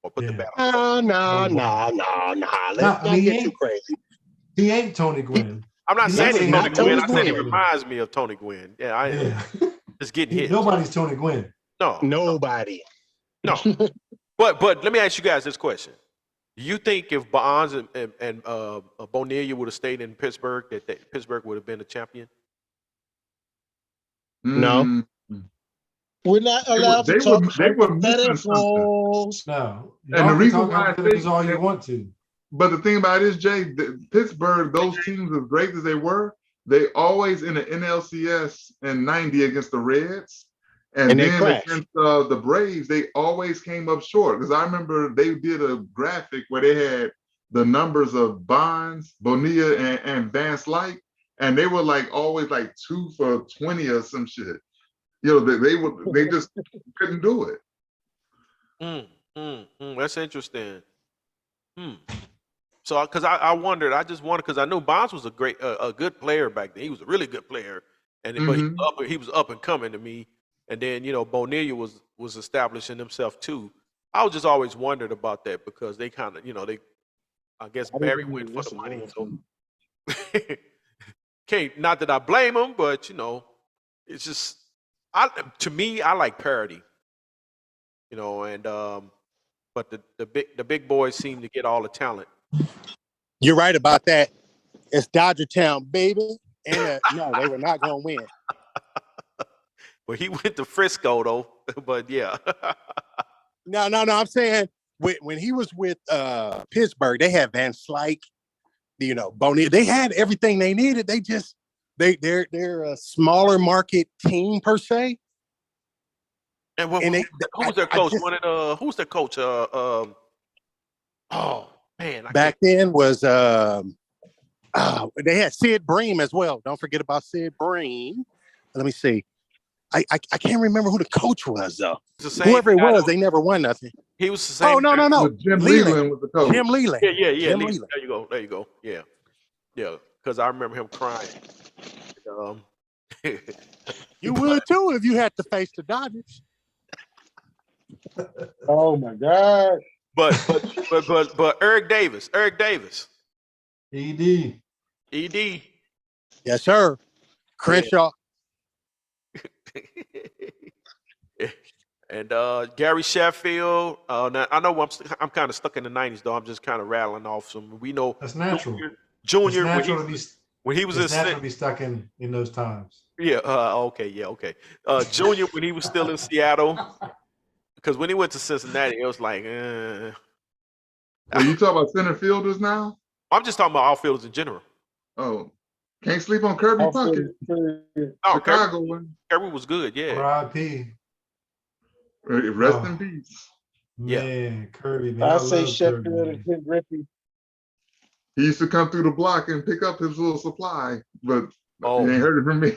or put the Yeah. bat on. No. Nah, Let's I not mean, get too crazy. He ain't Tony Gwynn. I'm not He's saying not he's saying Tony he's Gwynn. Tony I said he Gwynn. reminds me of Tony Gwynn. Yeah, Yeah. just getting hit. Nobody's Tony Gwynn. No, Nobody. no. But let me ask you guys this question: do you think if Bonds and Bonilla would have stayed in Pittsburgh, that Pittsburgh would have been the champion? No. Mm, We're not allowed to talk they were missing something. hypotheticals. No. And the Y'all can reason talk why I hypotheticals think all you that- want to. But the thing about it is, Jay, Pittsburgh, those teams as great as they were, they always in the NLCS in '90 against the Reds, and And they then crashed. against the Braves, they always came up short. Because I remember they did a graphic where they had the numbers of Bonds, Bonilla, and Van Slyke, and they were like always like 2 for 20 or some shit. You know, they just couldn't do it. That's interesting. So, because I wondered, I just wondered because I knew Bonds was a good player back then. He was a really good player, but he was up and coming to me. And then Bonilla was establishing himself too. I was just always wondered about that because they kind of I guess Barry went for the money. So not that I blame him, but it's just to me I like parity. And but the big boys seem to get all the talent. You're right about that. It's Dodger Town, baby. And no, they were not going to win. Well, he went to Frisco though, but yeah. No. I'm saying when he was with Pittsburgh, they had Van Slyke, Bonilla. They had everything they needed. They just they're a smaller market team per se. And who was their coach? Who's their coach? Oh man, Back then was they had Sid Bream as well. Don't forget about Sid Bream. Let me see. I can't remember who the coach was though. Whoever it was, they never won nothing. He was the same. Oh no. Jim Leland was the coach. Jim Leland. Yeah. Jim Leland. Leland. There you go. Yeah. Because I remember him crying. You would too if you had to face the Dodgers. Oh my God. But Eric Davis. ED. Yes, sir. Crenshaw. And Gary Sheffield. Now I know I'm kind of stuck in the '90s though. I'm just kind of rattling off some. We know That's natural. Junior It's natural when he was in natural to be stuck in those times. Yeah. Okay. Junior when he was still in Seattle, because when he went to Cincinnati, it was like. Well, you talk about center fielders now? I'm just talking about outfielders in general. Oh, can't sleep on Kirby Puckett. Oh, Chicago one. Kirby was good. Yeah. R.I.P. Rest in peace. Yeah. Man, Kirby, man. I I say love Sheffield Kirby, and Ken Griffey. He used to come through the block and pick up his little supply, but Oh. you ain't heard it from me.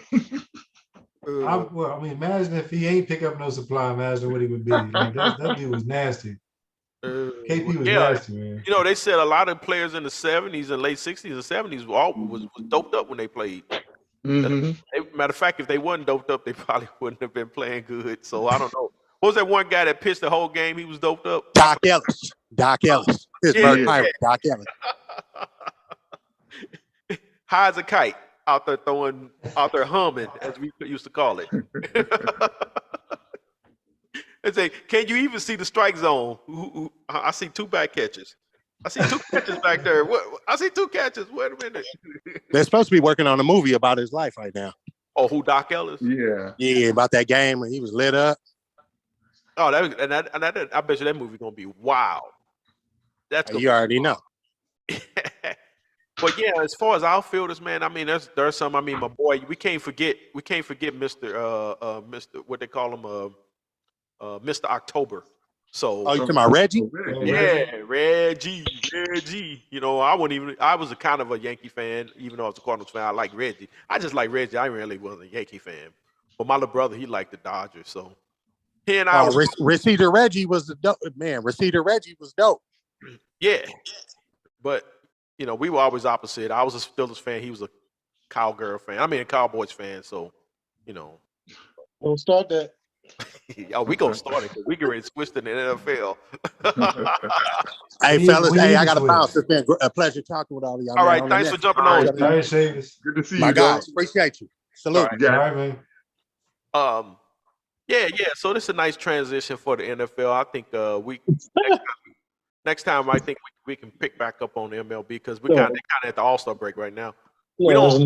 imagine if he ain't pick up no supply. Imagine what he would be. Like, that dude was nasty. KP was nasty, man. They said a lot of players in the '70s and late '60s and '70s was doped up when they played. Mhm. Matter of fact, if they wasn't doped up, they probably wouldn't have been playing good. So I don't know. What was that one guy that pitched the whole game? He was doped up. Doc Ellis. Pittsburgh Yeah. Pirates. Doc Ellis. High as a kite out there humming, as we used to call it. And say, can you even see the strike zone? I see 2 back catches. I see 2 catches back there. I see 2 catches. Wait a minute. They're supposed to be working on a movie about his life right now. Oh, who Doc Ellis? Yeah. Yeah, about that game when he was lit up. Oh, I bet you that movie gonna be wild. That's You already know. But yeah, as far as outfielders, man, I mean, there's some. I mean, my boy, we can't forget Mr. What they call him, Mr. October. So Oh, you talking about Reggie? yeah, Reggie. I was a kind of a Yankee fan, even though I was a Cardinals fan. I like Reggie. I just like Reggie. I really wasn't a Yankee fan. But my little brother, he liked the Dodgers. So he and I Receiver Reggie was the dope man. Receiver Reggie was dope. yeah. But you know, we were always opposite. I was a Steelers fan. He was a Cowgirl fan. I mean, a Cowboys fan. So, you know, Don't start that. oh, we gonna start it because we get ready to switch to the NFL. Hey, We- fellas, we hey, need I to got to switch. bounce. It's been a pleasure talking with all of y'all. All man. right, On the thanks for next- jumping All on. right, All right, Shavis. Good to see My you, dog. guys, appreciate you. Salute. All Yeah. All right, man. Yeah. So this is a nice transition for the NFL. I think next time I think we can pick back up on the MLB because we kind of at the All-Star break right now. We don't. I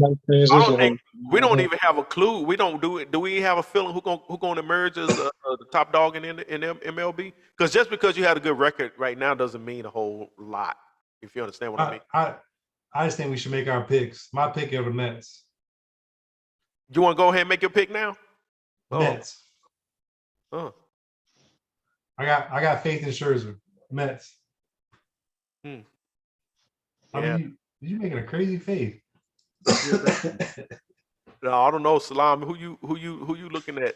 don't think we don't even have a clue. We don't do it. Do we have a feeling who gonna emerge as the top dog in MLB? Because just because you had a good record right now doesn't mean a whole lot. If you understand what I mean. I just think we should make our picks. My pick are the Mets. You want to go ahead and make your pick now? Oh. Mets. Oh. I got faith in Scherzer. Mets. Hmm. I Yeah. mean, you making a crazy face. No, I don't know, Salam. Who you looking at?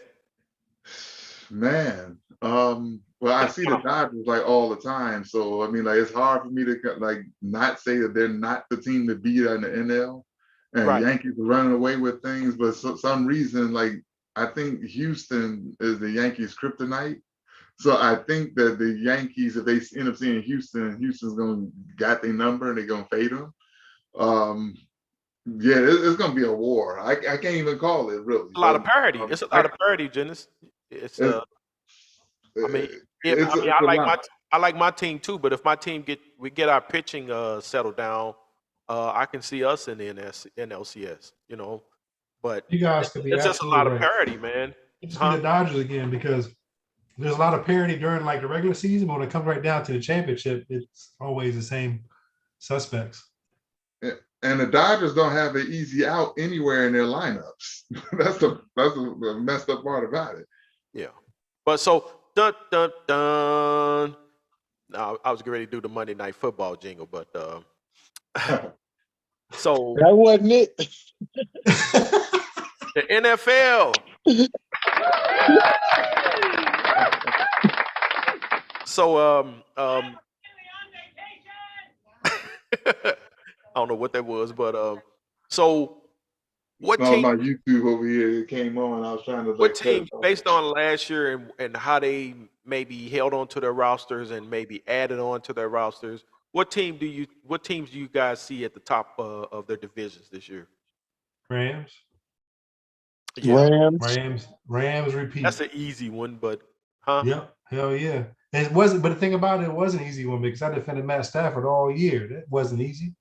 Man, well, I see the Dodgers like all the time, so I mean, like it's hard for me to like not say that they're not the team to beat in the NL, and Right. Yankees are running away with things, but for some reason, like I think Houston is the Yankees' kryptonite. So I think that the Yankees, if they end up seeing Houston, Houston's gonna got their number and they're gonna fade them. Yeah, it's gonna be a war. I can't even call it really. A lot of but, parity. It's a lot of parity, Janice. It's I mean, it's I a like lot. I like my team too. But if my team get our pitching settled down, I can see us in the NLCS. You know, but You guys could be it's just a lot of absolutely right. parity, man. It's Huh? the Dodgers again because there's a lot of parity during like the regular season, but when it comes right down to the championship, it's always the same suspects. And the Dodgers don't have an easy out anywhere in their lineups. that's the messed up part about it. Yeah. But so dun dun dun. Now I was getting ready to do the Monday Night Football jingle, but so That wasn't it. the NFL. So I don't know what that was, but so what On team? my YouTube over here, it came on. I was trying to. What like, cut teams, it off. based on last year and how they maybe held on to their rosters and maybe added on to their rosters, what teams do you guys see at the top of their divisions this year? Rams. Rams repeat. That's an easy one, but huh? Yep. Hell yeah. It wasn't, but the thing about it wasn't an easy one because I defended Matt Stafford all year. That wasn't easy.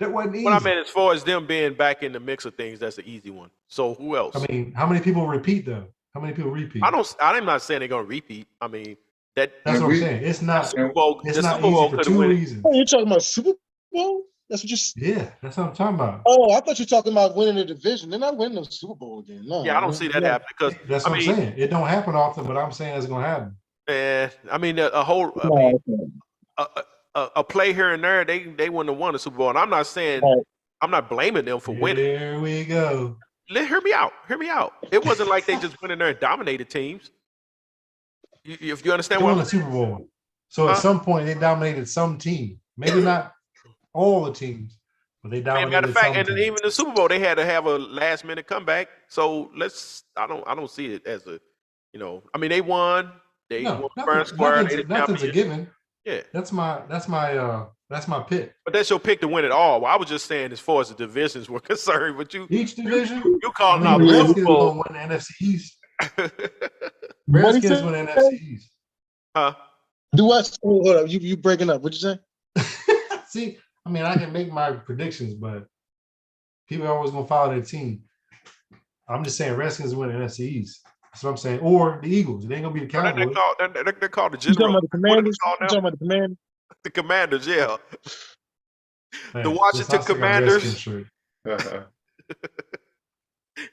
That wasn't easy. What I meant as far as them being back in the mix of things, that's an easy one. So who else? I mean, how many people repeat though? How many people repeat? I'm not saying they're gonna repeat. I mean That's And what we- I'm saying. It's not. Super Bowl. It's The not Super Bowl easy for could have two win. reasons. Oh, you're talking about Super Bowl? That's what you. Yeah, that's what I'm talking about. Oh, I thought you were talking about winning the division. They're not winning the Super Bowl again. No. Yeah, I don't see that No. happening because That's I what mean, I'm saying. It don't happen often, but I'm saying it's gonna happen. I mean a whole. I No, mean, a play here and there, they wouldn't have won the Super Bowl. And I'm not saying Right. I'm not blaming them for winning. There we go. Hear me out. Hear me out. It wasn't like they just went in there and dominated teams. If you They understand won what the I'm Super Bowl. So Huh? at some point they dominated some team. Maybe not all the teams, but they saying, dominated matter of fact, some and teams. even the Super Bowl, they had to have a last minute comeback. So I don't see it as a, I mean, they won. They won No, fair and square. They the nothing's a champion. given. Yeah, That's my pick. but that's your pick to win it all. Well, I was just saying as far as the divisions were concerned, but you Each division. you calling I out mean, the Super Redskins Bowl. gonna win the NFC East. What Redskins he win the say? NFC East. Huh? Do what? Hold up. You breaking up. What'd you say? See, I mean, I can make my predictions, but people are always gonna follow their team. I'm just saying Redskins win the NFC East. That's what I'm saying. Or the Eagles. It ain't gonna be the They're Cowboys. called the You talking general. about the What are they Commanders? called You now? talking about the Commanders? The Commanders, yeah. Man, the Washington I still got Commanders. Redskins shirt.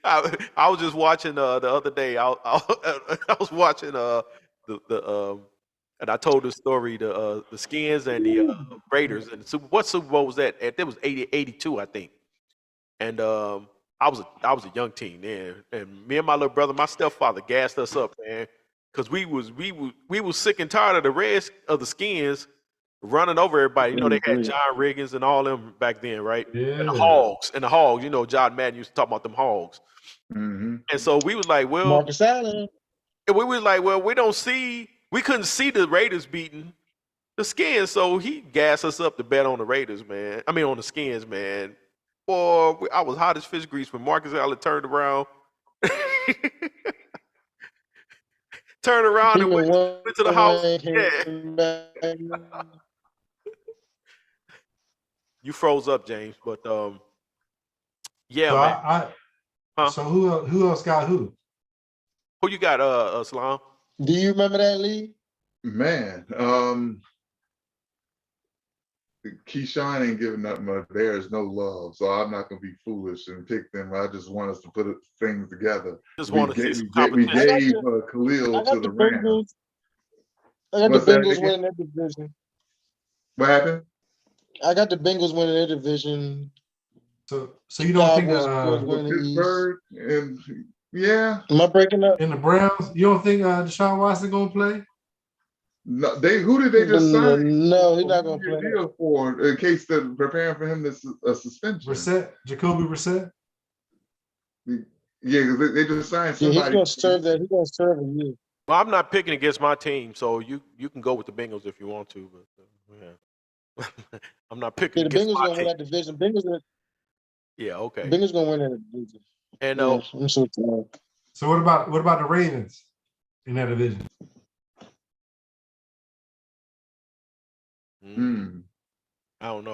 I was just watching the other day. I was watching and I told the story the Skins and the Raiders and what Super Bowl was that? It was 82, I think. And I was a young teen then, and me and my little brother, my stepfather, gassed us up, man, because we was sick and tired of the Skins running over everybody. You know, they had Mhm. John Riggins and all them back then, right? And Yeah. the Hogs, you know, John Madden used to talk about them Hogs. Mm-hmm. And so we was like, well, Marcus Allen. we couldn't see the Raiders beating the Skins, so he gassed us up to bet on the Raiders, man. I mean, on the Skins, man. Boy, I was hot as fish grease when Marcus Allen turned around. Turned around and went to the house. Yeah. You froze up, James, but yeah, So man. Huh? So who else got who? Who you got, Salam? Do you remember that, Lee? Man, Keyshawn ain't giving up my Bears no love, so I'm not gonna be foolish and pick them. I just want us to put things together. Just We want to see gave, some we competition. gave Khalil to the Rams. I got What's the that Bengals again? winning that division. What happened? I got the Bengals winning their division. So you don't think Cowboys With winning the East. Pittsburgh and yeah, Am I breaking up? in the Browns, you don't think Deshaun Watson gonna play? no, who did they just sign? No, he's not gonna Who did play. they deal for in case they're preparing for him a suspension? Brissett, Jacoby Brissett? Yeah, 'cause they just signed Yeah, somebody. he's gonna serve that. He's gonna serve a year. Well, I'm not picking against my team, so you can go with the Bengals if you want to, but yeah. I'm not picking Yeah, the against Bengals my gonna win team. that division. Bengals Yeah, okay. gonna win that division. And Yeah, I'm so tired. So what about the Ravens in that division? I don't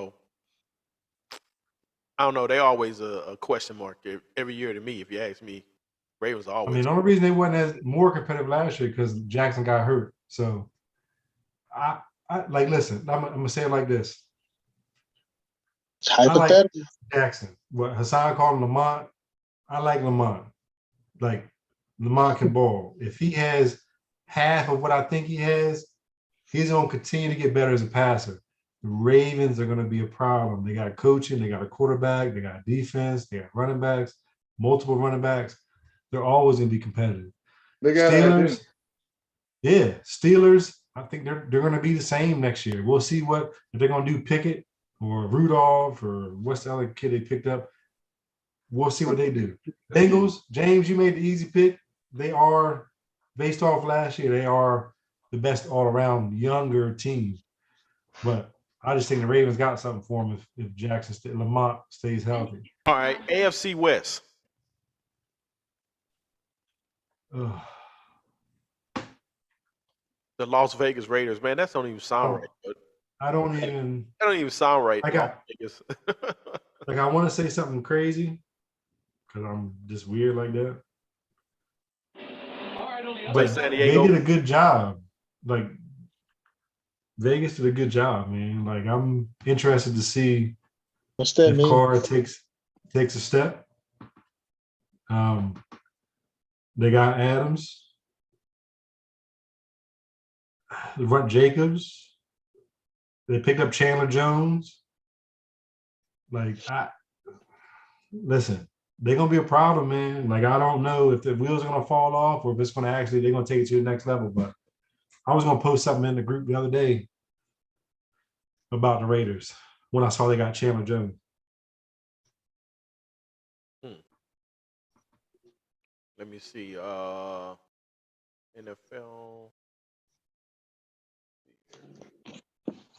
know. They always a question mark every year to me. If you ask me, Ravens are I always. mean, the only reason they wasn't as more competitive last year because Jackson got hurt. So I like listen. I'm gonna say it like this. It's I like hypothetical. Jackson. What Hassan called him Lamont. I like Lamont. Like Lamont can ball. If he has half of what I think he has, he's gonna continue to get better as a passer. The Ravens are gonna be a problem. They got coaching, they got a quarterback, they got defense, they got running backs, multiple running backs. They're always gonna be competitive. They got Steelers, yeah, Steelers. I think they're gonna be the same next year. We'll see what if they're gonna do Pickett or Rudolph or what's the other kid they picked up. We'll see what they do. Bengals, James, you made the easy pick. They are, based off last year, they are the best all-around younger team. But I just think the Ravens got something for them if Lamont stays healthy. All right, AFC West. Ugh. The Las Vegas Raiders, man, that don't even sound right. But I don't even. that don't even sound right. I got- Vegas. Like I want to say something crazy because I'm just weird like that. But San they Diego. did a good job. Like Vegas did a good job, man. Like I'm interested to see What's that if mean? Carr takes a step. They got Adams, they run Jacobs. They picked up Chandler Jones. Like listen, they're gonna be a problem, man. Like I don't know if the wheels are gonna fall off or if it's gonna they're gonna take it to the next level. But I was gonna post something in the group the other day about the Raiders when I saw they got Chandler Jones. Let me see. NFL.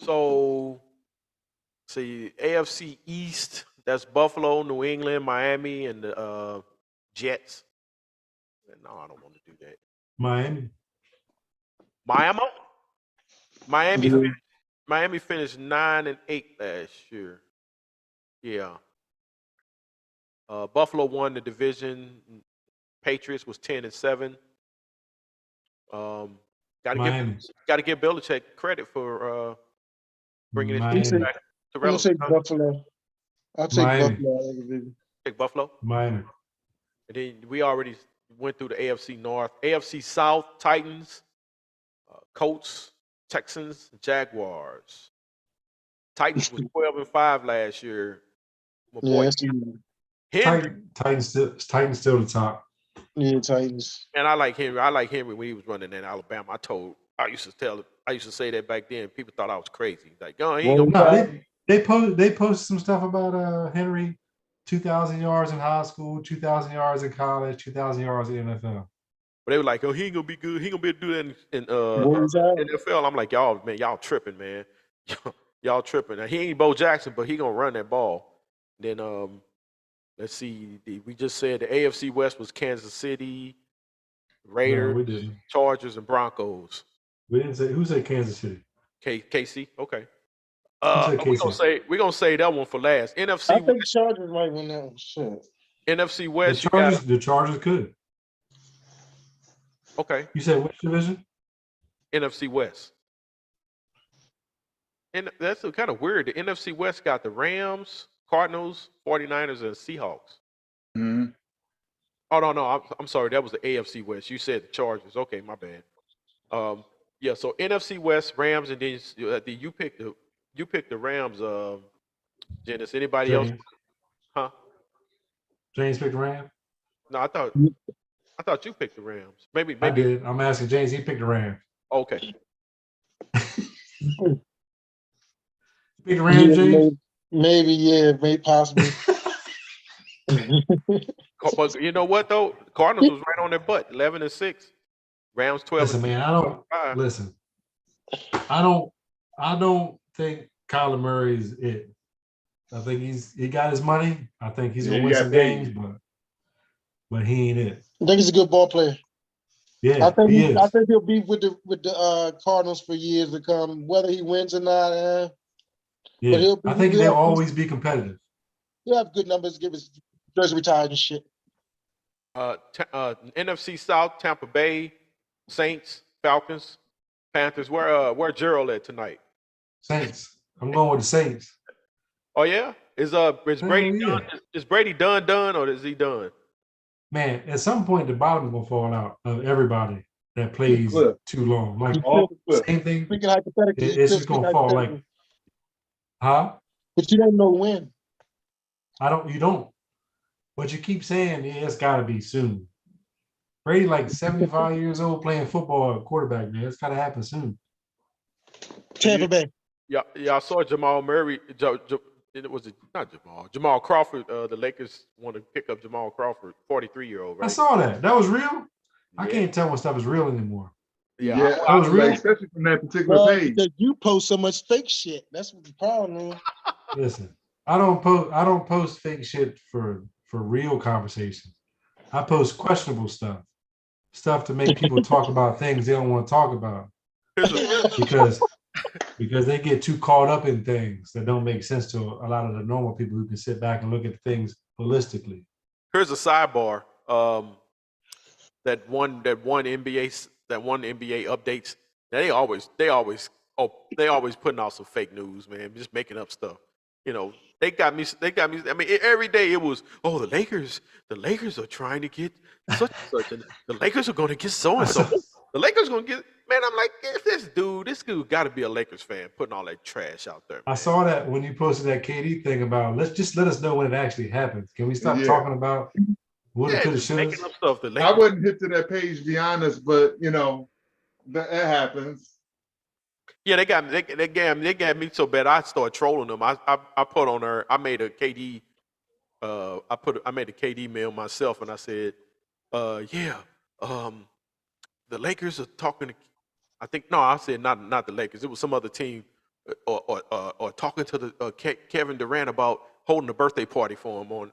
So, see, AFC East. That's Buffalo, New England, Miami, and the Jets. No, I don't want to do that. Miami. Miami finished 9-8 last year. Yeah. Buffalo won the division. Patriots was 10-7. Got to give Belichick credit for bringing his team back to I'm gonna say Buffalo. I'll take Miami. Buffalo. Take Buffalo. Miami. And then we already went through the AFC North. AFC South, Titans, Colts, Texans, Jaguars. Titans was 12-5 last year. My boy Henry. Titans still the top. Yeah, Titans. And I like Henry. I like Henry when he was running in Alabama. I I used to say that back then. People thought I was crazy. Like, oh, he ain't Well, gonna. No, they posted some stuff about Henry, 2,000 yards in high school, 2,000 yards in college, 2,000 yards in NFL. But they were like, oh, he ain't gonna be good. He gonna be able to do that in what was that? NFL. I'm like, y'all, man, y'all tripping, man. Y'all tripping. Now, he ain't Bo Jackson, but he gonna run that ball. Then let's see. We just said the AFC West was Kansas City, No, Raiders, we didn't. Chargers, and Broncos. We didn't say who said Kansas City. KC, okay. said We're gonna say that one for last. NFC I think West, Chargers might win that one. Shit. NFC The West. You got Chargers, the Chargers could. okay. You said which division? NFC West. And that's kind of weird. The NFC West got the Rams, Cardinals, 49ers, and Seahawks. Mhm. Oh no, I'm sorry. That was the AFC West. You said the Chargers. Okay, my bad. Yeah. So NFC West, Rams, and then you picked the Rams. Janice. Anybody else? James. Huh? James picked the Rams. No, I thought you picked the Rams. Maybe. I did. I'm asking James. He picked the Rams. Okay. Pick the Rams, James. Maybe, yeah, maybe possibly. But you know what though? The Cardinals was right on their butt, 11-6. Rams 12. Listen, man. Listen. I don't think Kyler Murray is it. I think he got his money. I think he's gonna win some games, but he ain't it. I think he's a good ball player. Yeah, I think he is. I think he'll be with the Cardinals for years to come, whether he wins or not. Yeah, but he'll be- I think he'll they'll be- always be competitive. He'll have good numbers, give his jersey retired and shit. NFC South, Tampa Bay, Saints, Falcons, Panthers. Where Gerald at tonight? Saints. I'm going with the Saints. Oh yeah, is Brady yeah. done? Is Brady done, or is he done? Man, at some point the bottom's gonna fall out of everybody that plays Cliff. too long. Like Off the cliff. same thing. Speaking hypothetically, It's just gonna fall. Like, huh? but you don't know when. You don't. But you keep saying, yeah, it's gotta be soon. Brady like 75 years old playing football quarterback, man. It's gotta happen soon. Tampa Bay. Yeah, I saw Jamal Murray. Not Jamal? Jamal Crawford. The Lakers want to pick up Jamal Crawford, 43-year-old. I Right? saw that. That was real. I Yeah. that when stuff is real anymore. Yeah, Yeah, That was real. especially from that particular Well, page. because you post so much fake shit. That's what the problem is. Listen, I don't post fake shit for real conversations. I post questionable stuff to make people talk about things they don't want to talk about because they get too caught up in things that don't make sense to a lot of the normal people who can sit back and look at things holistically. Here's a sidebar. That one NBA updates. They always putting out some fake news, man. Just making up stuff. You know, they got me. I mean, every day it was, the Lakers are trying to get such and such, and the Lakers are going to get so and so. The Lakers going to get. Man, I'm like, this dude got to be a Lakers fan putting all that trash out there. I Man. saw that when you posted that KD thing about let us know when it actually happens. Can we stop Yeah. talking about what it could have just should making up stuff. The I Lakers. wouldn't hit to that page, to be honest, but that happens. Yeah, they got me so bad. I started trolling them. I put on her. I made a KD. I made a KD mail myself, and I said, the Lakers are talking to. I think no, I said not the Lakers. It was some other team, or talking to the Kevin Durant about holding a birthday party for him on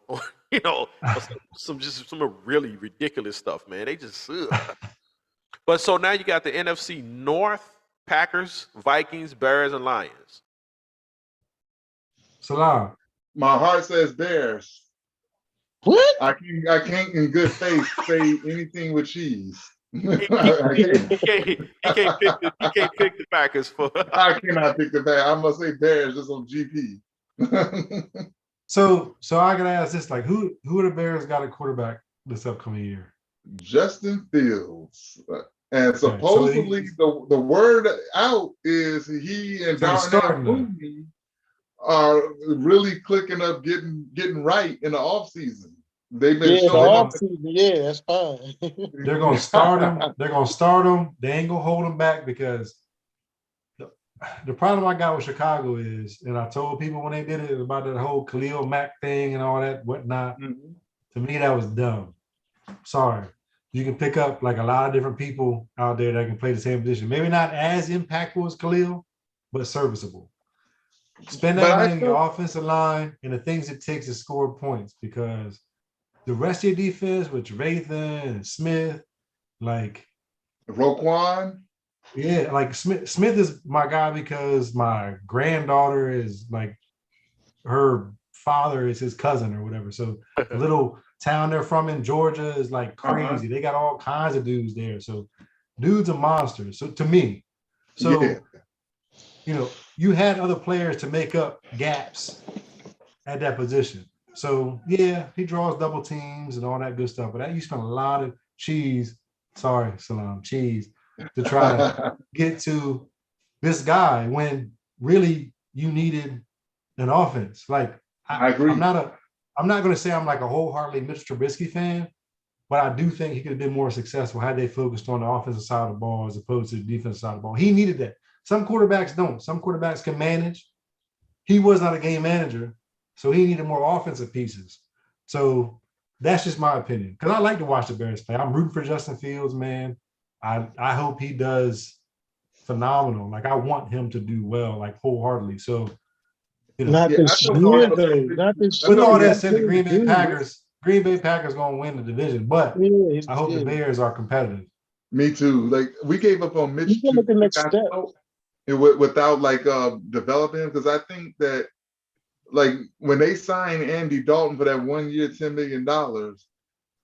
some really ridiculous stuff, man. They just But so now you got the NFC North: Packers, Vikings, Bears, and Lions. Salam. My heart says Bears. What? I can't in good faith say anything with cheese. He can't pick the Packers for. I cannot pick the back. I must say Bears just on GP. So I gotta ask this: like, who the Bears got a quarterback this upcoming year? Justin Fields. And so supposedly the word out is he and So he's starting Darnell Mooney are really clicking up, getting right in the offseason. They've been Yeah, the showing up. offseason. Yeah, that's fine. They're gonna start him. They're gonna start him. They ain't gonna hold him back because the problem I got with Chicago is, and I told people when they did it about that whole Khalil Mack thing and all that whatnot. Mhm. To me, that was dumb. Sorry. You can pick up like a lot of different people out there that can play the same position. Maybe not as impactful as Khalil, but serviceable. Spend But that I money on still, your offensive line and the things it takes to score points, because the rest of your defense with Rathan and Smith, like, Roquan, yeah, like Smith is my guy because my granddaughter is like her father is his cousin or whatever. So the little town they're from in Georgia is like crazy. They got all kinds of dudes there. So dudes are monsters. So to me, so yeah. you had other players to make up gaps at that position. So yeah, he draws double teams and all that good stuff. But that you spend a lot of cheese, sorry, Salam, cheese, to try to get to this guy when really you needed an offense. Like I agree. I'm not going to say I'm like a wholeheartedly Mitch Trubisky fan, but I do think he could have been more successful had they focused on the offensive side of the ball as opposed to the defensive side of the ball. He needed that. Some quarterbacks don't. Some quarterbacks can manage. He was not a game manager, so he needed more offensive pieces. So that's just my opinion. Because I like to watch the Bears play. I'm rooting for Justin Fields, man. I hope he does phenomenal. Like I want him to do well, like wholeheartedly. So Not Yeah, I this felt year, sorry for though. him. Not this I with year. felt all that yeah, said, the Green Bay Yeah, Packers going to win the division, but I hope the Bears are competitive. me too. Like we gave up on He's Mitch gonna to make the next step. Chicago and without like developing, because I think that like when they signed Andy Dalton for that 1 year, $10 million,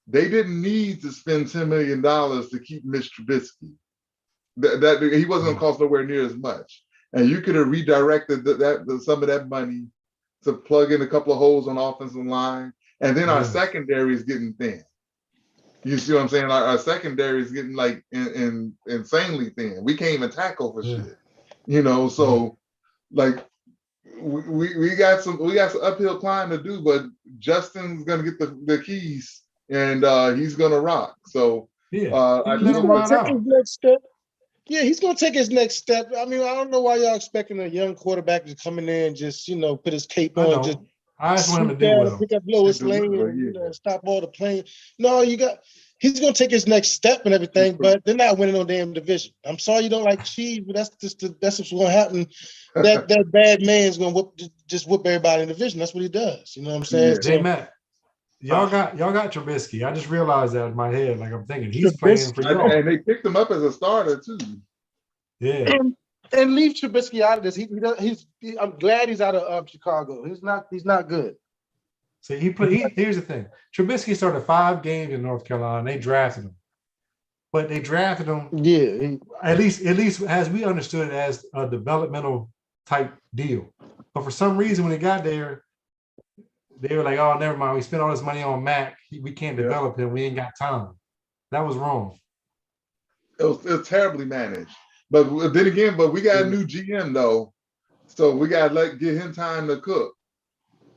they didn't need to spend $10 million to keep Mitch Trubisky. That he wasn't going to cost nowhere near as much, and you could have redirected some of that money to plug in a couple of holes on offensive line, and then our secondary is getting thin. You see what I'm saying? Our secondary is getting like insanely thin. We can't even tackle for shit. So like we got some uphill climb to do, but Justin's gonna get the keys and he's gonna rock. So Yeah, I He's think gonna take his next step. Yeah, he's gonna take his next step. I mean, I don't know why y'all expecting a young quarterback to come in there and just put his cape on, and just I just want him to do down well. and pick up Lois Lane and stop all the playing. No, he's gonna take his next step and everything, but they're not winning no damn division. I'm sorry you don't like cheese, but that's what's gonna happen. That bad man's gonna whoop everybody in the division. That's what he does. You know what I'm saying? J Matt, y'all got Trubisky. I just realized that in my head. Like I'm thinking he's playing for y'all. And they picked him up as a starter too. Yeah. And leave Trubisky out of this. I'm glad he's out of Chicago. He's not good. So here's the thing. Trubisky started 5 games in North Carolina. They drafted him. But they drafted him at least as we understood it as a developmental type deal. But for some reason when he got there, they were like, oh, never mind. We spent all this money on Mac. We can't develop him. We ain't got time. That was wrong. It was terribly managed. But then again, we got a new GM though, so we got to give him time to cook.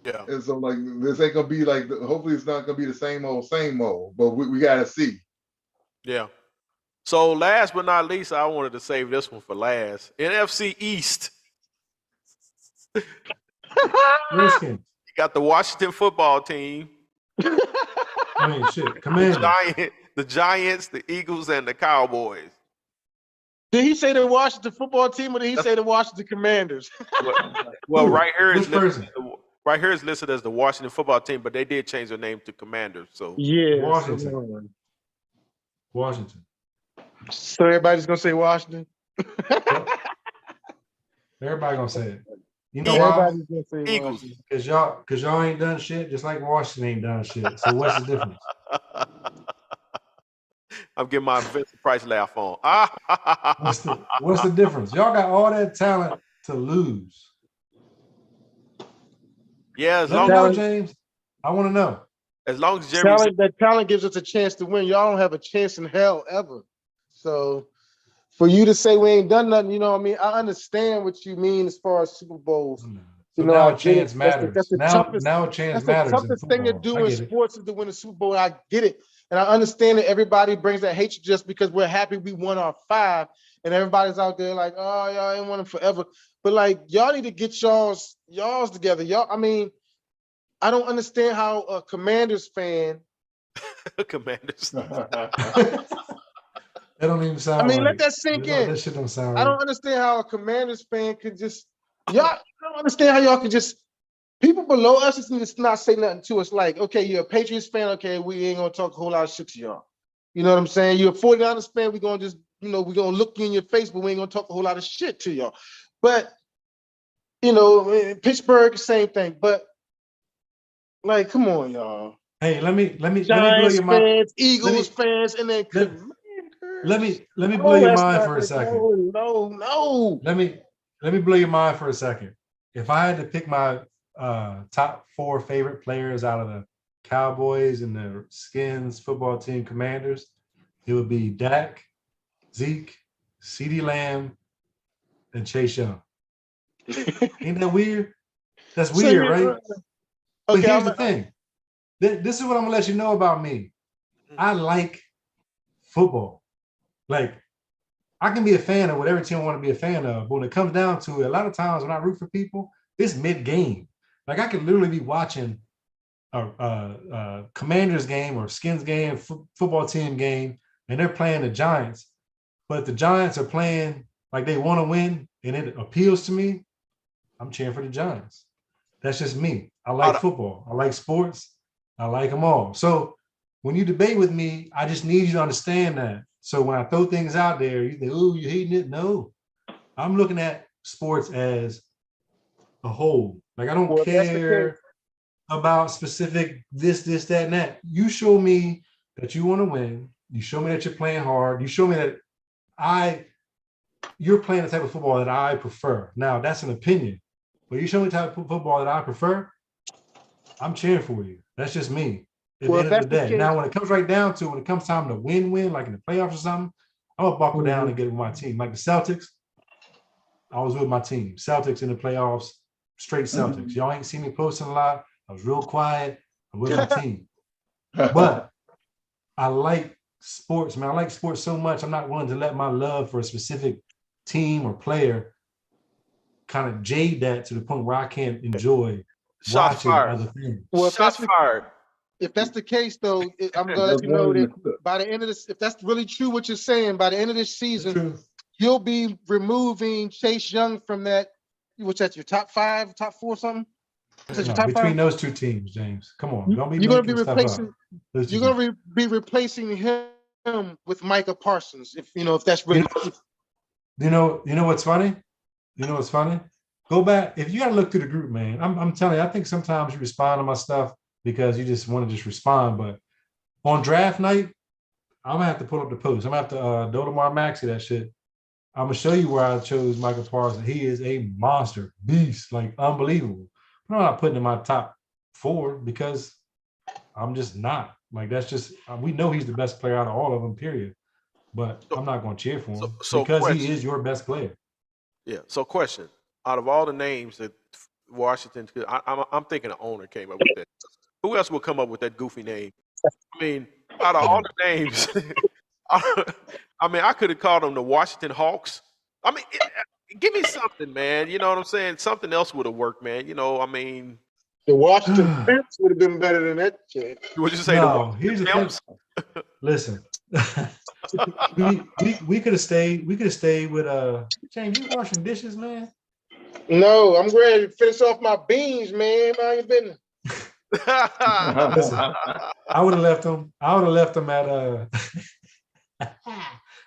Yeah. And so like this ain't gonna be like. Hopefully, it's not gonna be the same old. But we got to see. Yeah. So last but not least, I wanted to save this one for last. NFC East. Redskins. You got the Washington football team. I mean, shit. Commanders. The Giants, the Eagles, and the Cowboys. Did he say the Washington football team, or did he say the Washington Commanders? Well, right here is listed as the Washington football team, but they did change their name to Commanders. So yeah, Washington. So everybody's gonna say Washington. Everybody gonna say it. You know why? Everybody's gonna say Eagles. Washington. Because y'all ain't done shit, just like Washington ain't done shit. So what's the difference? I'm getting my Vincent Price laugh on. What's the difference? Y'all got all that talent to lose. Yeah, as Let long me know, as James. I want to know. Jerry That talent gives us a chance to win. Y'all don't have a chance in hell ever. So for you to say we ain't done nothing, I mean, I understand what you mean as far as Super Bowls. So now a chance matters. Now a chance matters. The toughest thing to do in sports is to win a Super Bowl. I get it. And I understand that everybody brings that hatred just because we're happy we won our 5. and everybody's out there like, oh, y'all ain't want him forever. But like, y'all need to get y'all's together. Y'all, I mean, I don't understand how a Commanders fan. Commanders. That don't even sound I mean, right. let that sink in. That shit don't sound I right. don't understand how a Commanders fan could just I don't understand how y'all could just people below us just not say nothing to us. Like, okay, you're a Patriots fan, okay, we ain't gonna talk a whole lot of shit to y'all. You know what I'm saying? You're a 49ers fan, we're gonna just, we're gonna look you in your face, but we ain't gonna talk a whole lot of shit to y'all. But Pittsburgh, same thing. But like, come on, y'all. Hey, let me blow Giants your mind. fans, Eagles fans, and then Let me blow your mind for a second. No. Let me blow your mind for a second. If I had to pick my top 4 favorite players out of the Cowboys and the Skins football team Commanders, it would be Dak, Zeke, CeeDee Lamb, and Chase Young. Ain't that weird? That's weird, right? But here's the thing. This is what I'm gonna let you know about me. I like football. Like, I can be a fan of whatever team I want to be a fan of, but when it comes down to it, a lot of times when I root for people, it's mid-game. Like, I could literally be watching a Commanders game or Skins game, football team game, and they're playing the Giants. But if the Giants are playing like they want to win and it appeals to me, I'm cheering for the Giants. That's just me. I like football. I like sports. I like them all. So when you debate with me, I just need you to understand that. So when I throw things out there, you think, oh, you're hating it? No. I'm looking at sports as a whole. Like, I don't care about specific this, that, and that. You show me that you want to win. You show me that you're playing hard. You show me that you're playing the type of football that I prefer. Now, that's an opinion. But you show me the type of football that I prefer, I'm cheering for you. That's just me. At the end of the day. Now, when it comes right down to when it comes time to win, like in the playoffs or something, I'm gonna buckle down and get with my team. Like the Celtics, I was with my team. Celtics in the playoffs, straight Celtics. Y'all ain't seen me posting a lot. I was real quiet. I'm with my team. But I like sports, man. I like sports so much. I'm not willing to let my love for a specific team or player kind of jade that to the point where I can't enjoy watching other things. Well, Shots fired. If that's the case, though, I'm gonna let you know that by the end of this, if that's really true what you're saying, by the end of this season, you'll be removing Chase Young from that. What's that? Your top 5, top 4, something? No, between those two teams, James. Come on, don't be. You're gonna be replacing. You're gonna be replacing him with Micah Parsons. If that's really. You know what's funny? You know what's funny? Go back. If you gotta look through the group, man. I'm telling you, I think sometimes you respond to my stuff because you just want to just respond. But on draft night, I'm gonna have to pull up the post. I'm gonna have to Dodomar Maxey that shit. I'm gonna show you where I chose Michael Parsons. He is a monster, beast, like unbelievable. But I'm not putting him in my top 4 because I'm just not. Like, that's just we know he's the best player out of all of them, period. But I'm not gonna cheer for him because he is your best player. Yeah. So, question: out of all the names that Washington, I'm thinking an owner came up with that. Who else would come up with that goofy name? I mean, out of all the names, I mean, I could have called them the Washington Hawks. I mean, give me something, man. You know what I'm saying? Something else would have worked, man. I mean, the Washington Pimps would have been better than that shit. Would you say no? Here's the thing. Listen, we could have stayed. We could have stayed with James. You washing dishes, man? No, I'm ready to finish off my beans, man. Mind your business. Listen, I would have left them. I would have left them at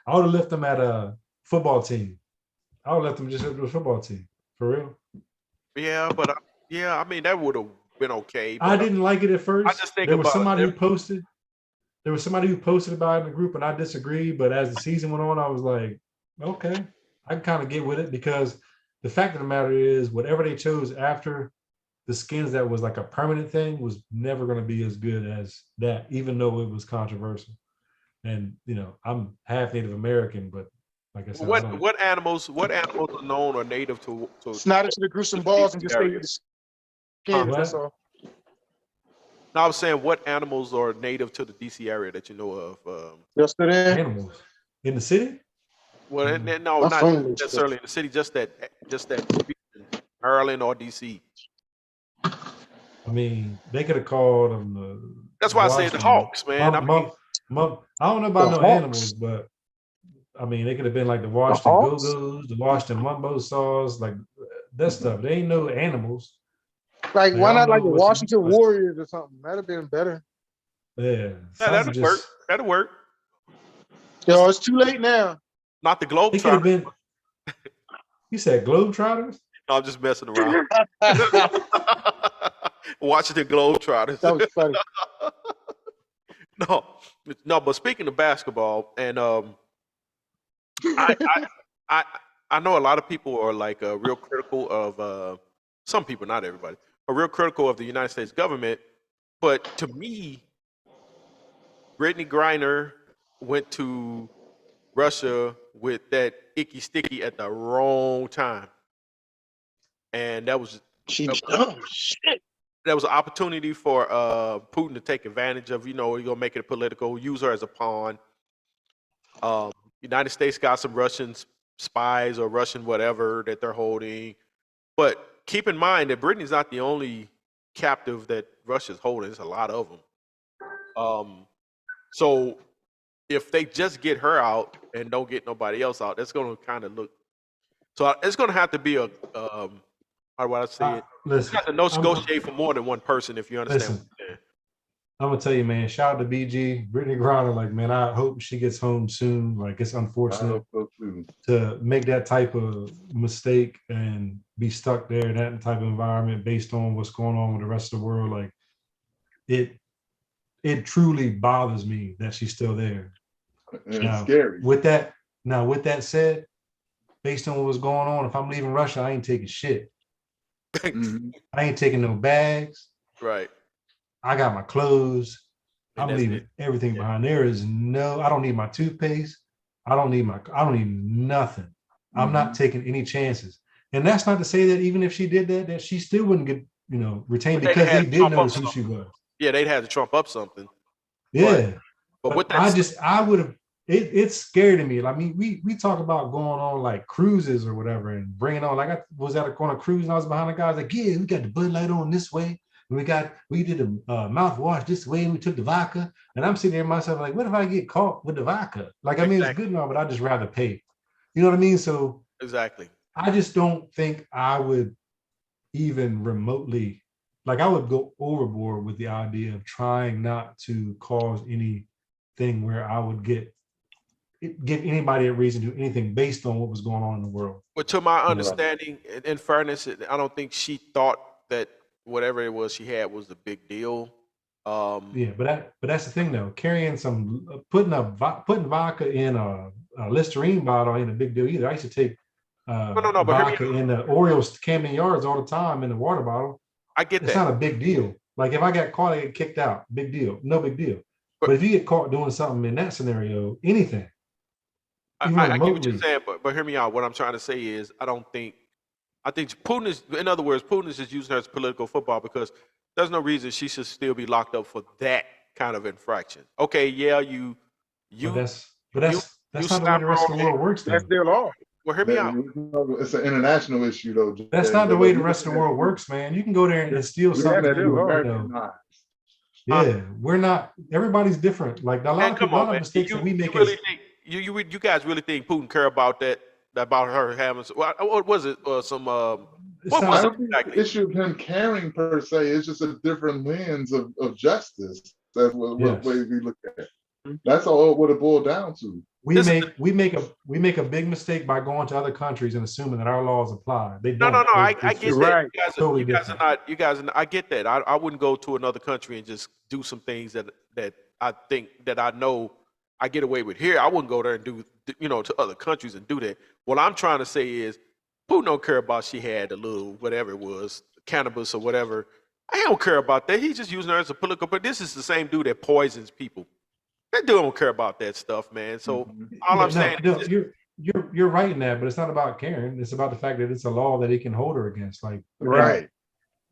I would have left them at a football team. I would have left them just at a football team for real. Yeah, but I mean that would have been okay. I didn't like it at first. I just think there was somebody who posted. There was somebody who posted about it in the group, and I disagreed. But as the season went on, I was like, okay, I can kind of get with it because the fact of the matter is, whatever they chose after the Skins, that was like a permanent thing, was never going to be as good as that, even though it was controversial. And I'm half Native American, but like I said, what animals are known or native to snide into the gruesome balls and just say the skins. That's all. No, I was saying, what animals are native to the DC area that you know of? Just there. Animals in the city? Well, no, My not phone is necessarily in the city, just that region, Maryland or DC. I mean, they could have called them the That's why I say the Washington Hawks, man. I mean, I don't know about The no Hawks. animals, but I mean, they could have been like the The Washington Hawks? Go-Go's, the Washington Mumbo Saws, like that stuff. They ain't no animals. Like, Like, why I not don't like know the what you- Washington Warriors or something? That'd have been better. Yeah, yeah, Sons that'll of work. just That'll work. Yo, it's too late now. Not the they could have Globetrotters. been. You said Globetrotters? No, I'm just messing around. That Washington Globetrotters. was funny. No, but speaking of basketball, and I know a lot of people are like real critical of some people, not everybody, are real critical of the United States government. But to me, Brittany Griner went to Russia with that icky sticky at the wrong time, and that was Shit. that was an opportunity for Putin to take advantage of. You know, you're gonna make it political, use her as a pawn. United States got some Russian spies or Russian whatever that they're holding, but keep in mind that Brittany's not the only captive that Russia's holding. There's a lot of them. So if they just get her out and don't get nobody else out, that's going to kind of look. So it's going to have to be a how do I say it? You Listen, have to negotiate for more than one person if you understand. Listen. What I'm saying. I'm gonna tell you, man. Shout out to BG, Brittany Griner. Like, man, I hope she gets home soon. Like, it's I unfortunate hope so too. to make that type of mistake and be stuck there in that type of environment based on what's going on with the rest of the world. Like, it truly bothers me that she's still there. And Now, it's scary. with that said, based on what was going on, if I'm leaving Russia, I ain't taking shit. Mhm. I ain't taking no bags. Right. I got my clothes. And I'm that's leaving it. everything Yeah. behind. There is I don't need my toothpaste. I don't need nothing. I'm not taking any chances. And that's not to say that even if she did that she still wouldn't get, retained, But they'd because have they to did trump notice up who she was. Yeah, they'd have to trump up something. Yeah. But with But that, I would have, it's scary to me. I mean, we talk about going on like cruises or whatever and bringing on, like I was on a cruise and I was behind the guys like, yeah, we got the Bud Light on this way. We did the mouthwash this way, and we took the vodka. And I'm sitting there myself like, what if I get caught with the vodka? Like, I mean, it's Exactly. good and all, but I'd just rather pay. You know what I mean? So exactly. I just don't think I would even remotely, like, I would go overboard with the idea of trying not to cause anything where I would give anybody a reason to do anything based on what was going on in the world. But to my understanding, in fairness, I don't think she thought that whatever it was she had was a big deal. Yeah, but that's the thing though. Carrying putting vodka in a Listerine bottle ain't a big deal either. I used to take No, but hear me vodka in the Orioles Camden Yards all the time in the water bottle. I get It's that. not a big deal. Like, if I got caught, I get kicked out. Big deal. No big deal. But- But if you get caught doing something in that scenario, anything. I even get what you're remotely. saying, but hear me out. What I'm trying to say is, I think Putin is, in other words, Putin is just using her as political football, because there's no reason she should still be locked up for that kind of infraction. Okay, yeah, But that's not the way the rest of the world works though. That's their law. well, hear me out. It's an international issue, though. That's not the way the rest of the world works, man. You can go there and steal something. that from is the world, American though. lives. Yeah, we're not. Everybody's different. Like, a lot Man, of come people, a on, lot of man. mistakes that we You make. really think you guys really think Putin care about that? About her having what was it? Some It's what not- was I it don't think exactly? the issue of him caring per se. It's just a different lens of justice. That's what Yes. way we look at it. That's all what it boiled down to. we This is make a big mistake by going to other countries and assuming that our laws apply. They No, don't. I It's get just- that. Right. Totally You guys are different. not. You guys, I get that. I wouldn't go to another country and just do some things that I think that I know I get away with here. I wouldn't go there and do to other countries and do that. What I'm trying to say is, Putin don't care about she had a little whatever it was, cannabis or whatever. I don't care about that. He's just using her as a political. But this is the same dude that poisons people. That dude don't care about that stuff, man. So all Yeah, I'm saying no, is, you're right in that, but it's not about caring. It's about the fact that it's a law that he can hold her against. Like, Right.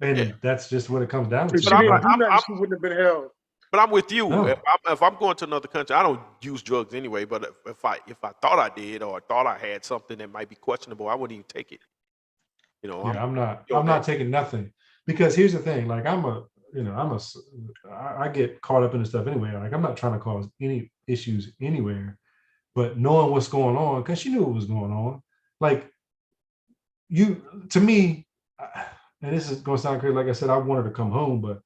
and Yeah. that's just what it comes down If she to. I'm didn't like- do nothing, she wouldn't have been held. But I'm with you. No. If I'm going to another country, I don't use drugs anyway. But if I thought I did or thought I had something that might be questionable, I wouldn't even take it. You know, Yeah, I'm not that. taking nothing, because here's the thing. Like I get caught up in this stuff anyway. Like I'm not trying to cause any issues anywhere, but knowing what's going on, because she knew what was going on. Like to me, and this is going to sound crazy. Like I said, I wanted to come home, but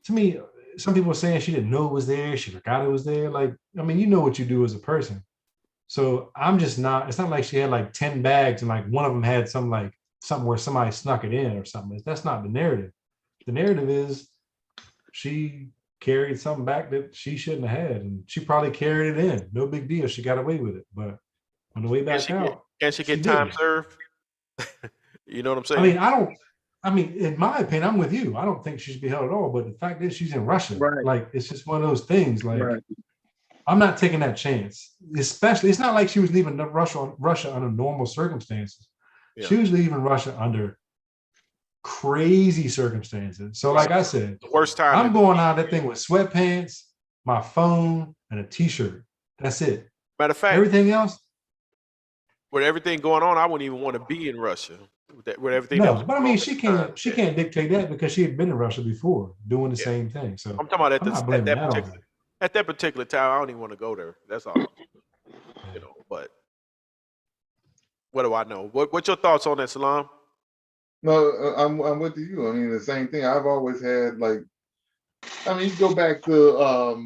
to me, some people are saying she didn't know it was there. She forgot it was there. Like, I mean, you know what you do as a person. So I'm just not, it's not like she had like 10 bags and like one of them had something where somebody snuck it in or something. That's not the narrative. The narrative is she carried something back that she shouldn't have had, and she probably carried it in. No big deal. She got away with it. But on the way back out, can she get time served? You know what I'm saying? I mean, in my opinion, I'm with you. I don't think she should be held at all. But the fact is, she's in Russia. Right. Like, it's just one of those things. Like, Right. I'm not taking that chance. Especially, it's not like she was leaving Russia under normal circumstances. Yeah. She was leaving Russia under crazy circumstances. So, like I said, the worst time. I'm going out of that thing with sweatpants, my phone, and a T-shirt. That's it. Matter of fact, Everything else. with everything going on, I wouldn't even want to be in Russia. With everything. No, but I mean, she can't dictate that, because she had been in Russia before doing the same thing. So I'm talking about at that particular time. I don't even want to go there. That's all. You know, but what do I know? What's your thoughts on that, Salam? No, I'm with you. I mean, the same thing. I've always had, like, I mean, you go back to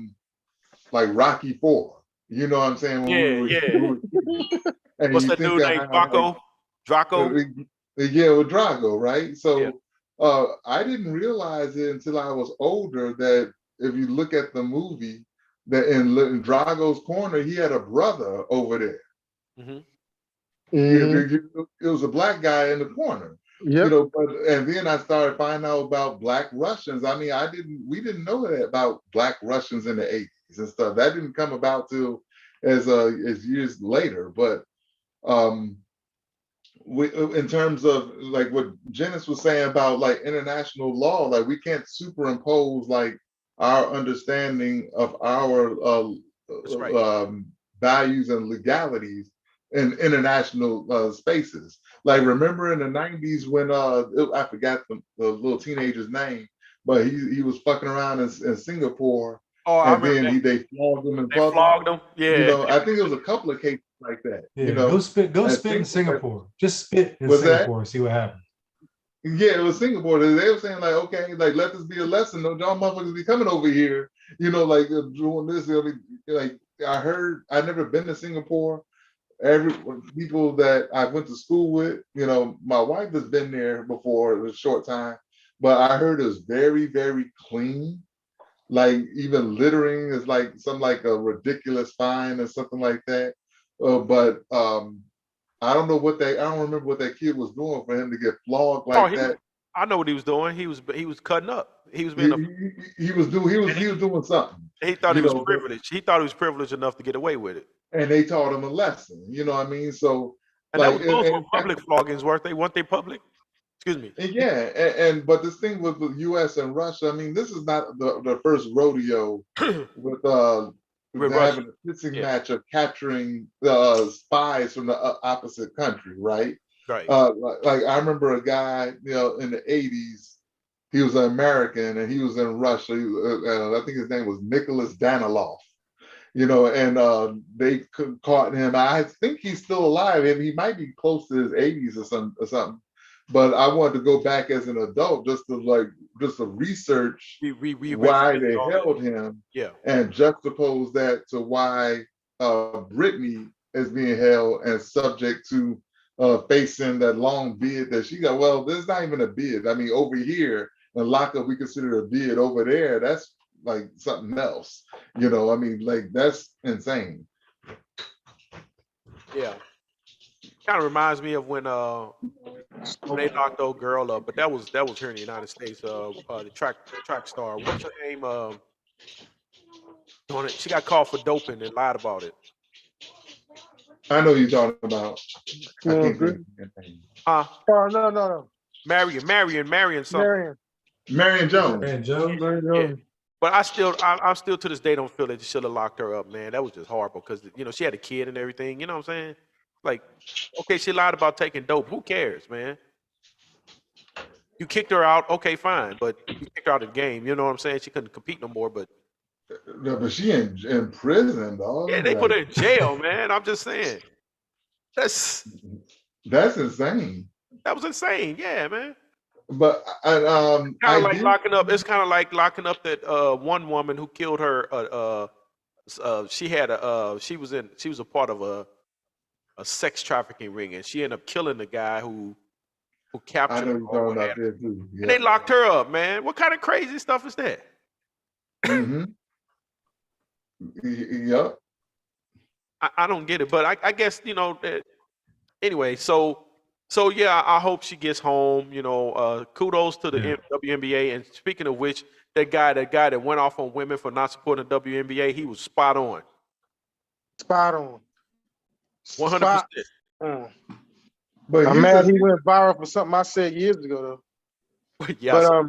like Rocky IV. You know what I'm saying? What's that dude named Draco? Yeah, with Drago, right? So I didn't realize it until I was older that if you look at the movie, that in Drago's corner, he had a brother over there. Mhm. It was a black guy in the corner. Yep. You know, and then I started finding out about Black Russians. I mean, we didn't know that about Black Russians in the 80s and stuff. That didn't come about till as years later. But in terms of like what Janice was saying about like international law, like we can't superimpose like our understanding of our values and legalities in international spaces. Like, remember in the 90s when I forgot the little teenager's name, but he was fucking around in Singapore. Oh, and then they flogged him in public. Flogged him. Yeah. You know, I think there was a couple of cases like that. Yeah, you know, go spit in Singapore. Just spit in Singapore and see what happens. Yeah, it was Singapore. They were saying like, okay, like let this be a lesson. No, y'all motherfuckers be coming over here. You know, like doing this. I mean, like I've never been to Singapore. Every people that I went to school with, you know, my wife has been there before a short time, but I heard it was very, very clean. Like even littering is like a ridiculous fine or something like that. But I don't remember what that kid was doing for him to get flogged like that. I know what he was doing. He was cutting up. He was he was doing something. He thought he was privileged. He thought he was privileged enough to get away with it. And they taught him a lesson. You know what I mean? So and like, that was both public floggings, weren't they? Weren't they public? Excuse me. Yeah, but this thing with the U.S. and Russia, I mean, this is not the first rodeo with having a pissing match of capturing spies from the opposite country, right? Right. Like I remember a guy, you know, in the 80s, he was an American and he was in Russia. I think his name was Nicholas Danilov. You know, and they caught him. I think he's still alive. And he might be close to his 80s or something. But I wanted to go back as an adult just to research why they held him, and juxtapose that to why Brittany is being held and subject to facing that long bid that she got. Well, there's not even a bid. I mean, over here in lockup, we consider a bid. Over there, that's like something else. You know, I mean, like that's insane. Yeah. Kind of reminds me of when they locked old girl up, but that was here in the United States. The track star. What's her name? She got caught for doping and lied about it. I know you're talking about. No. Marion something. Marion Jones. Marion Jones. But I still to this day don't feel that you should have locked her up, man. That was just horrible because she had a kid and everything. You know what I'm saying? Like, okay, she lied about taking dope. Who cares, man? You kicked her out, okay, fine, but you kicked her out of the game. You know what I'm saying? She couldn't compete no more. But No, but she in prison, dog. yeah, they put her in jail, man. I'm just saying. That's insane. That was insane. Yeah, man. But Kind of like locking up. It's kind of like locking up that one woman who killed her. She was a part of a sex trafficking ring, and she ended up killing the guy who captured her. Too. Yeah. And they locked her up, man. What kind of crazy stuff is that? Mm-hmm. Yep. I don't get it, but I guess anyway. So yeah, I hope she gets home. Kudos to the WNBA. And speaking of which, that guy that went off on women for not supporting the WNBA, he was spot on. Spot on. 100%. But I'm mad he went viral for something I said years ago, though. Yeah.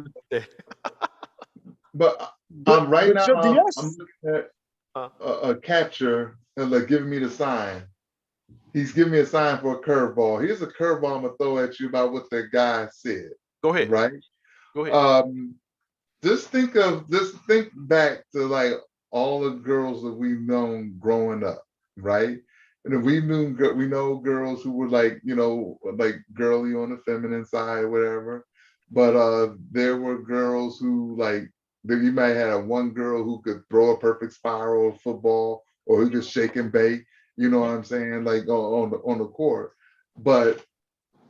But right now, I'm looking at a catcher and like giving me the sign. He's giving me a sign for a curveball. Here's a curveball I'm gonna throw at you about what the guy said. Go ahead. Right? Go ahead. Just think back to like all the girls that we've known growing up, right? And we know girls who were like girly on the feminine side, whatever. But there were girls who you might have one girl who could throw a perfect spiral of football, or who could shake and bake. You know what I'm saying? Like on the court. But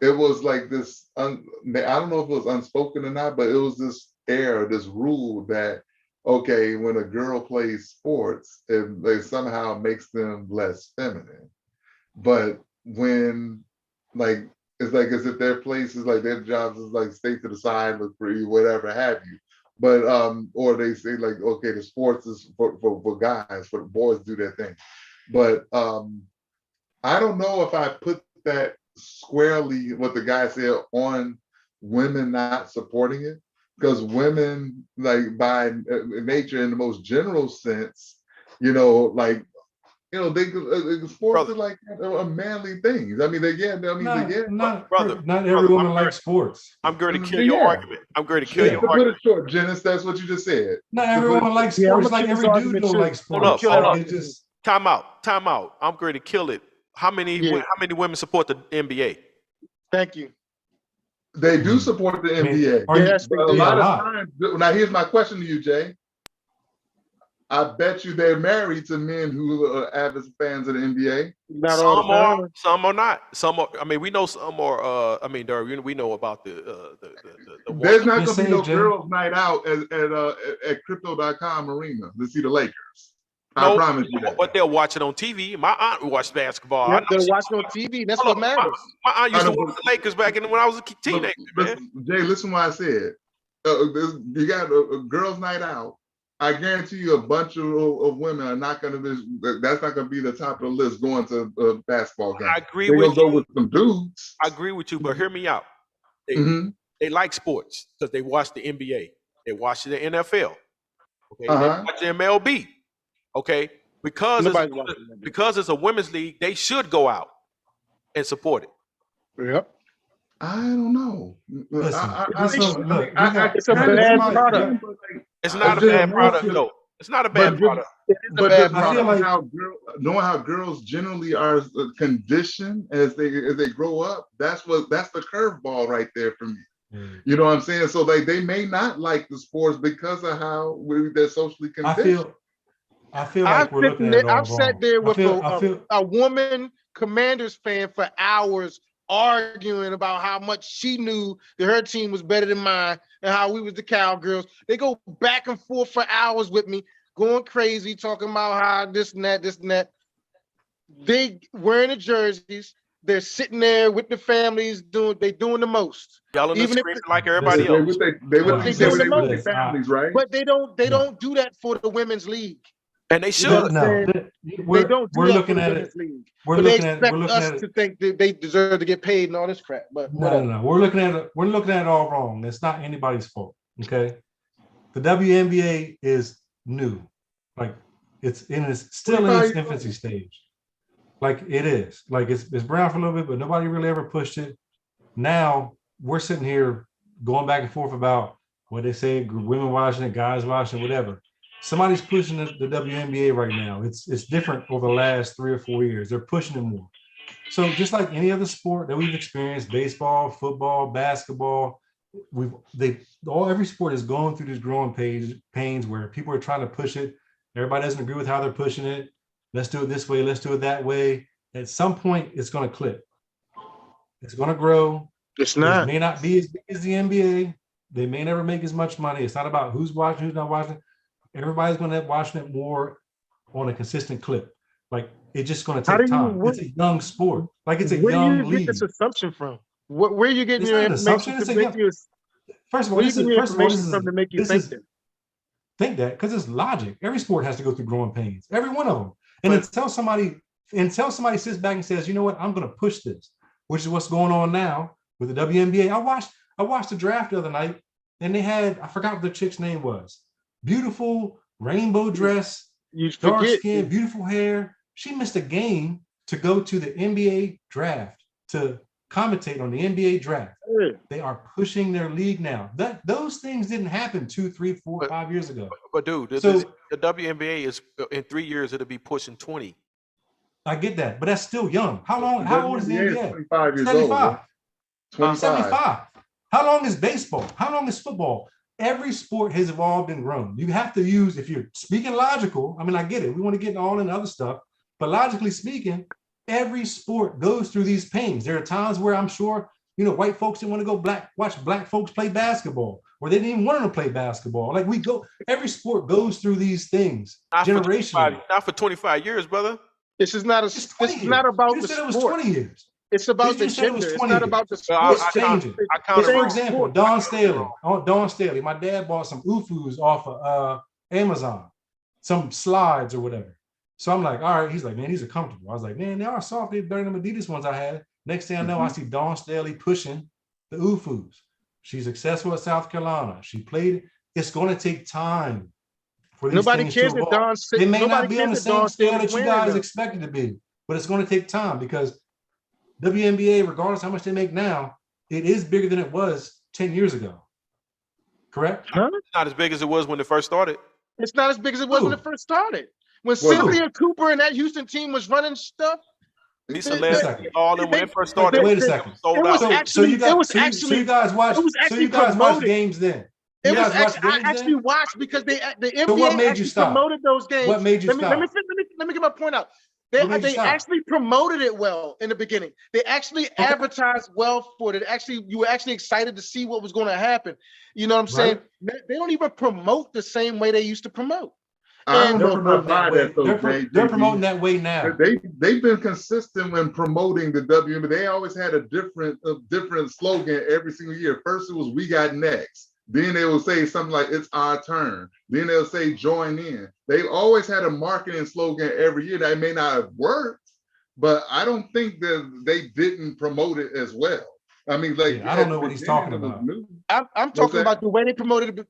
it was like this. I don't know if it was unspoken or not, but it was this this rule that okay, when a girl plays sports, it somehow makes them less feminine. But when it's like as if their place is like their jobs is like stay to the side, look pretty, whatever have you. But or they say like, okay, the sports is for guys, for the boys do their thing. But I don't know if I put that squarely what the guy said on women not supporting it, because women by nature in the most general sense, sports are like a manly thing. I mean, not every woman likes sports. I'm going to kill your argument. I'm going to kill your argument. Put it short, Janice. That's what you just said. Not every woman likes sports. Like every dude don't like sports. Hold up. Time out. I'm going to kill it. How many women support the NBA? Thank you. They do support the NBA. Yes, a lot of times. Now, here's my question to you, Jay. I bet you they're married to men who are avid fans of the NBA. Some are not. Some are. I mean, we know some are. We know about the There's not going to be no girls' night out at Crypto.com Arena to see the Lakers. I promise you that. But they'll watch it on TV. My aunt watched basketball. Yeah, they'll watch it on TV. That's what matters. My aunt used to watch the Lakers back when I was a teenager. Jay, listen what I said. You got a girls' night out. I guarantee you a bunch of women are not going to be, that's not going to be the top of the list going to a basketball game. I agree with you. Go with some dudes. I agree with you, but hear me out. They like sports because they watch the NBA. They watch the NFL. Okay, they watch the MLB. Okay, because it's a women's league, they should go out and support it. Yep. I don't know. It's a bad product. It's not a bad product, though. It's not a bad product. But knowing how girls generally are conditioned as they grow up, that's the curveball right there for me. You know what I'm saying? So they may not like the sports because of how they're socially conditioned. I feel like we're looking at it all I've sat there with a woman Commanders fan for hours arguing about how much she knew that her team was better than mine and how we was the Cowgirls. They go back and forth for hours with me, going crazy, talking about how this and that. They wearing the jerseys. They're sitting there with the families doing the most. Yelling and screaming like everybody else. They would with their families, right? But they don't do that for the women's league. And they should. We're looking at it. We're looking at us to think that they deserve to get paid and all this crap. But no. We're looking at it all wrong. It's not anybody's fault. Okay. The WNBA is new. Like it's still in its infancy stage. Like it is. Like it's brown for a little bit, but nobody really ever pushed it. Now we're sitting here going back and forth about what they say, women watching it, guys watching it, whatever. Somebody's pushing the WNBA right now. It's different over the last 3 or 4 years. They're pushing it more. So just like any other sport that we've experienced, baseball, football, basketball, every sport is going through this growing pains where people are trying to push it. Everybody doesn't agree with how they're pushing it. Let's do it this way. Let's do it that way. At some point, it's going to clip. It's going to grow. It's not. It may not be as big as the NBA. They may never make as much money. It's not about who's watching, who's not watching. Everybody's going to be watching it more on a consistent clip. Like it's just going to take time. It's a young sport. Like it's a young league. Where do you get this assumption from? Where are you getting It's your not an information assumption, to it's a make you? First of all, Where you this getting is your first of all, information from to make you think that? think that because it's logic. Every sport has to go through growing pains. Every one of them. And until somebody sits back and says, you know what, I'm going to push this, which is what's going on now with the WNBA. I watched the draft the other night, and they had, I forgot what the chick's name was. Beautiful rainbow dress, dark skin, beautiful hair. She missed a game to go to the NBA draft to commentate on the NBA draft. Yeah. They are pushing their league now. Those things didn't happen 2, 3, 4, 5 years ago. But dude, So- the WNBA is in 3 years it'll be pushing 20. I get that, but that's still young. How old is the NBA? 25 years 75. old. 25. 75. How long is baseball? How long is football? Every sport has evolved and grown. You have to use, if you're speaking logical, I mean, I get it. We want to get all in other stuff, but logically speaking, every sport goes through these pains. There are times where I'm sure, white folks didn't want to go watch black folks play basketball, or they didn't even want them to play basketball. Like every sport goes through these things generationally. Not for 25 years, brother. This is not about the sport. It was sport. 20 years. It's about the gender. It's not about the sport. It's changing. For example, Dawn Staley. My dad bought some UFUs off of Amazon, some slides or whatever. So I'm like, all right. He's like, man, these are comfortable. I was like, man, they are soft. They're better than Adidas ones I had. Next thing I know, I see Dawn Staley pushing the UFUs. She's successful at South Carolina. She played. It's going to take time for these Nobody things cares to that evolve. Dawn They may not nobody be on the cares that Dawn same scale Staley's that you winning, guys though. expect it to be, but it's going to take time because WNBA, regardless of how much they make now, it is bigger than it was 10 years ago. Correct? Huh? Not as big as it was when it first started. It's not as big as it was when Who? it first started. When Well, Cynthia Cooper and that Houston team was running stuff, Lisa Wait a Leslie, second. all them when it first started. Wait a second. Sold It was out. actually- So you guys watch promoted. games then. it You was guys watch actually, I games actually then? watched because the NBA So what made you actually stop? promoted those games. What made you let stop? me get my point out. They What made you stop? actually promoted it well in the beginning. They actually advertised well for it. You were actually excited to see what was going to happen. You know what I'm saying? They don't even promote the same way they used to promote. I And- don't know if I buy that though, They're promoting that way now. They've been consistent when promoting the WNBA. They always had a different slogan every single year. First it was "We got next." Then they will say something like "It's our turn." Then they'll say "Join in." They've always had a marketing slogan every year. That may not have worked, but I don't think that they didn't promote it as well. I mean, like Yeah, I don't know what he's talking about. I'm talking about the way they promoted it.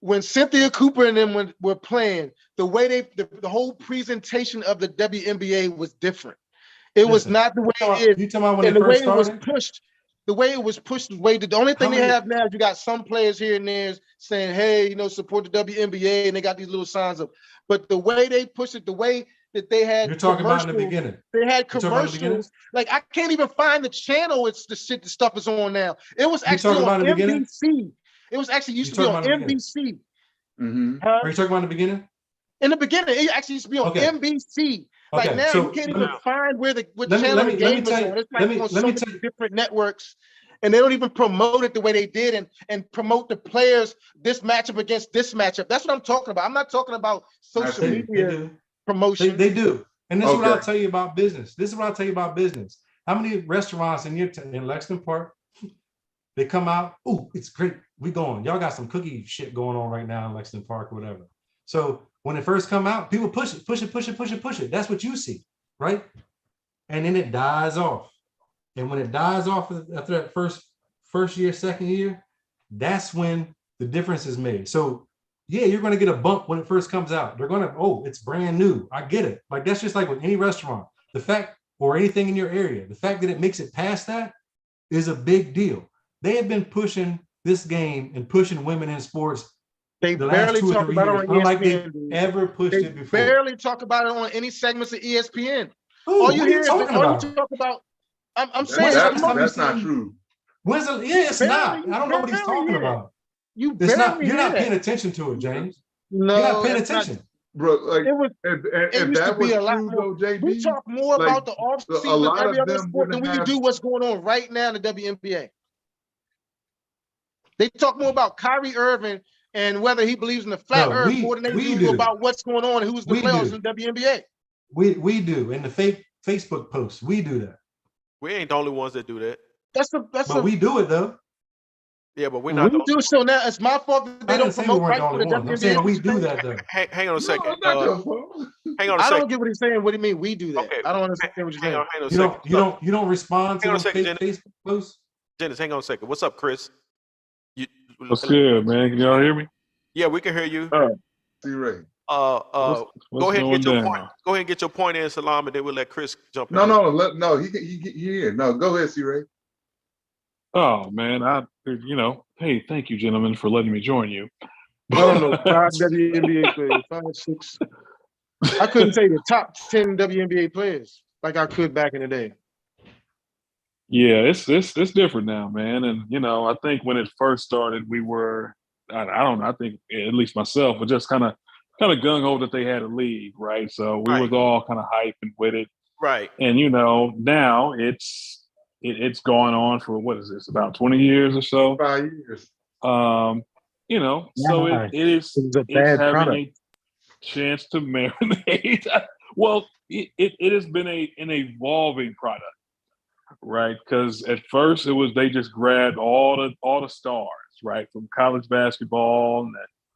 When Cynthia Cooper and them were playing, the way the whole presentation of the WNBA was different. It was Listen, not the way it is. You talking about when And it the way first it was started? pushed, the way it was pushed, the only thing How they many- have now is you got some players here and there saying, hey, support the WNBA, and they got these little signs up. But the way they pushed it, the way that they had You're talking about in the commercials, beginning. they had talking about in the beginning? commercials. Like I can't even find the channel. It's the shit the stuff is on now. It was You actually talking about on in the beginning? NBC. It was actually used You to be on talking about in the NBC. Mm-hmm. Are you talking about in the beginning? In the beginning, it actually used to be on Okay. NBC. Like Okay, now, so you can't let even me- find what let me- channel let the me game tell is you- on. It's like let me- on let so me many tell you- different networks, and they don't even promote it the way they did and promote the players this matchup against this matchup. That's what I'm talking about. I'm not talking about social They- They media do. promotion. They do. And this is what I'll Okay. tell you about business. This is what I'll tell you about business. How many restaurants in in Lexington Park, they come out, oh, it's great. We going. Y'all got some cookie shit going on right now in Lexington Park or whatever. So when it first come out, people push it, push it, push it, push it, push it. That's what you see, right? And then it dies off. And when it dies off after that first year, second year, that's when the difference is made. So yeah, you're going to get a bump when it first comes out. They're going to, oh, it's brand new. I get it. Like that's just like with any restaurant. The fact, or anything in your area, the fact that it makes it past that is a big deal. They have been pushing this game and pushing women in sports They the last barely 2 or talk 3 about years, it on unlike they ESPN. dude. ever pushed They it before. barely talk about it on any segments of ESPN. Ooh, All what you are hear you is talking all about? you talk about. I'm That- saying When's the at last time you that's not seen- true. Yeah, it's not. I don't know what he's barely talking hear that. about. You It's not. barely You're hear not paying that. attention to it, James. No, You're not paying that's not- attention. Bro, like, It was. if It if used to that be was a lot true more. though, We JB, talk more like, about the off a season lot of every of other them sport than wouldn't we have- do what's going on right now in the WNBA. They talk more about Kyrie Irving and whether he believes in the flat No, earth more than they we do do. about what's going on and who's the We players do. in the WNBA. We do. In the fake Facebook posts, we do that. We ain't the only ones that do that. That's But a we do it though. Yeah, but we're not. we do so now. It's my fault that they I don't didn't say we promote weren't right the for only the ones. I'm WNBA. saying we do that though. Hang on a No, second. it's not your fault. Hang on a I second. don't get what he's saying. What do you mean we do that? Okay. I don't understand what you're Hang saying. on a second. You don't respond to Hang on a those second, fake Facebook posts. Dennis, hang on a second. What's up, Chris? You, What's good, man? Can y'all hear me? Yeah, we can hear you. C-Ray. What's Go ahead and going get your down? point. Go ahead and get your point in, Salam, and then we'll let Chris jump in. No, he here. No, go ahead, C-Ray. Oh man, hey, thank you, gentlemen, for letting me join you. I don't know, 5 WNBA players, 5, 6. I couldn't say the top 10 WNBA players like I could back in the day. Yeah, it's different now, man. And I think when it first started, we were, I don't know, I think at least myself, was just kind of gung ho that they had a league, right? So we was all kind of hyping with it, Right. and now it's going on for what is this, about 20 years or so? 5 years. So it's a bad having product. a chance to marinate. Well, it has been an evolving product, right? Because at first it was they just grabbed all the stars, right, from college basketball and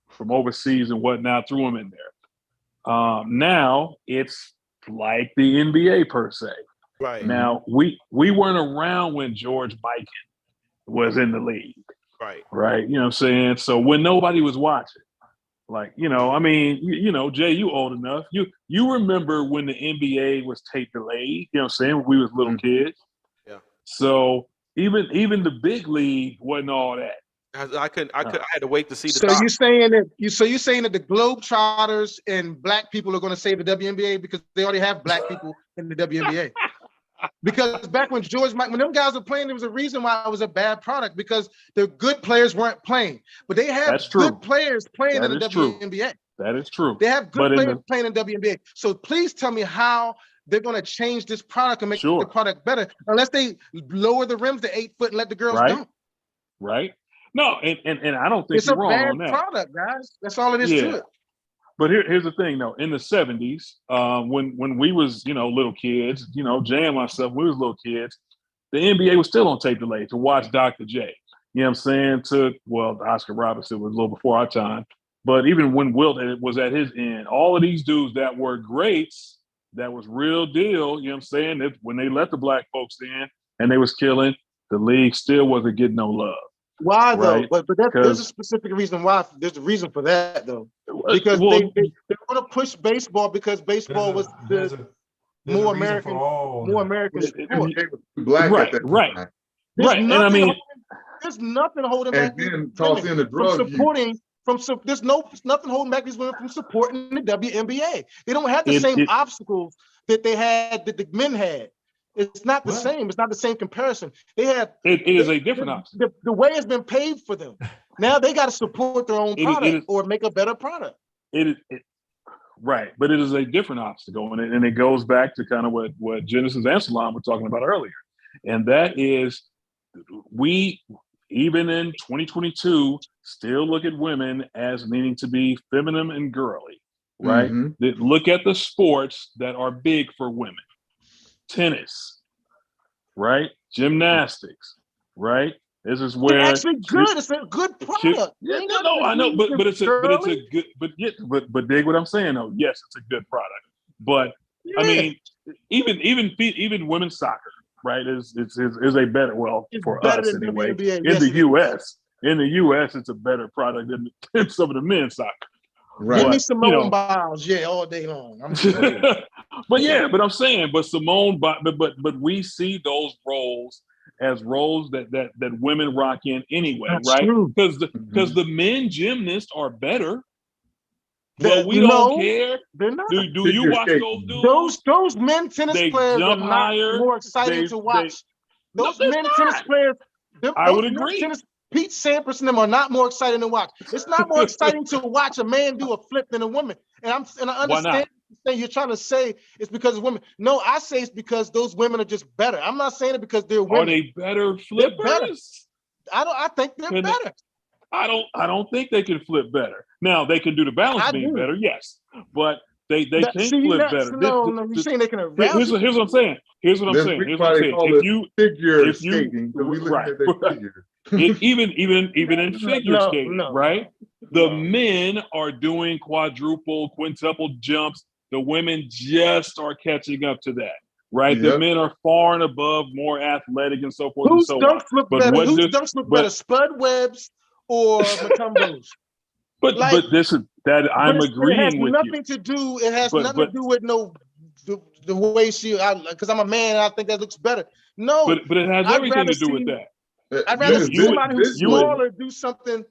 from overseas and whatnot, threw them in there. Now it's like the NBA per se. Right. Now we weren't around when George Mikan was in the league. Right. You know what I'm saying? So when nobody was watching, like, I mean, Jay, you old enough. You remember when the NBA was tape delayed, you know what I'm saying? When we was little kids. Yeah. So even the big league wasn't all that. I had to wait to see the So doc. you're saying that the Globetrotters and black people are going to save the WNBA because they already have black people in the WNBA. Because back when when them guys were playing, there was a reason why it was a bad product because the good players weren't playing. But they have good players playing in the WNBA. That is true. They have good players playing in the WNBA. So please tell me how they're going to change this product and make the product better, unless they lower the rims to 8 foot and let the girls dunk. Right. No, and I don't think It's you're a wrong bad on that. product, guys. That's all it is to it. But here's the thing, though. In the 70s, when we was, little kids, Jay and myself, we was little kids, the NBA was still on tape delay to watch Dr. J. You know what I'm saying? Oscar Robertson was a little before our time. But even when Wilt was at his end, all of these dudes that were greats, that was real deal, you know what I'm saying? That when they let the black folks in and they was killing, the league still wasn't getting no love. Why though? Right? But there's a specific reason why. There's a reason for that though. Because they want to push baseball because baseball was more American sport. Black right, at that right, time. right. And I mean, there's nothing holding And back then toss in the drug use. there's nothing holding back these women from supporting the WNBA. They don't have the same obstacles that they had that the men had. It's not the same. It's not the same comparison. They have. It is a different obstacle. The way has been paved for them. Now they got to support their own product or make a better product. Right, but it is a different obstacle, and it goes back to kind of what Genesis and Salam were talking about earlier, and that is we, even in 2022, still look at women as needing to be feminine and girly, right? Mm-hmm. Look at the sports that are big for women. Tennis, right? Gymnastics, right? This is where it's actually good. It's a good product. I know, but it's a good, but dig what I'm saying though. Yes, it's a good product, but I mean, even women's soccer, right? Is a better for us anyway in the U.S. in the U.S., it's a better product than some of the men's soccer. Right. Give me But, Simone you know- Biles, yeah, all day long. but I'm saying, but Simone, but we see those roles as roles that women rock in anyway, That's right? true. Because Mhm. the men gymnasts are better, That- but we no, don't care. They're not. Do you Figure watch skating. those dudes? Those men tennis They players are jump not higher. more exciting They- to watch. No, Those they're men tennis not. players, I those would men agree. tennis, Pete Sampras and them are not more exciting to watch. It's not more exciting to watch a man do a flip than a woman. And I Why understand the thing you're trying to say it's because of women. No, I say it's because those women are just better. I'm not saying it because they're Are women. they better They're better. flippers? I think they're Can they- better. I don't think they can flip better. Now they can do the balance I beam do. better, yes, but they can't See, flip that's- better. No, you're saying they can arouse you. Here's what I'm saying. Here's what I'm This saying. we Here's what I'm probably saying. call If it you figure if you- skating. So we looking right, at that right. figure. even in figure No, skating, no, right? The no. men are doing quadruple, quintuple jumps. The women just are catching up to that, right? The Yep. men are far and above, more athletic, and so forth and Whose so on. dunks look But better? what Whose does- dunks look but- better, Spud Webb's or Matumbo's? But Like- this is that I'm But it has agreeing with you. nothing to do. It has But- nothing but- to do with the way she. Because I'm a man, and I think that looks better. No, But it has I'd everything rather to do with see- that. I'd rather This- see this- somebody who's this you would- smaller do something.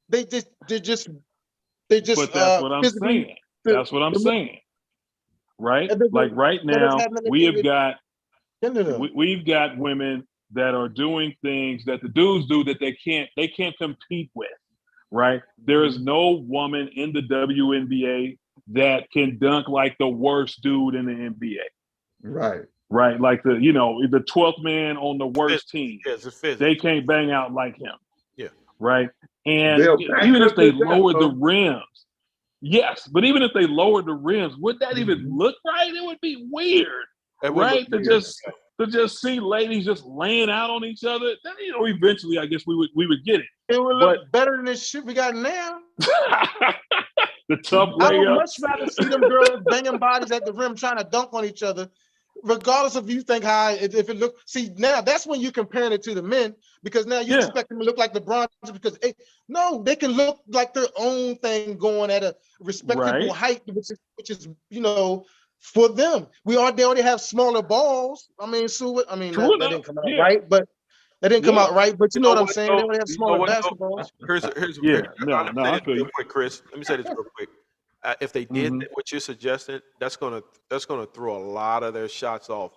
They just. But that's what I'm physically- saying. That's what I'm saying. Right? It doesn't- Like right but it now, has nothing we to have do with- got gender, though. we've got women that are doing things that the dudes do that they can't compete with. Right? There is no woman in the WNBA that can dunk like the worst dude in the NBA. Right. Right? Like the 12th man on the worst team. Yes, it's physics. They can't bang out like him. Yeah. Right. And They'll back even up if they to that, lower the though. rims, yes, but even if they lowered the rims, would that even Mm-hmm. look right? It would be weird, It would right? look To weird. just see ladies just laying out on each other. Then, eventually, I guess we would get it. It would look better than this shit we got now. The tough I would layup. much rather see them girls banging bodies at the rim trying to dunk on each other, regardless of you think how if it look. See, now that's when you're comparing it to the men, because now you Yeah. expect them to look like LeBron because no, they can look like their own thing going at a respectable Right. height, which is for them. They already have smaller balls. I mean, True that enough. didn't come out Yeah. right, but that didn't come Yeah. out right. But you know what I'm what, saying? though? They already have You know smaller what, though? basketballs. Here's Yeah, let me no, say I this feel real you. quick, Chris. Let me say this real quick. If they did Mhm. what you're suggesting, that's gonna throw a lot of their shots off.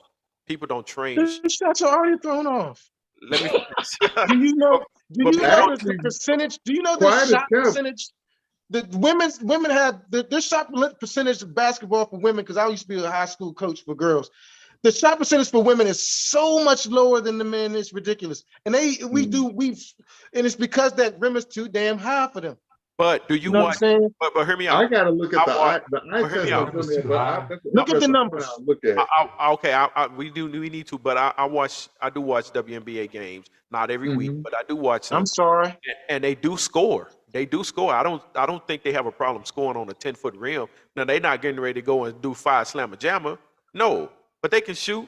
People don't train. The shots are already thrown off. Let me Do you know? Do But you know actually, the percentage? Do you know quite the a shot count. percentage? The women have their shot percentage of basketball for women. Because I used to be a high school coach for girls. The shot percentage for women is so much lower than the men. It's ridiculous. And and it's because that rim is too damn high for them. But do You you know what I'm watch? saying? But hear me I out. gotta look at I the watch- eye hear me test. out. on there, but that's Look at the something numbers. I'll look at. I do watch WNBA games, not every week, Mhm. but I do watch them, I'm sorry. and they do score. They do score. I don't think they have a problem scoring on a 10-foot rim. Now they're not getting ready to go and do 5 slammer jammer. No, but they can shoot.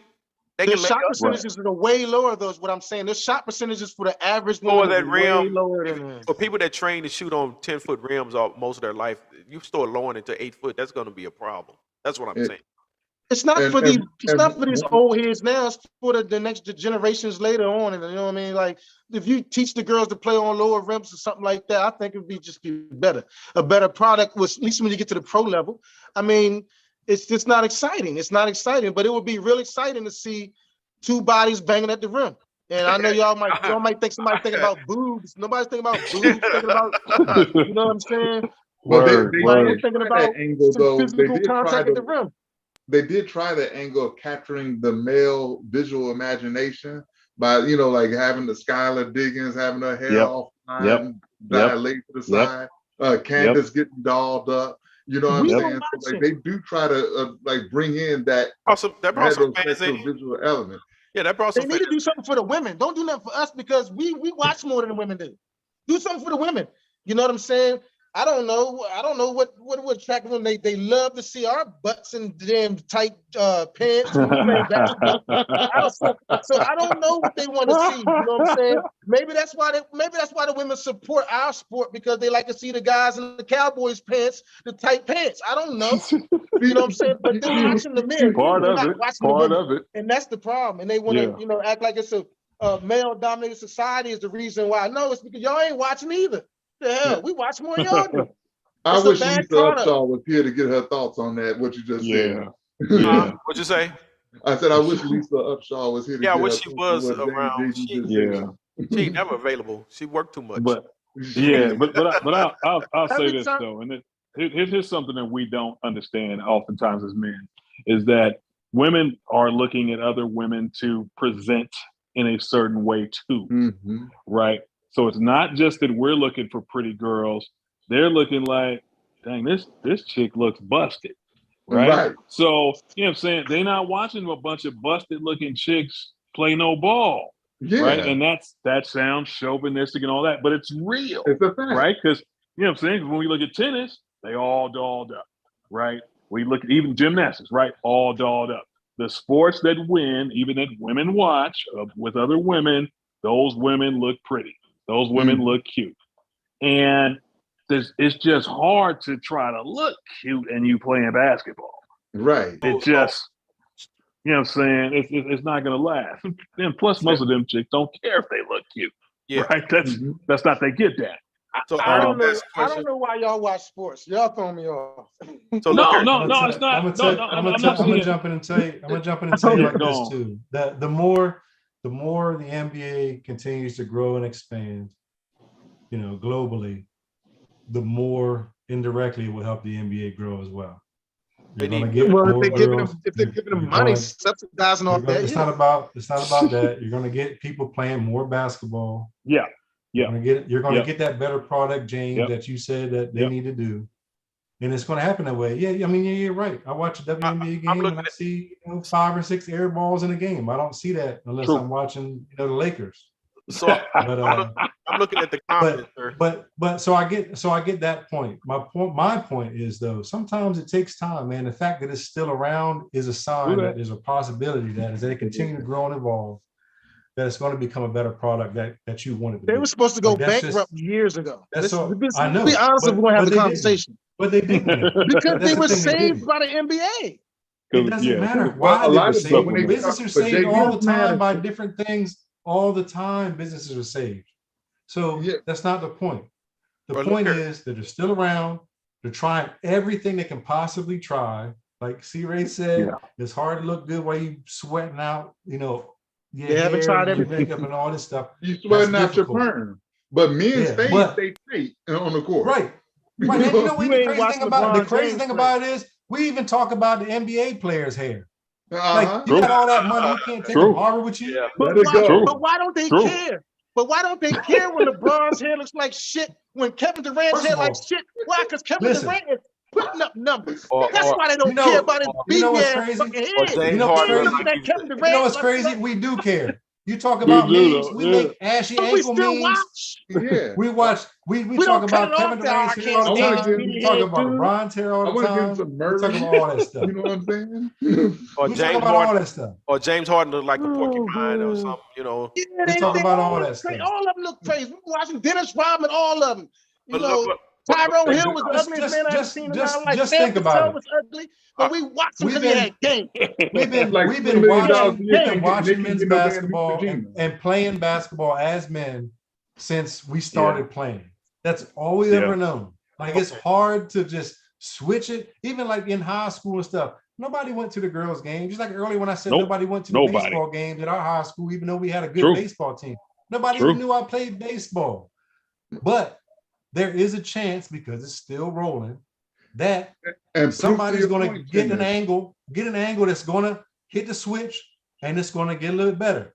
They Their can lay shot up. percentages are way lower. Those what I'm saying. Their shot percentages for the average Lower woman that is way rim. lower than them. For people that train to shoot on 10-foot rims all most of their life, you start lowering it to 8 foot. That's going to be a problem. That's what I'm It- saying. It's not And- for these. and- It's and not for these one- old heads now. It's for the next generations later on. And you know what I mean? Like if you teach the girls to play on lower rims or something like that, I think it'd be better. A better product was at least when you get to the pro level. I mean, it's just not exciting. It's not exciting, but it would be real exciting to see two bodies banging at the rim. And I know y'all might think somebody's thinking about boobs. Nobody's thinking about boobs. Thinking about, you know what I'm saying? Well, Word, they word. did Thinking try about that angle some though. They physical did try contact at the to. rim. They did try the angle of capturing the male visual imagination by, like having the Skylar Diggins having her hair Yep. off Yep. and dilate to the Yep. side, Candace getting dolled up. You know what We I'm were saying? So, watching. they do try to bring in that That brought some fans heterosexual in. visual element. Yeah, that brought They some need fans. to do something for the women. Don't do nothing for us because we watch more than the women do. Do something for the women. You know what I'm saying? I don't know. I don't know what would attract them. They love to see our butts in damn tight pants when we play basketball. So I don't know what they want to see. You know what I'm saying? Maybe that's why the women support our sport, because they like to see the guys in the Cowboys pants, the tight pants. I don't know. You know what I'm saying? But they're watching the men. Part they're of not it. watching Part the of women. it. And that's the problem. And they want to, Yeah. act like it's a male-dominated society is the reason why. No, it's because y'all ain't watching either. The hell, we watch more than y'all do. I It's a wish bad Lisa product. Upshaw was here to get her thoughts on that, what you just Yeah. said. Yeah. What'd you say? I said I wish Lisa Upshaw was here to Yeah, I get wish her she thoughts on was what around. Jason just Yeah. She ain't never available. She worked too much. But yeah, but I'll say Every this time- though, and here's something that we don't understand oftentimes as men, is that women are looking at other women to present in a certain way too, Mhm. right? So it's not just that we're looking for pretty girls; they're looking like, dang, this chick looks busted, right? Right. So you know what I'm saying? They're not watching a bunch of busted looking chicks play no ball. Yeah. Right. And that sounds chauvinistic and all that, but it's real, It's a fact. right? Because you know what I'm saying? When we look at tennis, they all dolled up, right? We look at even gymnastics, right? All dolled up. The sports that win, even that women watch with other women, those women look pretty. Those women look cute. And it's just hard to try to look cute and you playing basketball. Right. It just, you know what I'm saying? It's not going to last. And plus, most of them chicks don't care if they look cute. Yeah. Right? That's not, they get that. So I don't know. last I don't question. know why y'all watch sports. Y'all throw me off. So look here. No, it's not. I'm No, gonna I'm not saying. jump in and tell you. I'm gonna jump in and tell you like Go this on. too. That the more the NBA continues to grow and expand, globally, the more indirectly it will help the NBA grow as well. You're They gonna need- get Well, more if they're girls. giving them You're money, gonna- subsidizing off that. It's Yeah. not about that. You're gonna get people playing more basketball. Yeah. You're gonna Yep. get that better product, James, Yep. that you said that they Yep. need to do. And it's gonna happen that way. Yeah, I mean, you're right. I watch a WNBA game looking and I see 5 or 6 air balls in a game. I don't see that unless True. I'm watching the Lakers. So But I'm looking at the comments. sir. but so I get that point. My point is though, sometimes it takes time, man. The fact that it's still around is a sign that there's a possibility that as they continue to grow and evolve, that it's going to become a better product that you wanted to They be. were supposed to go Like, that's bankrupt years ago. That's all. Let's I know. be honest if we're gonna have but the they conversation. But they didn't. Because That's they the were thing, they saved didn't. by the NBA. It doesn't Yeah. matter Well, why a they lot were of saved. when they Businesses talk- are but saved all the JD time by matters. different things. All the time, businesses are saved. So Yeah. that's not the point. The Well, point look here. is that they're still around. They're trying everything they can possibly try. Like C. Ray said, Yeah. it's hard to look good while you sweating out, your They haven't hair tried and your everything. makeup and all this stuff. You sweating out your difficult. perm. But men Yeah, stay but- tight on the court. Right. Right. And you know what You the ain't crazy watched thing about LeBron James it is we even talk about the NBA players' hair. Uh-huh. Like you got all that money, you can't take True. a barber with you. Yeah. Let it go. But why don't they True. care? But why don't they care when LeBron's hair looks like shit? When Kevin Durant's First hair of all, like shit? Why? Because Kevin listen. Durant is putting up numbers. Or- That's or- why they don't You know- care about his you know big what's ass crazy? fucking Or head. James You know They what's ain't Harden, crazy? looking like at you Kevin said. Durant. You know what's like, crazy? We do care. You talk about We do, memes, though. we Yeah. make ashy But we ankle still memes. watch. Yeah. We watch, we We talk don't cut about it Kevin off that I Durant's hair can't all the stand time. his We big talk head, about dude. LeBron's hair all I the want to give him time. some We murder. talk about all that stuff. You know what I'm saying? Or We talk James about all Harden, that stuff. or James Harden look like a Oh, porcupine or man. something. Yeah, We talk they about all all look that crazy. stuff. All of them look crazy. We watching Dennis Rodman, all of them. You But know, look, Tyrone but- Hill was the Just- ugliest just- man I've just- seen in just- my life. just Sam think about Cassell it. was ugly, but we watched him We've because he been- had game. We've been Like we've $2 been million watching, you can't watching get- men's you can't get basketball no and, Regina. and playing basketball as men since we started playing. That's all we Yeah. ever known. Like it's hard to just switch it. Even like in high school and stuff, nobody went to the girls' game. Just like earlier when I said Nope. nobody went to the Nobody. baseball games at our high school, even though we had a good True. baseball team. Nobody True. even knew I played baseball. But there is a chance because it's still rolling that And somebody's going to get an angle. angle that's going to hit the switch and it's going to get a little bit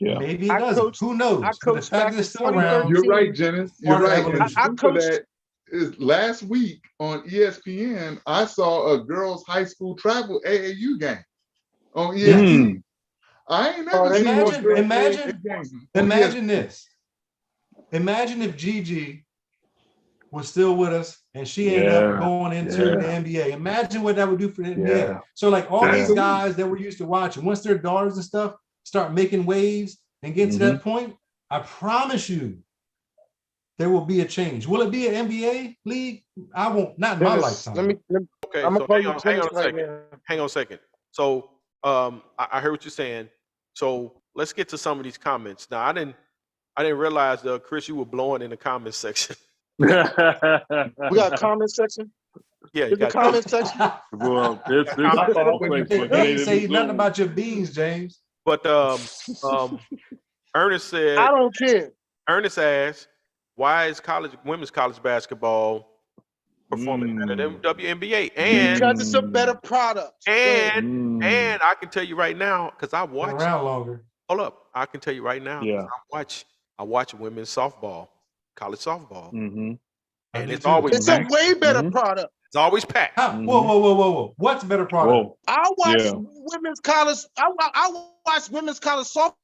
Yeah. Maybe it I doesn't. coached- Who knows? I But the coached fact back that it's in still around. 2013. You're right, Janice. You're Part of right. evolution. And I proof of coached- that is last week on ESPN, I saw a girls' high school travel AAU game on ESPN. I ain't never seen Imagine- one girls' imagine- AAU game on Imagine this. Imagine if Gigi was still with us, and she ended up Yeah. going into the NBA. Imagine what that would do for the NBA. Yeah. So like all these Damn. guys that we're used to watching, once their daughters and stuff start making waves and get to that point, I promise you, there will be a change. Will it be an NBA league? I won't. Not in my Dennis, lifetime. let me Okay, I'm so gonna call hang you on a Dennis right second. now. Hang on a second. So I heard what you're saying. So let's get to some of these comments. Now I didn't realize Chris, you were blowing in the comment section. We got a comment section. Yeah, you There's a got comment section. Well, this I on thought Facebook. They It ain't ain't say in nothing Zoom. about your beans, James. But Ernest said, I don't care. Ernest asked, why is women's college basketball performing better than WNBA? And Because it's a better product. and I can tell you right now, because I Been watch. around longer. Hold up, I can tell you right now. 'Cause Yeah. I watch women's softball, college softball, Mm-hmm. I and do it's too. always It's a packed. way better product. It's always packed. How? Whoa. What's a better product? Whoa. I watch Yeah. women's college. I watch women's college softball.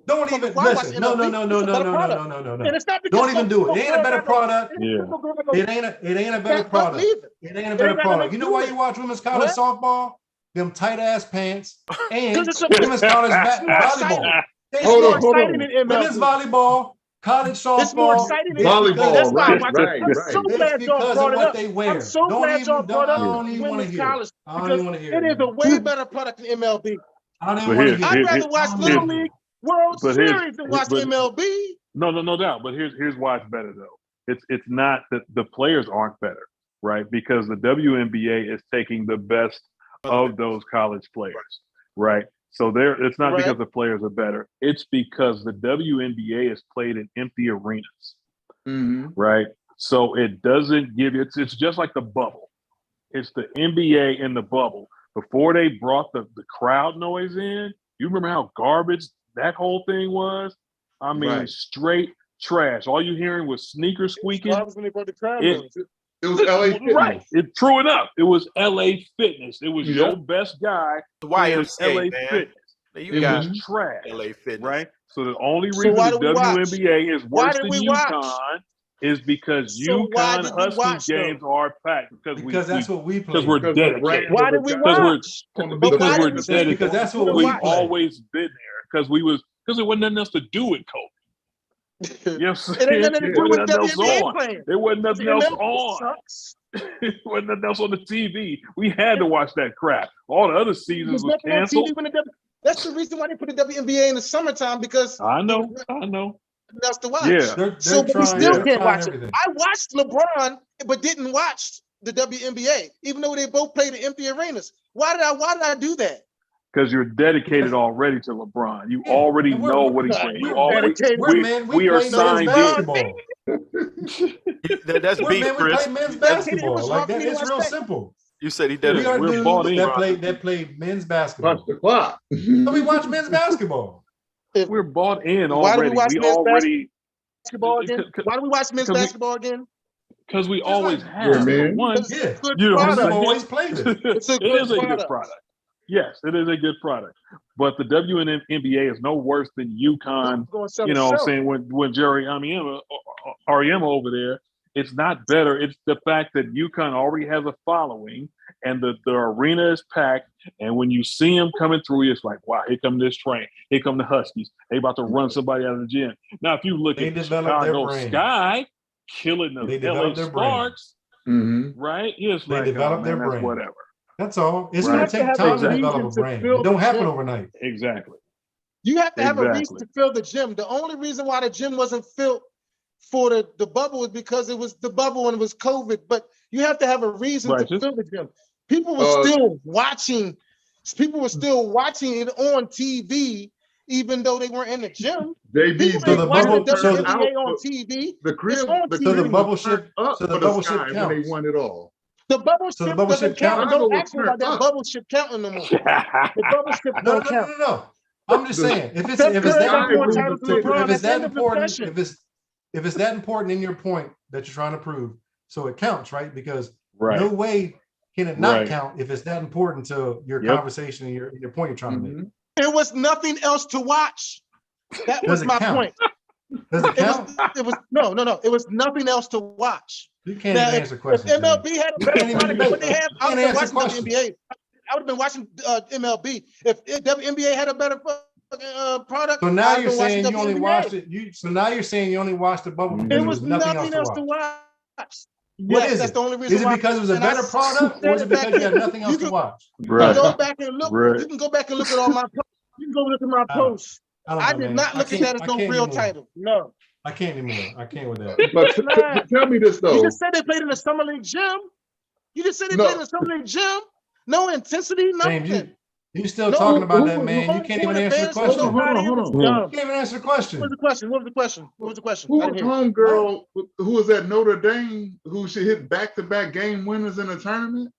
Don't even Why watch listen. No. MLB? It's a better product. And it's not because Don't even do it. It ain't a better product. Yeah. It ain't a better product. It ain't a better product. You know why you watch women's college softball? Them tight ass pants and Because it's a women's college more volleyball. It's Hold more on, hold exciting on. than MLB. Women's volleyball, college softball. It's more exciting than Volleyball, That's why I right, watch right, it. I'm right. so It's glad y'all because brought of it what up. they wear. I'm so glad y'all brought I up don't even want to women's hear. college I don't because even want to hear. it is a way better product than MLB. I don't But even want to here- hear. I'd here- rather watch here- Little League World but here's- Series than watch but- MLB. No doubt. But here's why it's better though. It's not that the players aren't better, right? Because the WNBA is taking the best of those college players, right? So it's not because the players are better. It's because the WNBA is played in empty arenas, right? So it doesn't give it's just like the bubble. It's the NBA in the bubble. Before they brought the crowd noise in, you remember how garbage that whole thing was? I mean, Right. straight trash. All you hearing was sneakers squeaking. Why was when they brought the crowd It- noise? It was LA Fitness. Right. True enough. It was LA Fitness. It was Yeah. your best guy. The playing YMCA, LA man. Fitness. You It got was trash. LA Fitness. Right? So the only So reason why the do we watch? WNBA is Why worse did than we watch? UConn is because So why UConn did we Husky watch, though? games are packed because that's what we play. because we're Because the dedicated. brand Why of did the we guy- Because we're watch? on the- because why we're did we- dedicated. Because that's what We've we play. always been there because there wasn't nothing else to do with COVID. You know what I'm It ain't saying? nothing to There do with wasn't nothing else WNBA on. playing. There wasn't nothing else MLB on. sucks. There wasn't nothing else on the TV. We had to watch that crap. All the other seasons There's was nothing on canceled. TV when that's the reason why they put the WNBA in the summertime because I know. there's nothing else to watch. Yeah. They're So but we trying, still they're can't trying watch it. everything. I watched LeBron, but didn't watch the WNBA, even though they both played in empty arenas. Why did I do that? Because you're dedicated already to LeBron. You Yeah, already and we're- know what he's we're saying. You dedicated. already We're men. we are play men's signed in. basketball. That's We're beef, men. We Chris. play men's It basketball. was Like hard for that. me to It's watch real that. simple. You said he We did are it. We're bought dudes in. that play men's Punch basketball. the clock. So we watch men's basketball. We're bought in Why do we already. watch We men's already basketball again? Why do we watch men's Because we- basketball again? because we Just always like- have. Yeah, man. One, Because Yeah. it's a good you know what I'm We've product. always played it. It's a it good is a good product. product. Yes, it is a good product. But the WNBA is no worse than UConn. It's gonna sell You know what I'm itself. saying? When Jerry Ariema over there, it's not better. It's the fact that UConn already has a following and the arena is packed. And when you see them coming through, it's like, wow, here come this train. Here come the Huskies. They about to run somebody out of the gym. Now, if you look They at developed their Chicago brand. Sky, killing They the LA developed their brand. Sparks, Mm-hmm. right? It's They like, developed oh, their man, that's brand. whatever. That's all. It's Right. going to take have time a to develop a reason to brand. fill It don't the happen gym. overnight. Exactly. You have to have a reason Exactly. to fill the gym. The only reason why the gym wasn't filled for the bubble was because it was the bubble and it was COVID. But you have to have a reason to Righteous. fill the gym. People were still watching. People were still watching it on TV, even though they weren't in the gym. JB, People So the ain't watching bubble- the so the- WNBA on TV. the crib, It's on the TV. So the crib bubble was ship- turned up so the for bubble the ship Sky when counts. they won it all. The bubble So the ship bubble doesn't ship count. counts. Don't Chicago ask me about was that bubble ship counting no more. The bubble ship No, don't count. no. I'm just saying, if it's Steph if it's Curry that got more important, titles than LeBron if it's at the that end of the important, session. if it's that important in your point that you're trying to prove, so it counts, right? Because Right. no way can it not Right. count if it's that important to your Yep. conversation and your point you're trying to make. Mhm. There was nothing else to watch. That was Does it my count? point. Does it count? It was no. It was nothing else to watch. You can't Now, even if answer questions. MLB had a You better can't even product debate. than what they have, I You would can't have been answer watching questions. WNBA. I would have been watching MLB. If WNBA had a better product, So now I'd you're been watching saying you only WNBA. watched it. So now you're saying you only watched the bubble because There there was was nothing else nothing else to to watch. watch. What Yes, is that's it? the only reason Is it why. because it was a And I better product, or said is it it back because you had then. nothing else You to can- watch? You Right. can go back and look. Right. You can go back and look at all my posts. You can go look at my I don't- posts. I don't I know, did man. not look at that as I no can't real anymore. title. No. I can't anymore. I can't with that. But tell me this You though. just said they played in the summer league gym. You just said they No. played in the summer league gym. No intensity, James, nothing. you still No, talking about who- that, man. You home can't court even answer the advantage for question. Hold on, nobody. hold It was on. You dumb. can't even answer the What was question. the question? What was the question? What was the question? I Who didn't was hear it. homegirl who was at Notre Dame who should hit back-to-back game winners in a tournament?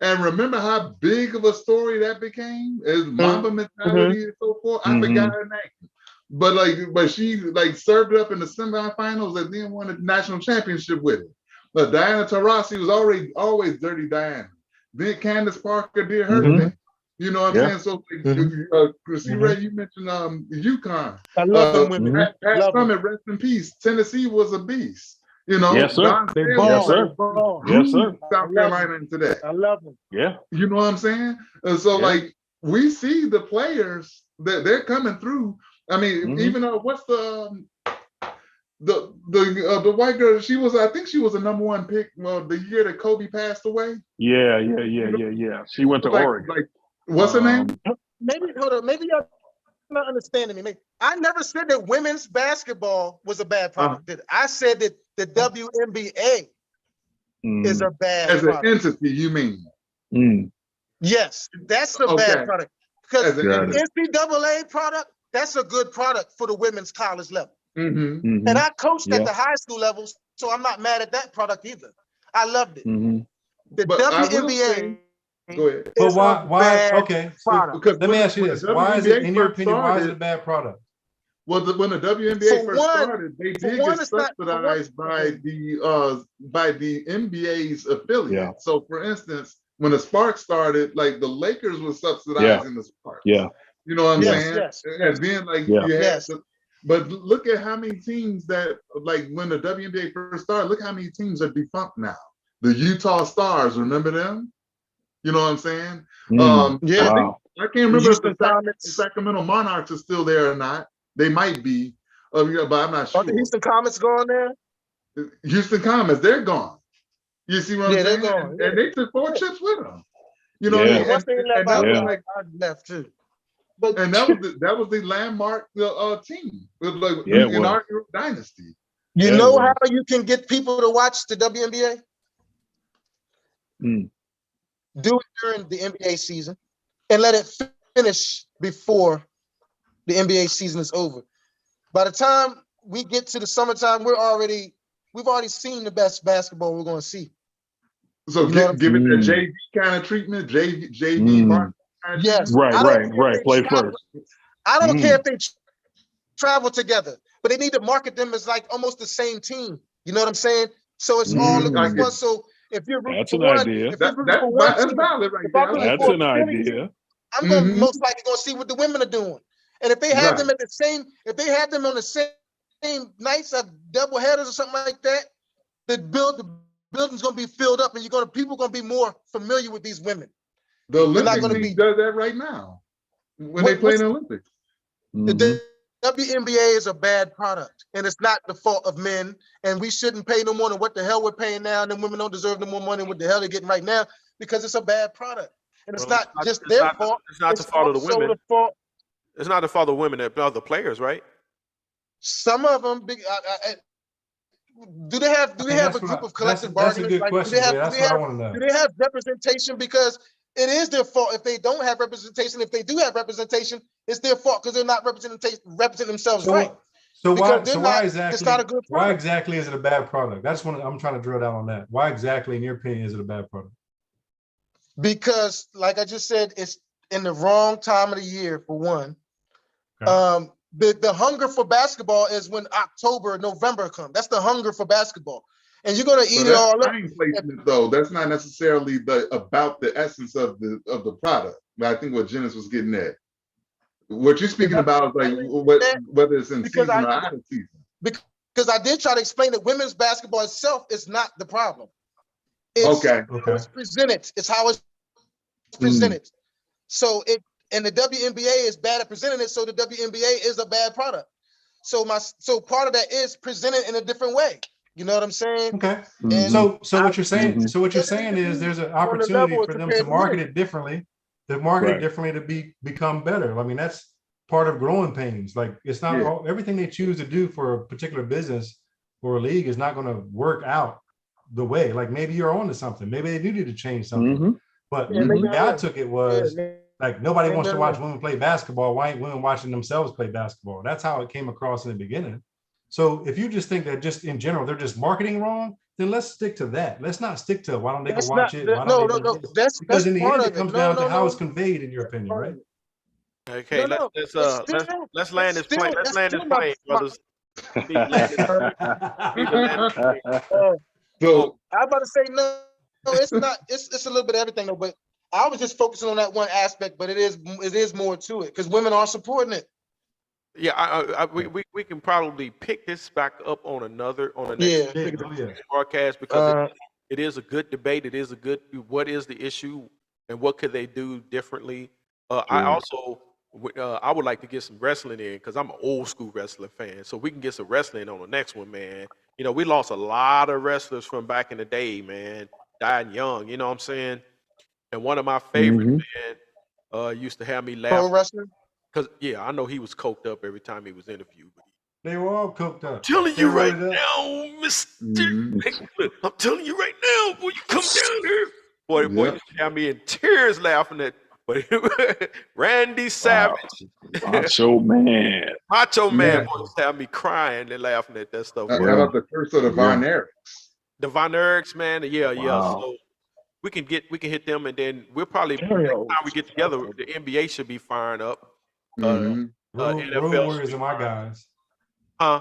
And remember how big of a story that became? As Mamba mentality and so forth. I forgot her name. But she served it up in the semifinals and then won the national championship with it. But Diana Taurasi was always Dirty Diana. Then Candace Parker did her thing. You know what I'm saying? So Chrissy Ray, you mentioned UConn. I love them women. Pat Love them. Summitt, rest in peace. Tennessee was a beast. You know, Yes, sir. Don They Staley ball. Yes, sir. They ball. Yes, sir. South Carolina into that. I love them. Yeah. You know what I'm saying? And so Yeah. we see the players that they're coming through. I mean, even what's the white girl? I think she was a #1 pick. Well, the year that Kobe passed away. Yeah. She went to Oregon. What's her name? Maybe hold on. Maybe y'all not understanding me. I never said that women's basketball was a bad product. Did I? I said that the WNBA is a bad As an product. entity, you mean? Yes, that's a Okay. bad product. Because As an the entity. NCAA product, that's a good product for the women's college level. Mm-hmm. And I coached Yeah. at the high school level, so I'm not mad at that product either. I loved it. The But I will WNBA say- Go ahead. But is why? a Why? bad Okay. product. Because Let me ask you when this: the why is it, WNBA in your first opinion, why is it a started- bad product? Well, when the WNBA For first one- started, they for did one, get it's not- for one- subsidized by the NBA's affiliate. Yeah. So, for instance, when the Sparks started, the Lakers were subsidizing the Sparks. Yeah. You know what I'm Yes, saying? yes. And then Yeah. you had Yes. but look at how many teams that when the WNBA first started, look how many teams are defunct now. The Utah Stars, remember them? You know what I'm saying? Yeah. Wow. I can't remember if Houston the Comets. Sacramento Monarchs are still there or not. They might be, but I'm not sure. Are the Houston Comets going there? Houston Comets, they're gone. You see what I'm Yeah, they're saying? gone. And they took 4 chips with them. You know Yeah. what I mean? Once they left, And that was I left too. But and that was the landmark team. It was Yeah, it in was. our dynasty. you Yeah, know it how you can get people to watch the WNBA? Do it during the NBA season and let it finish before the NBA season is over. By the time we get to the summertime, we've already seen the best basketball we're going to see. So You know what give it a I'm- JV kind of treatment, JV Mark kind of Yes. treatment. Right, I don't right, care if right. they Play travel- first. I don't care if they travel together, but they need to market them as almost the same team. You know what I'm saying? So it's all looking I like get one. So if you're rooting That's for an one, idea. if you're rooting for one That's team, valid right if there. I'm I rooting like That's for that. an a Philly idea. team, I'm going Mhm. most likely going to see what the women are doing. And if they have them at the same, if they have them on the same nights of double headers or something like that, the building's going to be filled up, and people going to be more familiar with these women. The They're not Olympic gonna team be- does that right now when What- they play in what's- the Olympics. The WNBA is a bad product, and it's not the fault of men. And we shouldn't pay no more than what the hell we're paying now. And then women don't deserve no more money than what the hell they're getting right now because it's a bad product. And it's Well, not just their fault. It's not the fault of the also women. the fault. It's not the fault of the women. It's the players, right? Some of them. Do they have a That's group what of collective that's a bargaining? good Like, question. do they have? That's Do they what I have? want to know. Do they have representation? Because it is their fault if they don't have representation. If they do have representation, it's their fault because they're not representing themselves right. So why? Because they're So why not- exactly? it's not a good Why product. exactly is it a bad product? That's what I'm trying to drill down on that. Why exactly, in your opinion, is it a bad product? Because, like I just said, it's in the wrong time of the year for one. Okay. The hunger for basketball is when October, November come. That's the hunger for basketball, and you're gonna eat So it all that's up. time placement, though. That's not necessarily about the essence of the product. But I think what Janice was getting at. What you're speaking about is like whether it's in Because season or out of season. because I did try to explain that women's basketball itself is not the problem. It's Okay. how it's presented. It's how it's presented. So and the WNBA is bad at presenting it, so the WNBA is a bad product. So part of that is presented in a different way. You know what I'm saying? Okay. And So what you're saying, Mhm. so what you're saying is there's an On the opportunity level for them compared to to market women. it differently, to become better. I mean, that's part of growing pains. Like it's not everything they choose to do for a particular business or a league is not going to work out the way. Like maybe you're onto something. Maybe they do need to change something. Mhm. But Yeah, the maybe way I took it was like nobody wants to watch women play basketball. Why ain't women watching themselves play basketball? That's how it came across in the beginning. So if you just think that just in general they're just marketing wrong, then let's stick to that. Let's not stick to why don't they go That's watch not it? Why no, don't they no, do no. this? That's Because in the part end, of it it. comes No, down no, to how it's no. conveyed, in your That's opinion, part right? of it. Okay, No, let's it's still land this plane. Let's that's land this still plane, brothers. We need to land this plane. We need to land this plane. So I'm about to say no, it's not. It's a little bit of everything though. But I was just focusing on that one aspect. But it is more to it because women are supporting it. Yeah, we can probably pick this back up on the next Yeah. broadcast because it is a good debate. It is a good what is the issue and what could they do differently. I also I would like to get some wrestling in because I'm an old school wrestling fan. So we can get some wrestling on the next one, man. You know, we lost a lot of wrestlers from back in the day, man, dying young. You know what I'm saying? And one of my favorites, man, used to have me Pro laugh wrestling. because I know he was coked up every time he was interviewed. But They were all cooked up. telling They you right roided up. now, Mister. mhm. I'm telling you right now, boy, you come down here. Boy, Yep. used to have me in tears laughing at. But Randy Wow. Savage, Macho Man. Macho Man, Yeah. boy, used to have me crying and laughing at that stuff. How Boy. about the curse of the Von Erichs? The Von Erichs, man, yeah. Wow. So we can hit them, and then we'll probably next Stereo. time we get together, the NBA should be firing up. Mhm. Road NFL should Warriors be are my firing up. guys. Huh?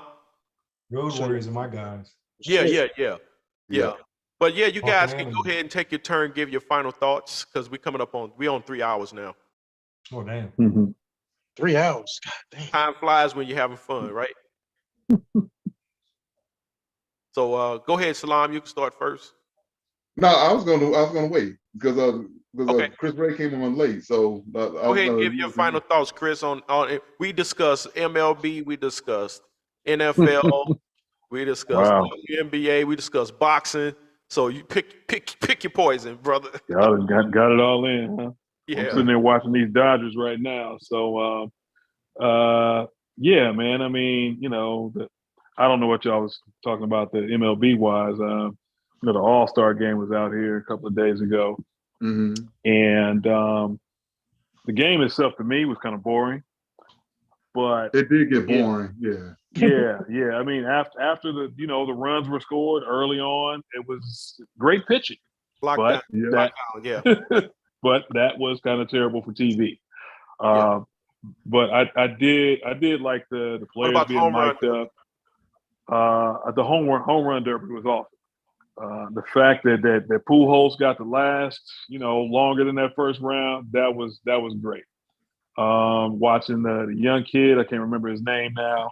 Road Warriors are my guys. Yeah. Yeah. But yeah, you guys Awesome can go animal. ahead and take your turn, give your final thoughts, because we on 3 hours now. Oh damn. Mhm. 3 hours. God damn. Time flies when you're having fun, right? So go ahead, Salam. You can start first. No, I was gonna wait because Okay. Chris Ray came on late, so I Go was ahead and gonna give your final thoughts, Chris. On it. We discussed MLB, we discussed NFL, we discussed Wow. WNBA, we discussed boxing. So you pick your poison, brother. Y'all got it all in, huh? I'm Yeah. sitting there watching these Dodgers right now. So, yeah, man. I mean, I don't know what y'all was talking about the MLB wise. The All-Star game was out here a couple of days ago, Mhm. and the game itself to me was kind of boring. But It did get Yeah. boring. Yeah. yeah. I mean, after the the runs were scored early on, it was great pitching. Lockdown. But Yeah. but that was kind of terrible for TV. Yeah. But I did like the What players about the being home run? mic'd up. The home run derby was awesome. The fact that Pujols got the last, longer than that first round, that was great. Watching the young kid, I can't remember his name now,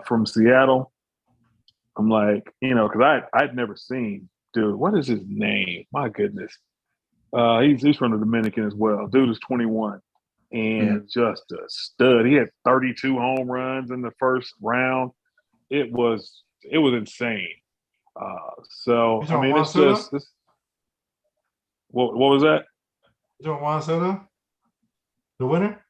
from Seattle. I'm like, because I'd never seen, dude. What is his name? My goodness. He's from the Dominican as well. Dude is 21 and just a stud. He had 32 home runs in the first round. It was insane. So You I talking mean, Juan it's Soto? just what was that? You talking Juan Soto? The winner?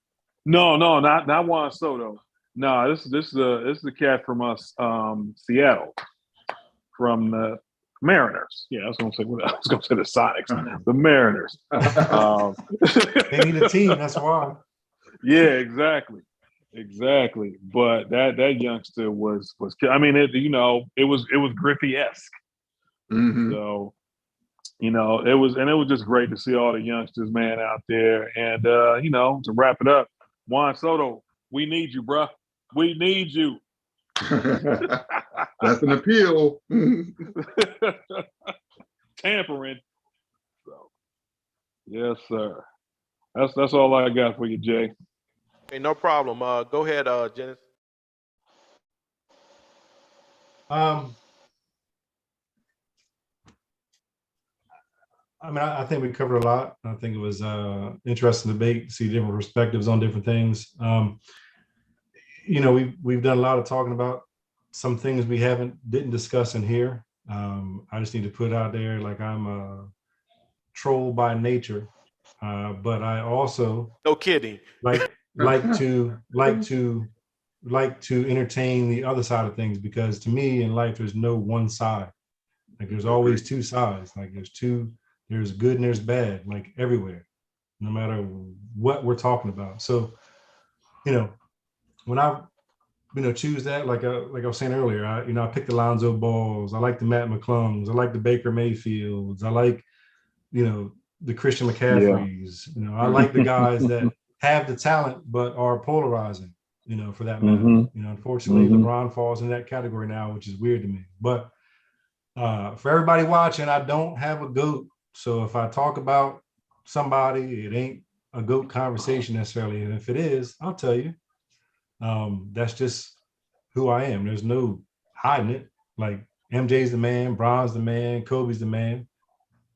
No, not Juan Soto. No, this is the cat from us, Seattle, from the Mariners. Yeah, I was gonna say the Sonics, the Mariners. They need a team. That's why. Yeah, exactly. But that youngster was. I mean, it was Griffey-esque. Mhm. So, it was just great to see all the youngsters, man, out there. And to wrap it up, Juan Soto, we need you, bruh. We need you. That's an appeal. Tampering. So, yes, sir. That's all I got for you, Jay. Hey, no problem. Go ahead, Janice. Um, I mean, I think we covered a lot. I think it was interesting debate, see different perspectives on different things. You know, we've done a lot of talking about some things we didn't discuss in here. I just need to put out there, like, I'm a troll by nature, but I also No kidding. like to entertain the other side of things, because to me in life there's no one side. Like, there's always two sides. Like, there's good and there's bad, like everywhere, no matter what we're talking about. So, you know, when I choose that, like I was saying earlier, I picked the Lonzo Balls, I like the Matt McClungs, I like the Baker Mayfields, I like, the Christian McCaffreys. I like the guys that have the talent but are polarizing, for that matter. Unfortunately, LeBron falls in that category now, which is weird to me. But for everybody watching, I don't have a GOAT. So if I talk about somebody, it ain't a GOAT conversation necessarily. And if it is, I'll tell you. That's just who I am. There's no hiding it. Like, MJ's the man, Bron's the man, Kobe's the man.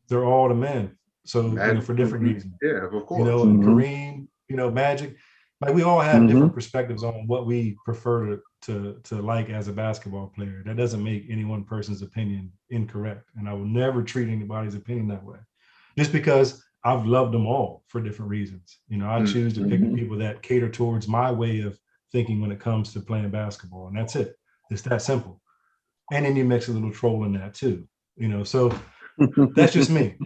They're all the men. So, for different reasons. Yeah, of course. And Kareem, Magic. Like, we all have different perspectives on what we prefer to like as a basketball player. That doesn't make any one person's opinion incorrect. And I will never treat anybody's opinion that way. Just because I've loved them all for different reasons. I choose to pick the people that cater towards my way of thinking when it comes to playing basketball. And that's it. It's that simple. And then you mix a little troll in that too. So that's just me.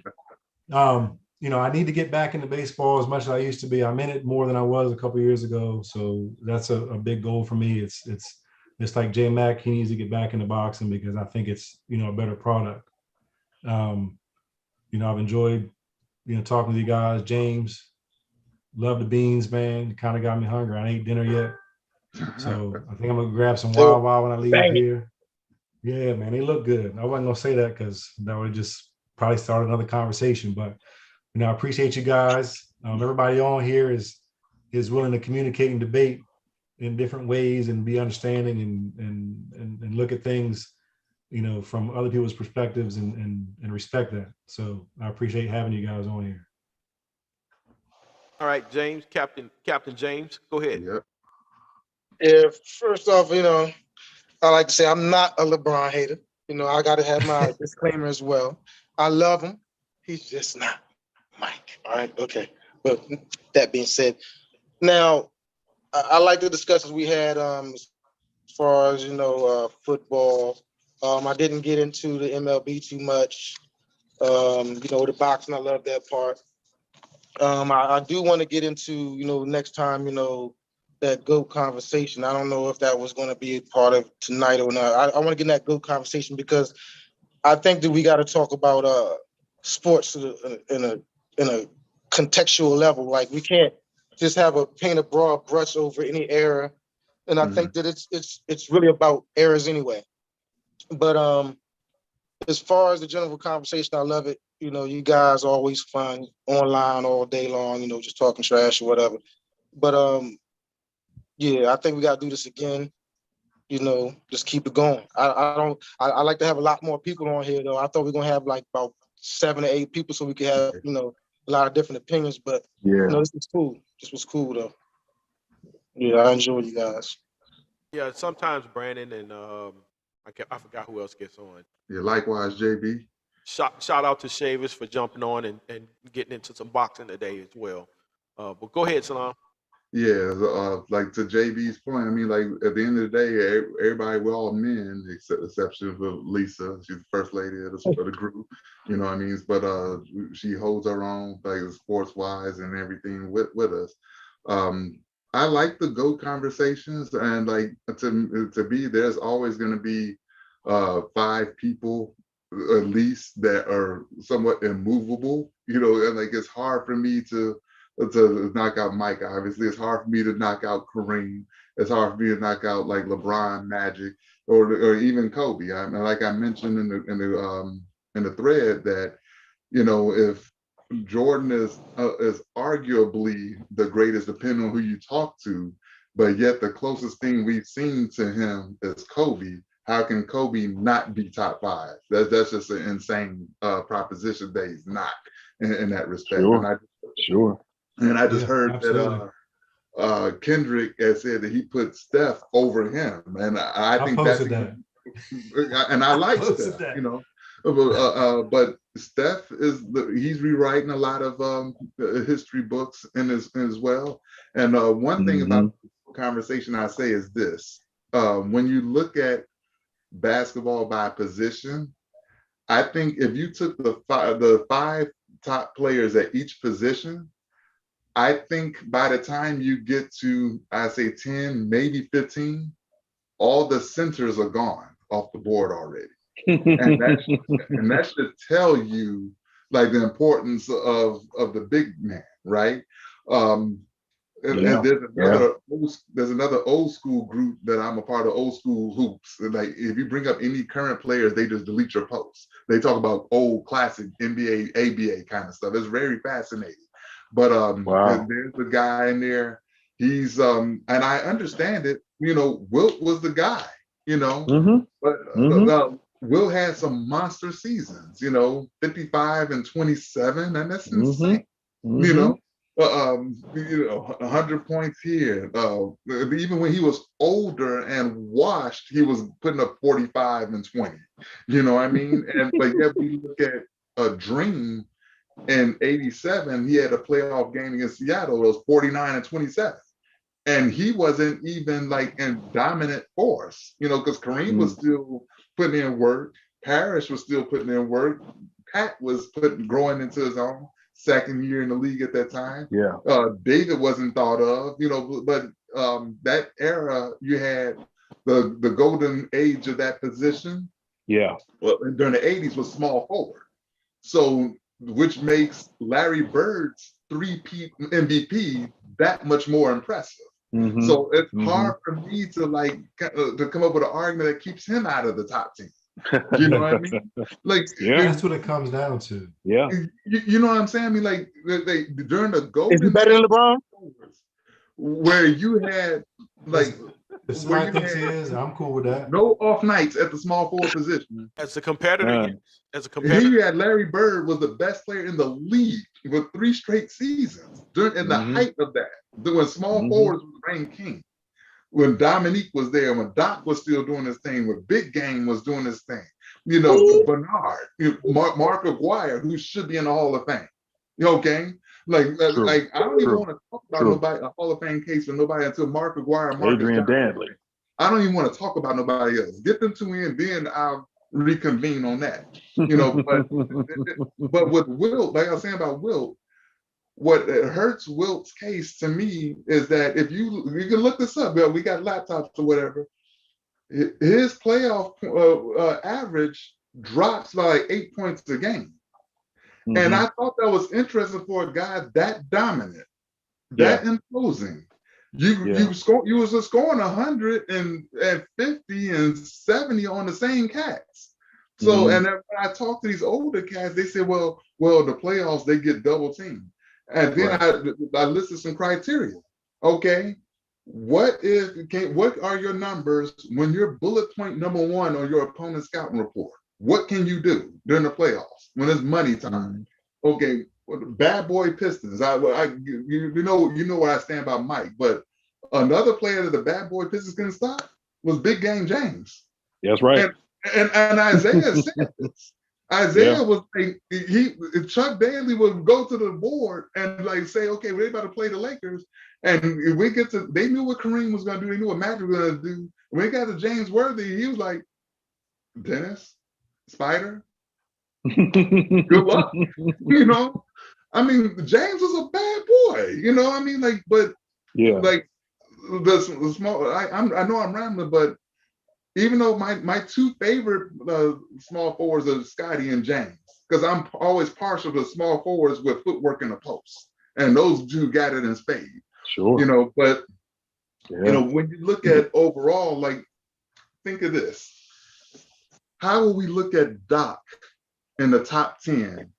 I need to get back into baseball as much as I used to be. I'm in it more than I was a couple of years ago. So that's a big goal for me. It's like J Mac, he needs to get back into boxing because I think it's, a better product. I've enjoyed, talking to you guys. James, love the beans, man. You kind of got me hungry. I ain't ate dinner yet. So I think I'm gonna grab some Wild Wild when I leave here. Yeah, man, they look good. I wasn't gonna say that because that would just probably start another conversation. But I appreciate you guys. Everybody on here is willing to communicate and debate in different ways and be understanding and look at things, from other people's perspectives and respect that. So I appreciate having you guys on here. All right, James, Captain James, go ahead. Yep. Yeah, first off, I like to say I'm not a LeBron hater. I got to have my disclaimer as well. I love him. He's just not Mike. All right. Okay. But that being said, now I like the discussions we had as far as, football. I didn't get into the MLB too much. The boxing, I love that part. I do want to get into, next time, that GOAT conversation. I don't know if that was going to be a part of tonight or not. I want to get in that GOAT conversation because I think that we got to talk about sports in a contextual level. Like, we can't just paint a broad brush over any era. And I think that it's really about eras anyway. But as far as the general conversation, I love it. You guys are always fun online all day long, just talking trash or whatever. But yeah, I think we got to do this again. Just keep it going. I like to have a lot more people on here though. I thought we were gonna have like about 7 or 8 people so we could have, a lot of different opinions. But this was cool. This was cool though. Yeah, I enjoyed you guys. Yeah, sometimes Brandon and I forgot who else gets on. Yeah, likewise, JB. Shout out to Shavers for jumping on and getting into some boxing today as well. But go ahead, Salam. Yeah, like to JB's point, I mean, like at the end of the day, everybody, we're all men, exception of Lisa. She's the first lady of the group, you know what I mean? But she holds her own, like sports wise and everything with us. I like the GOAT conversations, and like to be, there's always going to be 5 people at least that are somewhat immovable, and like it's hard for me to knock out Mike. Obviously, it's hard for me to knock out Kareem. It's hard for me to knock out like LeBron, Magic, or even Kobe. Like I mentioned in the thread that if Jordan is arguably the greatest, depending on who you talk to, but yet the closest thing we've seen to him is Kobe. How can Kobe not be top 5? That's just an insane proposition that he's not in that respect. Sure. And I just Yeah, heard absolutely. that Kendrick has said that he put Steph over him, and I think that's posted that. and I like posted Steph, that. you know. But Steph he's rewriting a lot of history books in as well. And one thing about the conversation I say is this: when you look at basketball by position, I think if you took the five top players at each position, I think by the time you get to, I say 10, maybe 15, all the centers are gone off the board already. And that should tell you like the importance of the big man, right? And there's another old school group that I'm a part of, Old School Hoops. Like if you bring up any current players, they just delete your posts. They talk about old classic NBA, ABA kind of stuff. It's very fascinating. But there's a guy in there. He's and I understand it. You know, Wilt was the guy. You know, but Will had some monster seasons. You know, 55 and 27, and that's insane. You know. 100 points here. Even when he was older and washed, he was putting up 45 and 20. You know what I mean? And but yet we look at a Dream in 87, he had a playoff game against Seattle. It was 49 and 27. And he wasn't even like in dominant force, you know, because Kareem was still putting in work. Parrish was still putting in work. Pat was growing into his own. Second year in the league at that time. Yeah. David wasn't thought of, you know, but that era you had the golden age of that position. Yeah. Well, during the 80s was small forward. So which makes Larry Bird's 3-peat MVP that much more impressive. So it's hard for me to like to come up with an argument that keeps him out of the top 10. You know what I mean? Like, that's what it comes down to. Yeah, you know what I'm saying? I mean, like they during the golden. Is he better than LeBron? Where you had like the smart thing is, I'm cool with that. No off nights at the small forward position. As a competitor, You had Larry Bird was the best player in the league with 3 straight seasons in the height of that. When small forwards was reign king. When Dominique was there, when Doc was still doing his thing, when Big Game was doing his thing, you know, Bernard, Mark Aguirre, who should be in the Hall of Fame. You know, okay? Like I don't even want to talk about nobody, a Hall of Fame case for nobody until Mark Aguirre, Adrian Dantley. I don't even want to talk about nobody else. Get them to me and then I'll reconvene on that. You know, but with Wilt, like I was saying about Wilt, what hurts Wilt's case to me is that if you can look this up, we got laptops or whatever, his playoff average drops by like 8 points a game. And I thought that was interesting for a guy that dominant, that imposing. You was just scoring 150 and 70 on the same cats. So and then when I talk to these older cats, they say, well, the playoffs they get double teamed. And then I listed some criteria. Okay, what are your numbers when you're bullet point number 1 on your opponent's scouting report? What can you do during the playoffs when it's money time? Okay, bad boy Pistons. You know where I stand by Mike, but another player that the bad boy Pistons couldn't stop was Big Game James. That's right. And Isaiah said this. Isaiah was like, Chuck Daly would go to the board and like say, okay, we're about to play the Lakers. And if we get to, they knew what Kareem was going to do. They knew what Magic was going to do. When we got to James Worthy, he was like, Dennis, Spider, good luck. You know, I mean, James was a bad boy, you know, I mean, like, but like the small, I know I'm rambling, but even though my 2 favorite small forwards are Scotty and James, because I'm always partial to small forwards with footwork in the post, and those 2 got it in spades. Sure. You know, but you know, when you look at overall, like, think of this: how will we look at Doc in the top 10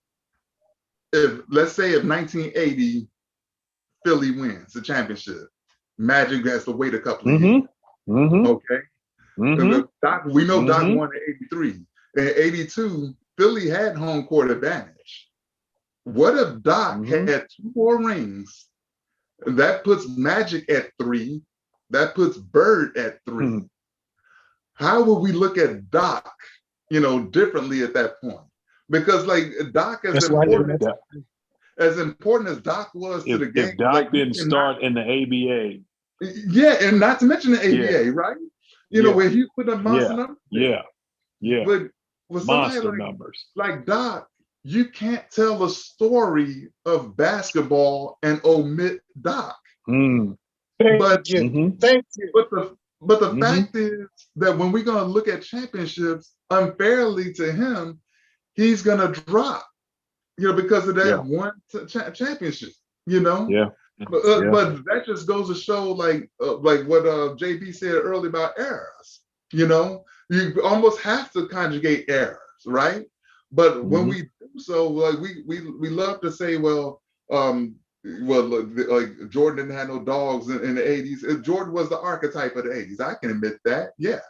let's say if 1980 Philly wins the championship, Magic has to wait a couple of years. Okay. Doc, we know Doc won in 83. In 82, Philly had home court advantage. What if Doc had 2 more rings? That puts Magic at 3. That puts Bird at 3. How would we look at Doc, differently at that point? Because like Doc, as important as Doc was to the game, if Doc like, didn't start in the ABA. Yeah, and not to mention the ABA, right? Where he put a monster number. But with somebody Monster numbers. like Doc, you can't tell a story of basketball and omit Doc. Thank you. Thank you. But the fact is that when we're going to look at championships unfairly to him, he's going to drop, because of that one championship, But that just goes to show, like what JB said earlier about errors. You almost have to conjugate errors, right? But when we do so, like we love to say, like Jordan didn't have no dogs in the 80s. Jordan was the archetype of the 80s. I can admit that, yeah.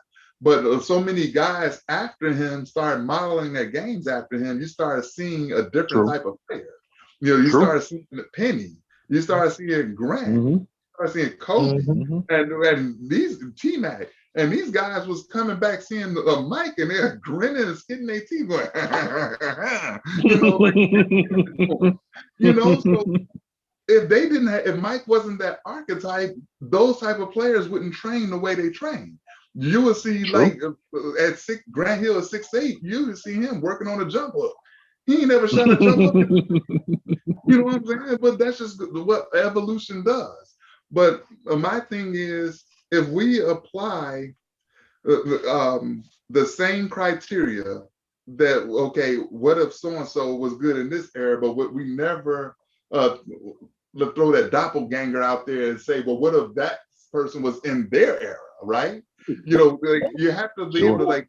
But so many guys after him started modeling their games after him. You started seeing a different type of player. You started seeing Penny. You started seeing Grant. You started seeing Kobe, and these T-Mac. And these guys was coming back seeing Mike, and they're grinning and skitting their teeth, going, So if Mike wasn't that archetype, those type of players wouldn't train the way they train. You would see Grant Hill at 6'8", you would see him working on a jump hook. He ain't never shot a jump hook. You know what I'm saying? But that's just what evolution does. But my thing is, if we apply the same criteria that, what if so-and-so was good in this era, but we never throw that doppelganger out there and say, well, what if that person was in their era, right? You have to be able to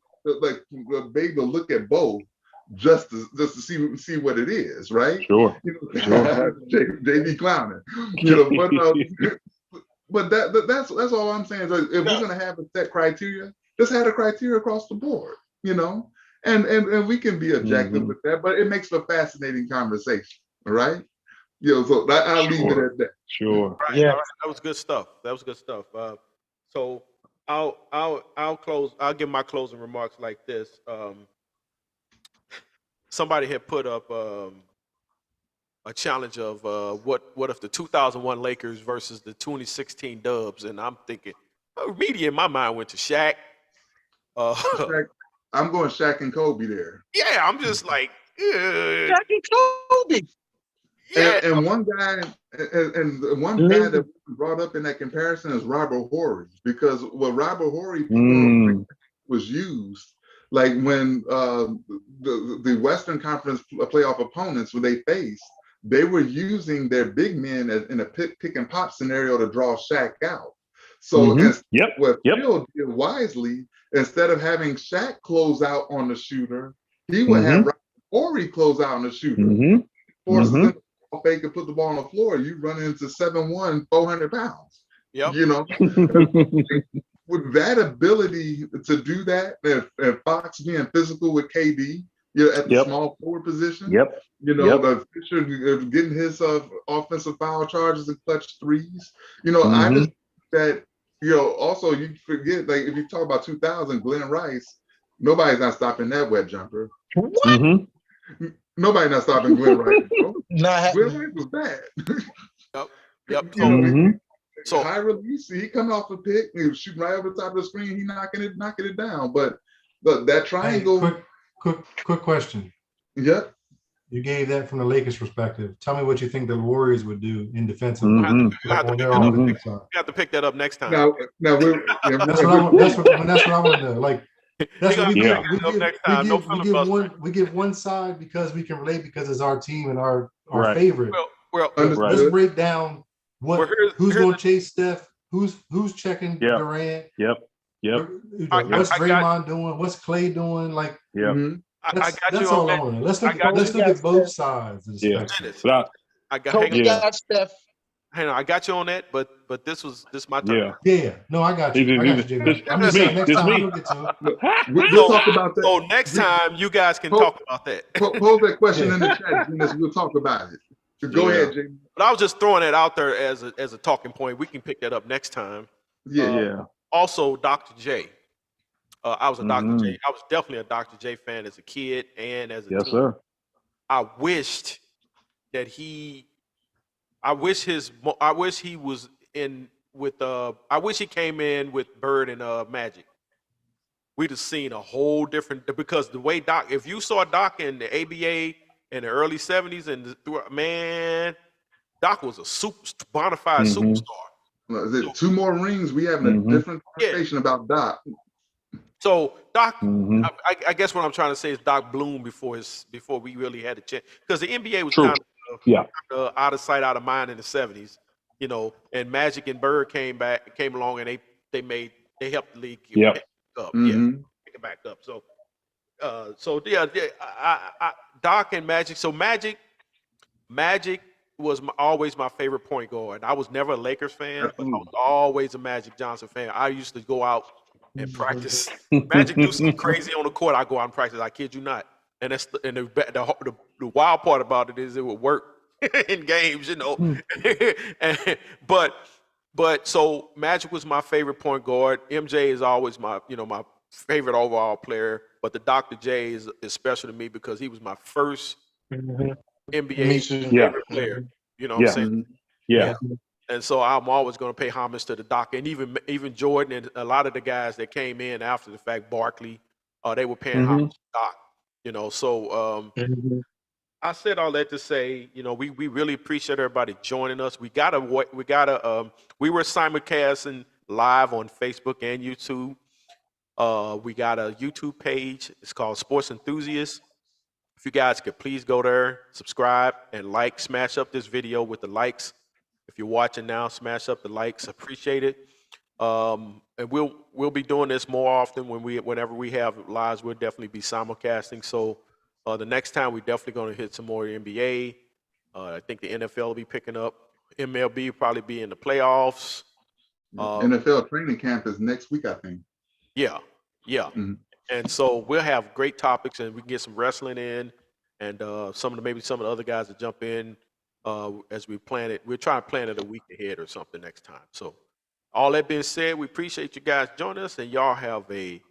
be able to look at both just to see what it is, right? Sure. JB clowning, but that's all I'm saying. Is if we're gonna have a set criteria, just have a criteria across the board, and we can be objective with that, but it makes for fascinating conversation, right? So I'll leave it at that. Sure. Right. Yeah, that was good stuff. So I'll close. I'll give my closing remarks like this. Somebody had put up a challenge of what if the 2001 Lakers versus the 2016 Dubs, and I'm thinking, immediately in my mind went to Shaq. I'm going Shaq and Kobe there. Yeah, I'm just like Shaq and Kobe. Yeah. And one guy that brought up in that comparison is Robert Horry, because what Robert Horry was used, like when the Western Conference playoff opponents, when they faced, they were using their big men in a pick and pop scenario to draw Shaq out. So what Phil did wisely, instead of having Shaq close out on the shooter, he would have Robert Horry close out on the shooter. Forces them fake and put the ball on the floor. You run into 7'1", 400 pounds. Yep. With that ability to do that, and Fox being physical with KD, at the small forward position. Fisher getting his offensive foul charges and clutch threes. I just that also you forget, like, if you talk about 2000, Glenn Rice, nobody's not stopping that wet jumper. What? Nobody's not stopping Glenn Rice. Glenn Rice was bad. Yep. So high release, he coming off a pick, he was shooting right over the top of the screen, he knocking it down. But that triangle. Hey, quick question. Yep. You gave that from the Lakers perspective. Tell me what you think the Warriors would do in defensive. We have to pick that up next time. Now that's what I want to know. Like, that's what we give one side because we can relate, because it's our team and our favorite. Let's break down who's going to chase Steph, who's checking Durant. Yep. What's Draymond doing? What's Clay doing? Like, I That's got you that's on all I that. want. Let's I look got at let's you. look Got at both Steph. sides of the Yeah. spectrum. Dennis, But I got hang Kobe on, Yeah. got Steph. hang on. I got you on that, but this my turn. yeah. Yeah, no, I got you. I got you, Jimmy. I'm just saying next It's time me. we'll get to it. Look, we'll So, talk about that. so next time you guys can Pose- talk about that. Pose that question Yeah. in the chat, Dennis. We'll talk about it. So go Yeah. ahead, Jamie. But I was just throwing it out there as a talking point. We can pick that up next time. Yeah. Yeah. Also, Dr. J. I was a Dr. Mhm. J. I was definitely a Dr. J fan as a kid and as a Yes, teen. sir. I wished that I wish he was in with I wish he came in with Bird and Magic. We'd have seen a whole different, because the way Doc, if you saw Doc in the ABA in the early 70s and man, Doc was a bona fide Mhm. superstar. Well, is it 2 more rings? We having a Mhm. different conversation about Doc. So Doc, Mhm. I guess what I'm trying to say is Doc bloomed before we really had a chance, because the NBA was True. kind of Yeah. out of sight, out of mind in the 70s, and Magic and Bird came along, and they helped the league Yep. pick up, Mhm. pick it back up. So, Doc and Magic. So Magic was always my favorite point guard. I was never a Lakers fan, but I was always a Magic Johnson fan. I used to go out and practice. Magic do something crazy on the court, I go out and practice. I kid you not. And the wild part about it is it would work in games, but so Magic was my favorite point guard. MJ is always my favorite overall player. But the Dr. J is special to me because he was my first NBA Me too. Yeah. favorite player. You know what Yeah. I'm saying? Mhm. Yeah. And so I'm always going to pay homage to the Doc, and even Jordan and a lot of the guys that came in after the fact, Barkley, they were paying homage to Doc. So I said all that to say, we really appreciate everybody joining us. We were simulcasting live on Facebook and YouTube. We got a YouTube page. It's called Sports Enthusiasts. If you guys could please go there, subscribe, and smash up this video with the likes. If you're watching now, smash up the likes. Appreciate it. And we'll be doing this more often whenever we have lives. We'll definitely be simulcasting. So the next time we're definitely going to hit some more NBA. I think the NFL will be picking up. MLB will probably be in the playoffs. NFL training camp is next week, I think. Yeah. Mhm. And so we'll have great topics, and we can get some wrestling in, and maybe some of the other guys to jump in as we plan it. We're trying to plan it a week ahead or something next time. So all that being said, we appreciate you guys joining us, and y'all have a